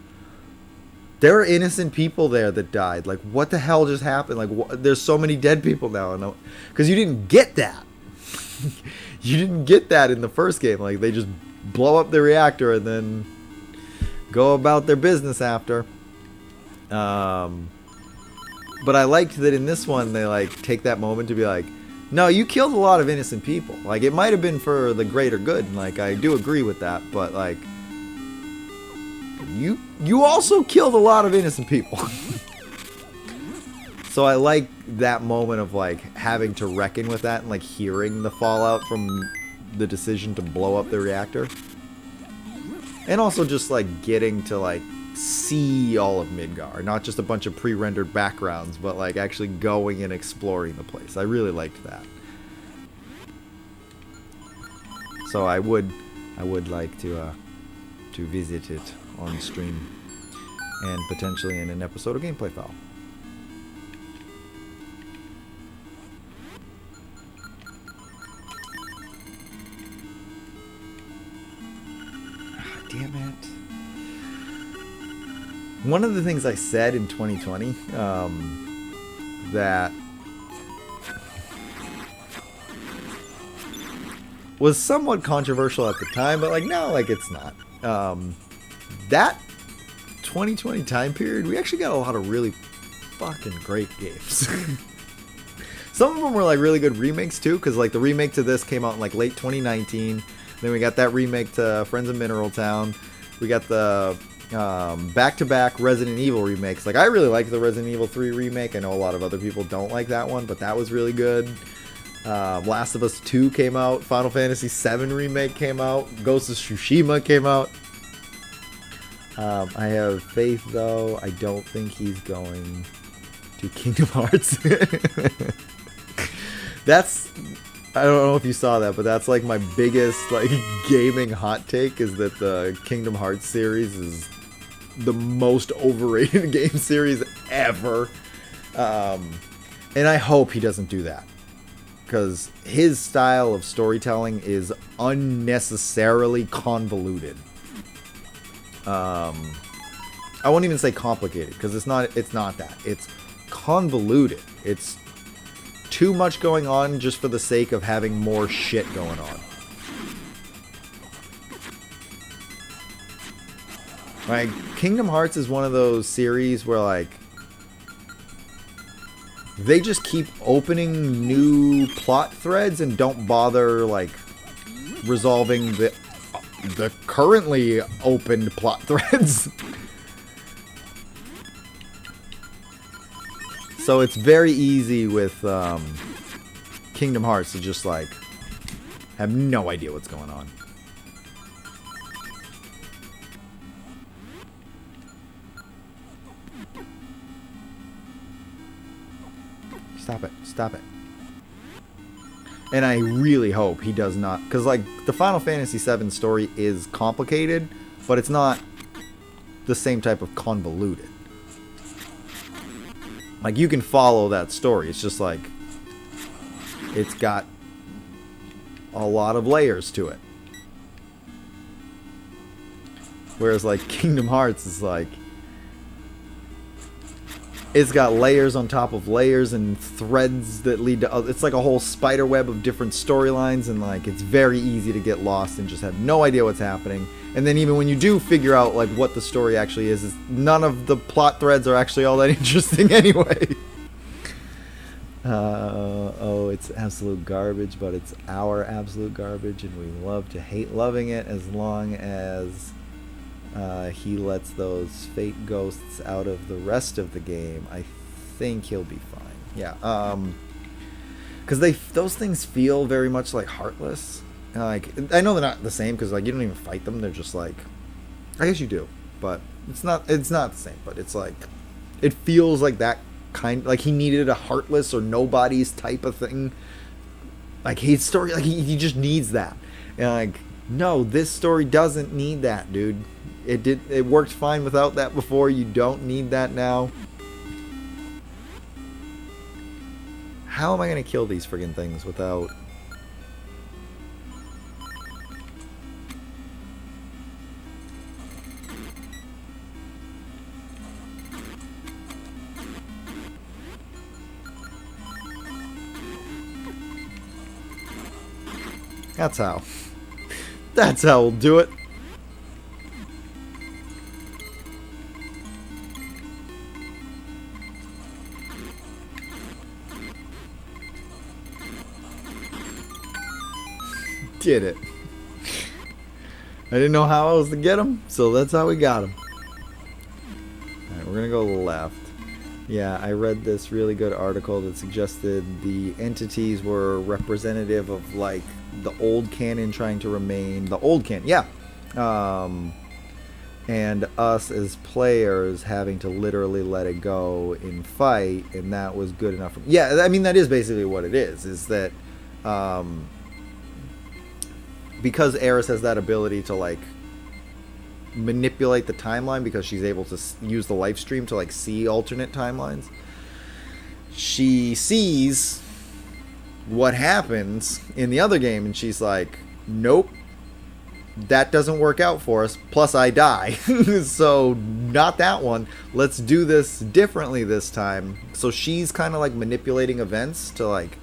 there are innocent people there that died. Like, what the hell just happened? Like, there's so many dead people now, because you didn't get that. You didn't get that in the first game. Like, they just blow up the reactor and then go about their business after. But I liked that in this one, they, like, take that moment to be like, No, you killed a lot of innocent people. Like, it might have been for the greater good. And, like, I do agree with that. But, like, you also killed a lot of innocent people. So I like that moment of, like, having to reckon with that and, like, hearing the fallout from the decision to blow up the reactor. And also just, like, getting to, like, see all of Midgar. Not just a bunch of pre-rendered backgrounds, but, like, actually going and exploring the place. I really liked that. So I would like to visit it on stream. And potentially in an episode of Gameplay Fowl. Damn it. One of the things I said in 2020 that was somewhat controversial at the time, but like now, like it's not. That 2020 time period, we actually got a lot of really fucking great games. Some of them were like really good remakes too, because like the remake to this came out in like late 2019. Then we got that remake to Friends of Mineral Town. We got the back-to-back Resident Evil remakes. Like, I really liked the Resident Evil 3 remake. I know a lot of other people don't like that one, but that was really good. Last of Us 2 came out. Final Fantasy 7 remake came out. Ghost of Tsushima came out. I have faith, though. I don't think he's going to Kingdom Hearts. That's... I don't know if you saw that, but that's like my biggest like gaming hot take is that the Kingdom Hearts series is the most overrated game series ever. And I hope he doesn't do that. Because his style of storytelling is unnecessarily convoluted. I won't even say complicated, because it's not that. It's convoluted. It's too much going on just for the sake of having more shit going on. Like, Kingdom Hearts is one of those series where, like, they just keep opening new plot threads and don't bother, like, resolving the currently opened plot threads. So it's very easy with Kingdom Hearts to just, like, have no idea what's going on. Stop it. Stop it. And I really hope he does not... Because, like, the Final Fantasy VII story is complicated, but it's not the same type of convoluted. Like, you can follow that story. It's just, like... It's got a lot of layers to it. Whereas, like, Kingdom Hearts is, like... It's got layers on top of layers and threads that lead to... It's like a whole spider web of different storylines, and, like, it's very easy to get lost and just have no idea what's happening. And then even when you do figure out, like, what the story actually is none of the plot threads are actually all that interesting anyway. Oh, it's absolute garbage, but it's our absolute garbage, and we love to hate loving it as long as... he lets those fate ghosts out of the rest of the game. I think he'll be fine. Yeah, because those things feel very much like Heartless. Like, I know they're not the same because, like, you don't even fight them. They're just like, I guess you do, but it's not the same. But it's like, it feels like that kind. Like he needed a Heartless or Nobody's type of thing. Like his story, like he just needs that. And like, no, this story doesn't need that, dude. It worked fine without that before. You don't need that now. How am I gonna kill these friggin' things without... That's how. That's how we'll do it. did it. I didn't know how else to get him, so that's how we got him. Alright, we're gonna go left. Yeah, I read this really good article that suggested the entities were representative of, like, the old canon trying to remain... The old canon, yeah! And us as players having to literally let it go in fight, and that was good enough for... Yeah, I mean, that is basically what it is that... because Eris has that ability to, like, manipulate the timeline because she's able to use the live stream to, like, see alternate timelines, she sees what happens in the other game and she's like, nope, that doesn't work out for us, plus I die. So not that one, let's do this differently this time. So she's kind of like manipulating events to, like,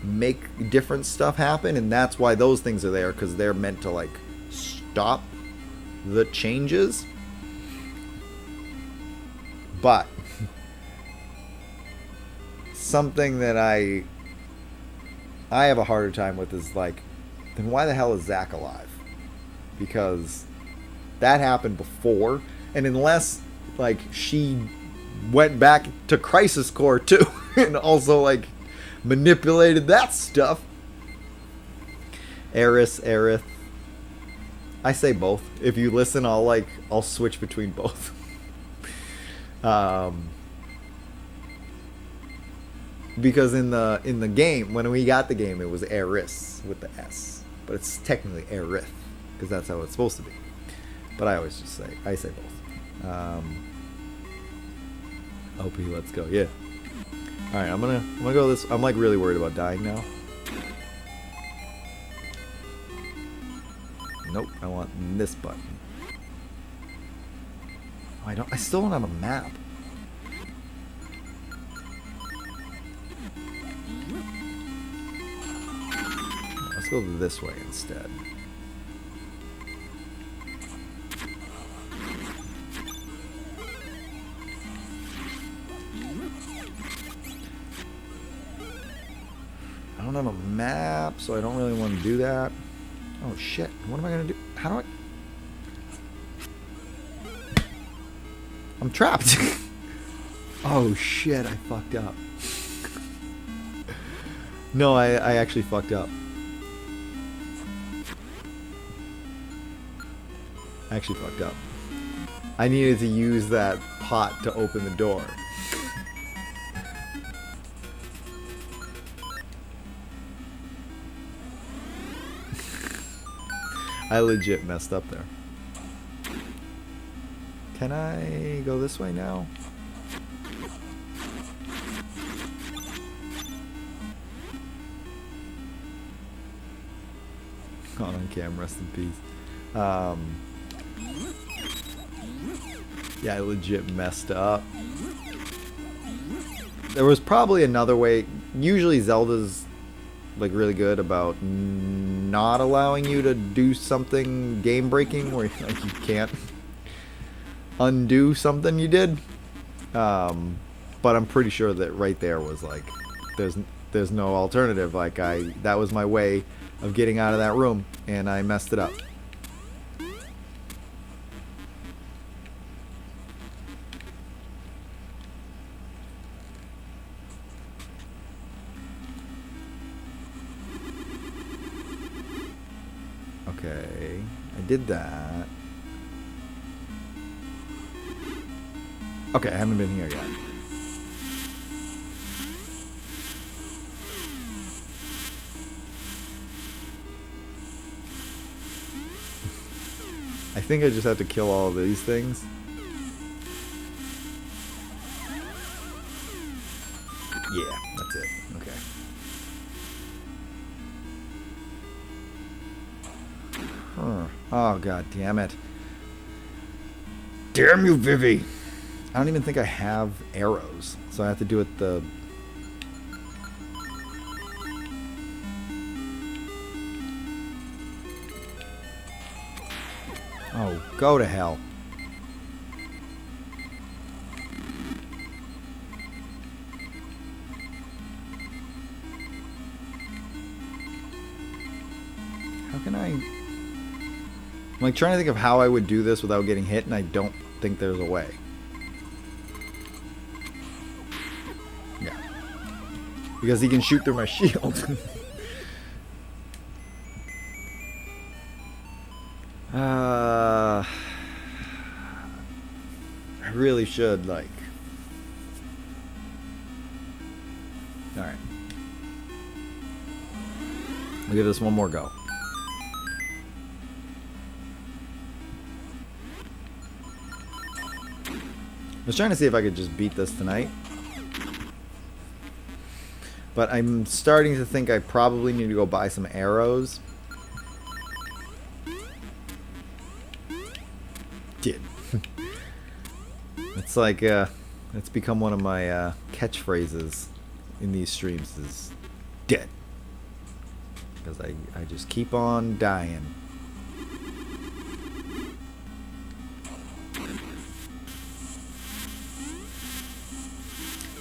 make different stuff happen, and that's why those things are there, because they're meant to, like, stop the changes. But something that I have a harder time with is, like, then why the hell is Zack alive? Because that happened before, and unless, like, she went back to Crisis Core too and also, like, manipulated that stuff. Aerith. I say both. If you listen, I'll switch between both. Because in the game, when we got the game, it was Eris with the S, but it's technically Aerith because that's how it's supposed to be. But I always just say both. OP, let's go. Yeah. All right, I'm gonna go this. I'm, like, really worried about dying now. Nope, I want this button. Oh, I still don't have a map. Let's go this way instead. I don't have a map, so I don't really want to do that. Oh shit, what am I gonna do? How do I... I'm trapped! Oh shit, I fucked up. No, I actually fucked up. I actually fucked up. I needed to use that pot to open the door. I legit messed up there. Can I go this way now? On cam, rest in peace. Yeah, I legit messed up. There was probably another way. Usually Zelda's, like, really good about not allowing you to do something game breaking where, like, you can't undo something you did. But I'm pretty sure that right there was like, there's no alternative. Like, that was my way of getting out of that room, and I messed it up. Okay, I did that. Okay, I haven't been here yet. I think I just have to kill all of these things. Yeah, that's it. Okay. Huh. Oh, god damn it. Damn you, Vivi! I don't even think I have arrows, so I have to do it the... Oh, go to hell. How can I... I'm like trying to think of how I would do this without getting hit, and I don't think there's a way. Yeah. Because he can shoot through my shield. I really should, like... Alright. I'll give this one more go. I was trying to see if I could just beat this tonight. But I'm starting to think I probably need to go buy some arrows. Did. It's like, it's become one of my catchphrases in these streams is dead. Because I just keep on dying.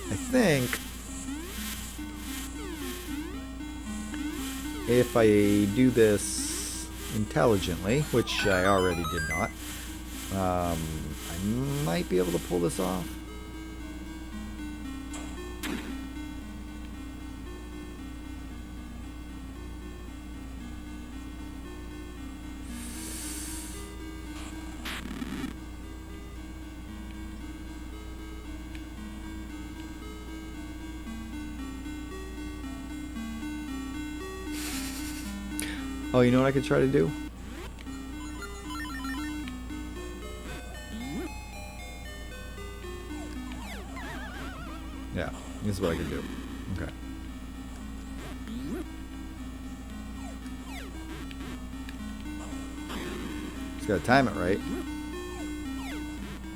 I think if I do this intelligently, which I already did not, I might be able to pull this off. Oh, you know what I could try to do? Yeah, this is what I could do. Okay. Just gotta time it right.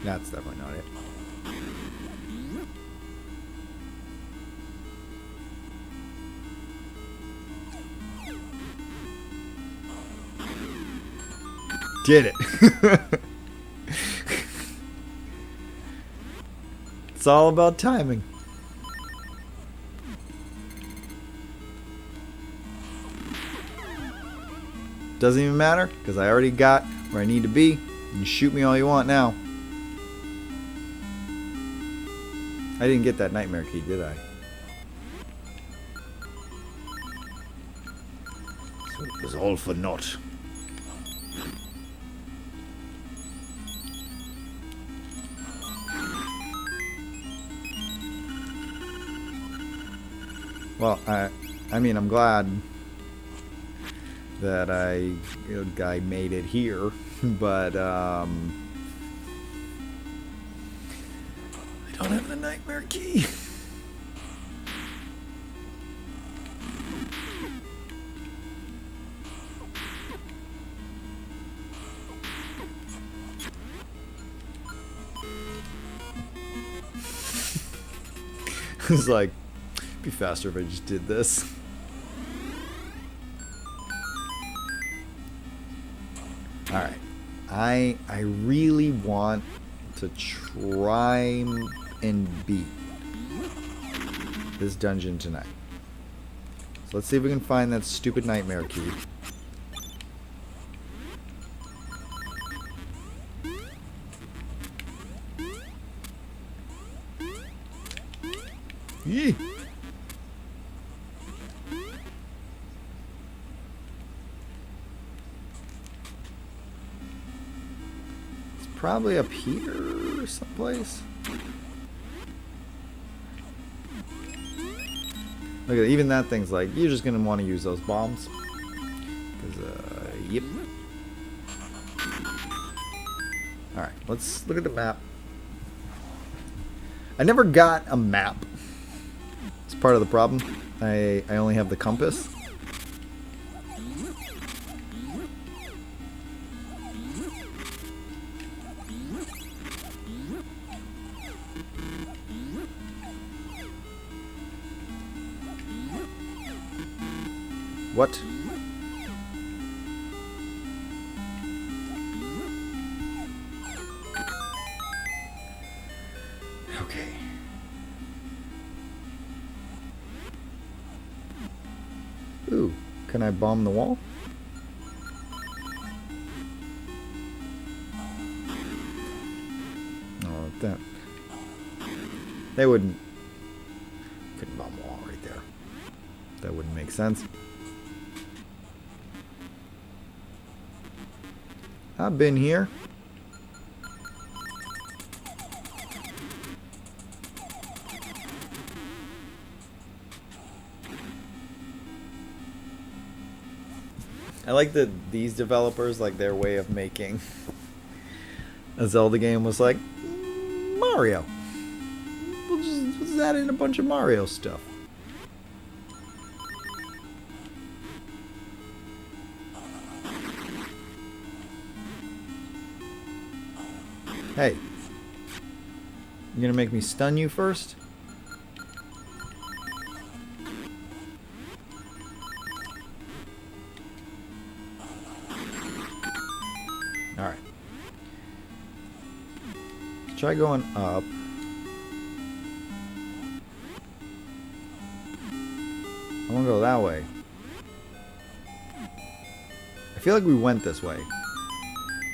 That's definitely not it. Did it. It's all about timing. Doesn't even matter because I already got where I need to be. You can shoot me all you want now. I didn't get that nightmare key, did I? So it was all for naught. Well, I mean, I'm glad that I made it here, but I don't have the nightmare key. It's like, it'd be faster if I just did this. Alright. I really want to try and beat this dungeon tonight. So let's see if we can find that stupid nightmare key. Yee! It's probably up here someplace. Look at it, even that thing's like, you're just gonna want to use those bombs. Yep. Alright, let's look at the map. I never got a map. It's part of the problem. I only have the compass. What? Okay. Ooh, can I bomb the wall? They wouldn't. Couldn't bomb a wall right there. That wouldn't make sense. I've been here. I like that these developers, like their way of making a Zelda game was like, Mario. We'll just add in a bunch of Mario stuff. Hey. You gonna make me stun you first? Alright. Try going up. I wanna go that way. I feel like we went this way.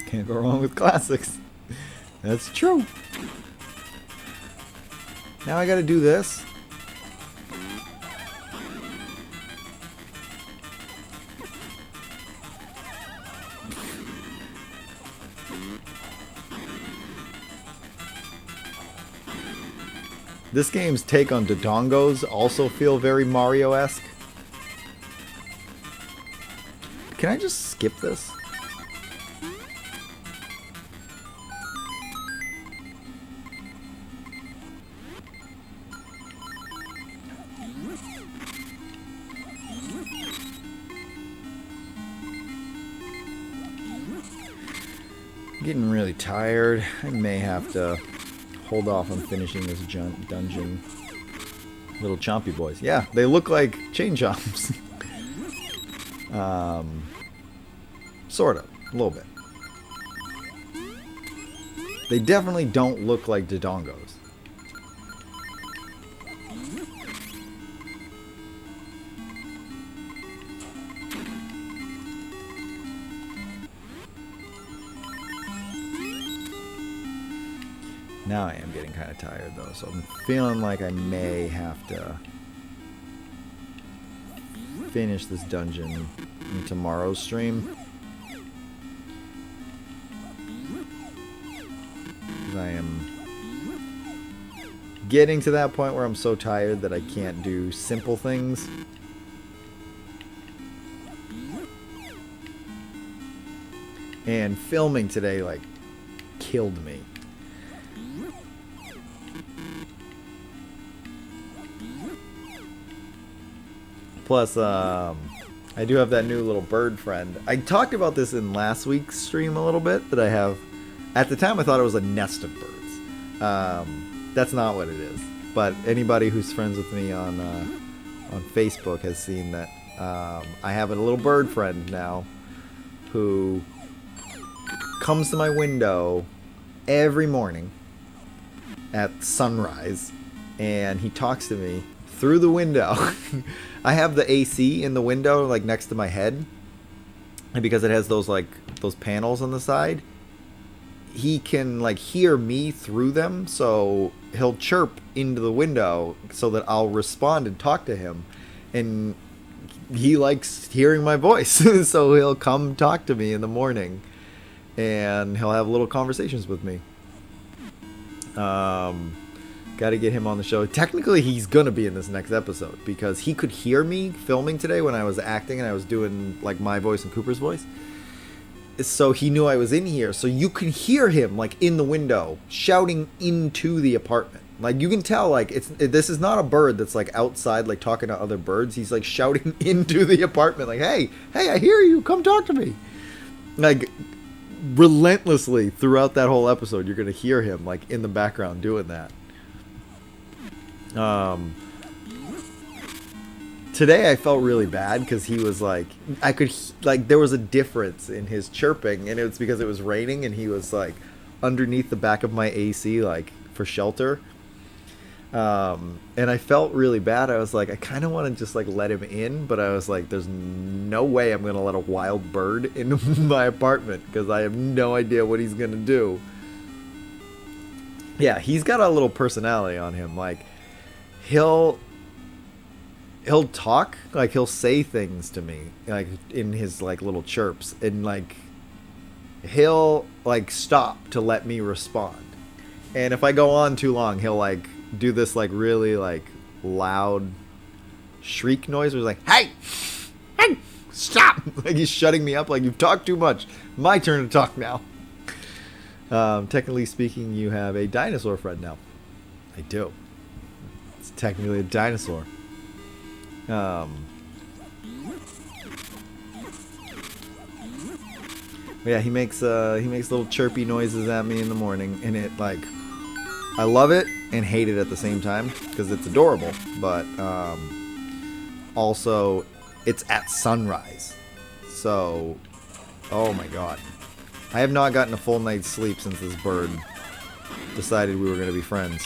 Can't go wrong with classics. That's true. Now I gotta do this. This game's take on Dodongos also feel very Mario-esque. Can I just skip this? Getting really tired. I may have to hold off on finishing this dungeon. Little chompy boys. Yeah, they look like chain chomps. Sort of. A little bit. They definitely don't look like Dodongos. Now I am getting kind of tired though, so I'm feeling like I may have to finish this dungeon in tomorrow's stream. Because I am getting to that point where I'm so tired that I can't do simple things. And filming today, like, killed me. Plus, I do have that new little bird friend. I talked about this in last week's stream a little bit, that I have... At the time, I thought it was a nest of birds. That's not what it is. But anybody who's friends with me on Facebook has seen that I have a little bird friend now who comes to my window every morning at sunrise, and he talks to me through the window. I have the AC in the window, like next to my head, and because it has those panels on the side, he can like hear me through them, so he'll chirp into the window so that I'll respond and talk to him, and he likes hearing my voice. So he'll come talk to me in the morning, and he'll have little conversations with me. Got to get him on the show. Technically, he's going to be in this next episode because he could hear me filming today when I was acting and I was doing like my voice and Cooper's voice. So he knew I was in here. So you can hear him like in the window shouting into the apartment. Like you can tell like this is not a bird that's like outside like talking to other birds. He's like shouting into the apartment like, "Hey, I hear you. Come talk to me." Like relentlessly throughout that whole episode, you're going to hear him like in the background doing that. Today I felt really bad because he was like, there was a difference in his chirping, and it was because it was raining and he was like underneath the back of my AC, like for shelter. And I felt really bad. I was like, I kind of want to just like let him in, but I was like, there's no way I'm going to let a wild bird into my apartment because I have no idea what he's going to do. Yeah, he's got a little personality on him. Like he'll he'll talk, like he'll say things to me, like in his like little chirps, and like he'll like stop to let me respond. And if I go on too long, he'll like do this like really like loud shriek noise where he's like, "Hey! Hey! Stop!" Like he's shutting me up, like you've talked too much. My turn to talk now. Technically speaking, you have a dinosaur friend now. I do. It's technically a dinosaur. Yeah, he makes little chirpy noises at me in the morning, and it like I love it and hate it at the same time because it's adorable, but also it's at sunrise. So, oh my god. I have not gotten a full night's sleep since this bird decided we were going to be friends.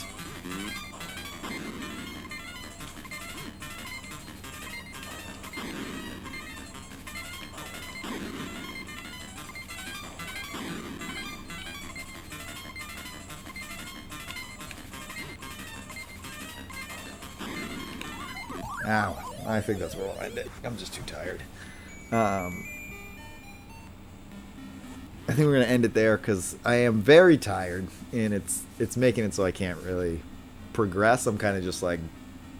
Ow. I think that's where we'll end it. I'm just too tired. I think we're going to end it there because I am very tired, and it's making it so I can't really progress. I'm kind of just like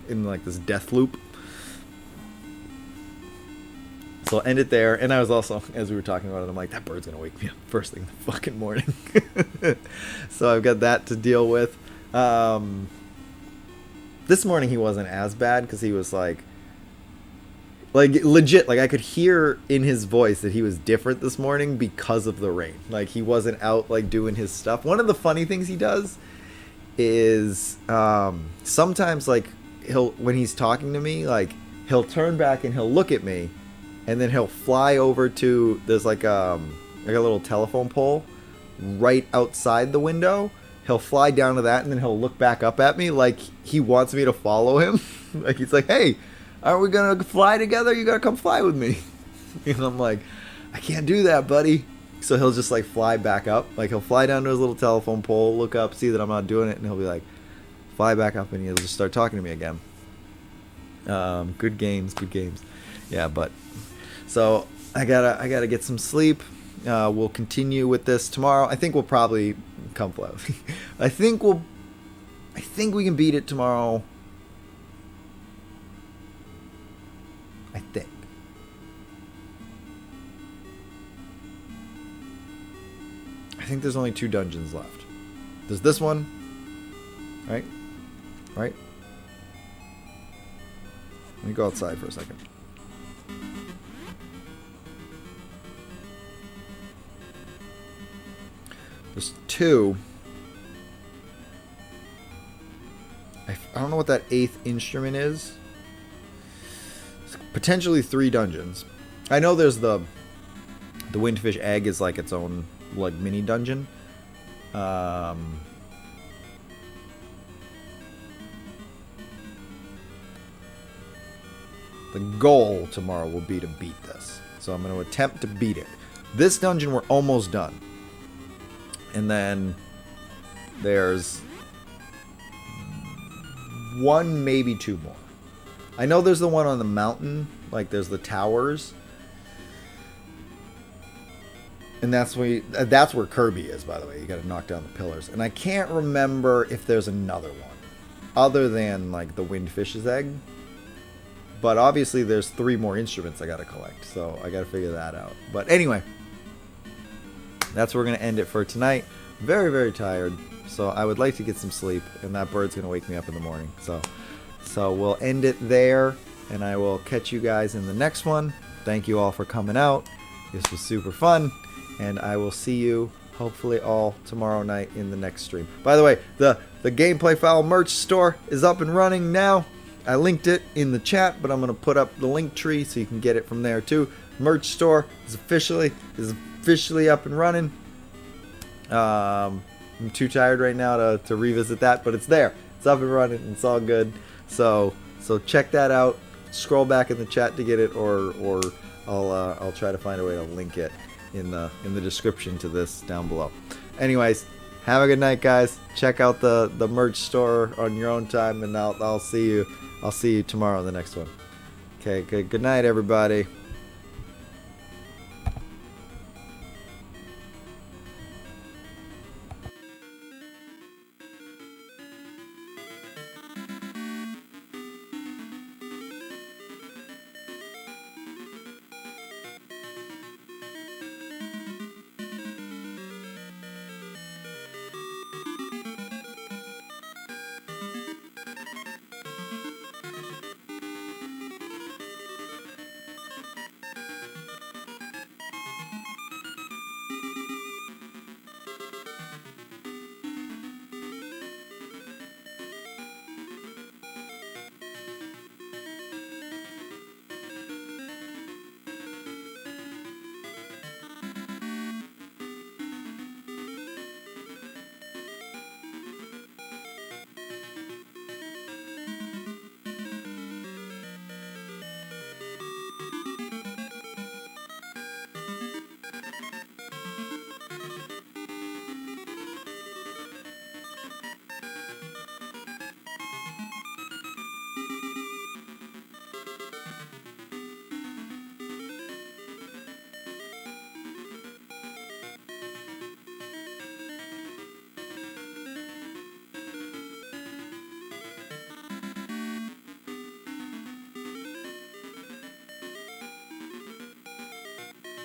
in like this death loop. So I'll end it there. And I was also, as we were talking about it, I'm like, that bird's going to wake me up first thing in the fucking morning. So I've got that to deal with. This morning he wasn't as bad because he was like legit, like I could hear in his voice that he was different this morning because of the rain. Like he wasn't out like doing his stuff. One of the funny things he does is sometimes like when he's talking to me, like he'll turn back and he'll look at me, and then he'll fly over to there's like a little telephone pole right outside the window. He'll fly down to that, and then he'll look back up at me like he wants me to follow him. Like he's like, "Hey, aren't we gonna fly together? You gotta come fly with me." And I'm like, "I can't do that, buddy." So he'll just like fly back up. Like he'll fly down to his little telephone pole, look up, see that I'm not doing it, and he'll be like, fly back up, and he'll just start talking to me again. Good games. Yeah, but so I gotta get some sleep. We'll continue with this tomorrow. I think we'll probably come fly. I think we can beat it tomorrow. I think there's only 2 dungeons left. There's this one, right? Let me go outside for a second. There's 2. I don't know what that 8th instrument is. It's potentially 3 dungeons. I know there's the windfish egg is like its own like mini dungeon. The goal tomorrow will be to beat this. So I'm going to attempt to beat it. This dungeon we're almost done. And then there's 1, maybe 2 more. I know there's the one on the mountain, like there's the towers. And that's where Kirby is, by the way. You got to knock down the pillars. And I can't remember if there's another one other than like the windfish's egg. But obviously there's 3 more instruments I got to collect, so I got to figure that out. But anyway, that's where we're going to end it for tonight. Very, very tired. So I would like to get some sleep, and that bird's going to wake me up in the morning. So we'll end it there, and I will catch you guys in the next one. Thank you all for coming out. This was super fun, and I will see you hopefully all tomorrow night in the next stream. By the way, the Gameplay Fowl merch store is up and running now. I linked it in the chat, but I'm going to put up the link tree so you can get it from there too. Merch store is officially up and running. I'm too tired right now to revisit that, but it's there. It's up and running. It's all good. So check that out. Scroll back in the chat to get it, or I'll try to find a way to link it in the description to this down below. Anyways, Have a good night, guys. Check out the merch store on your own time, and I'll see you tomorrow on the next one. Okay, good night, everybody.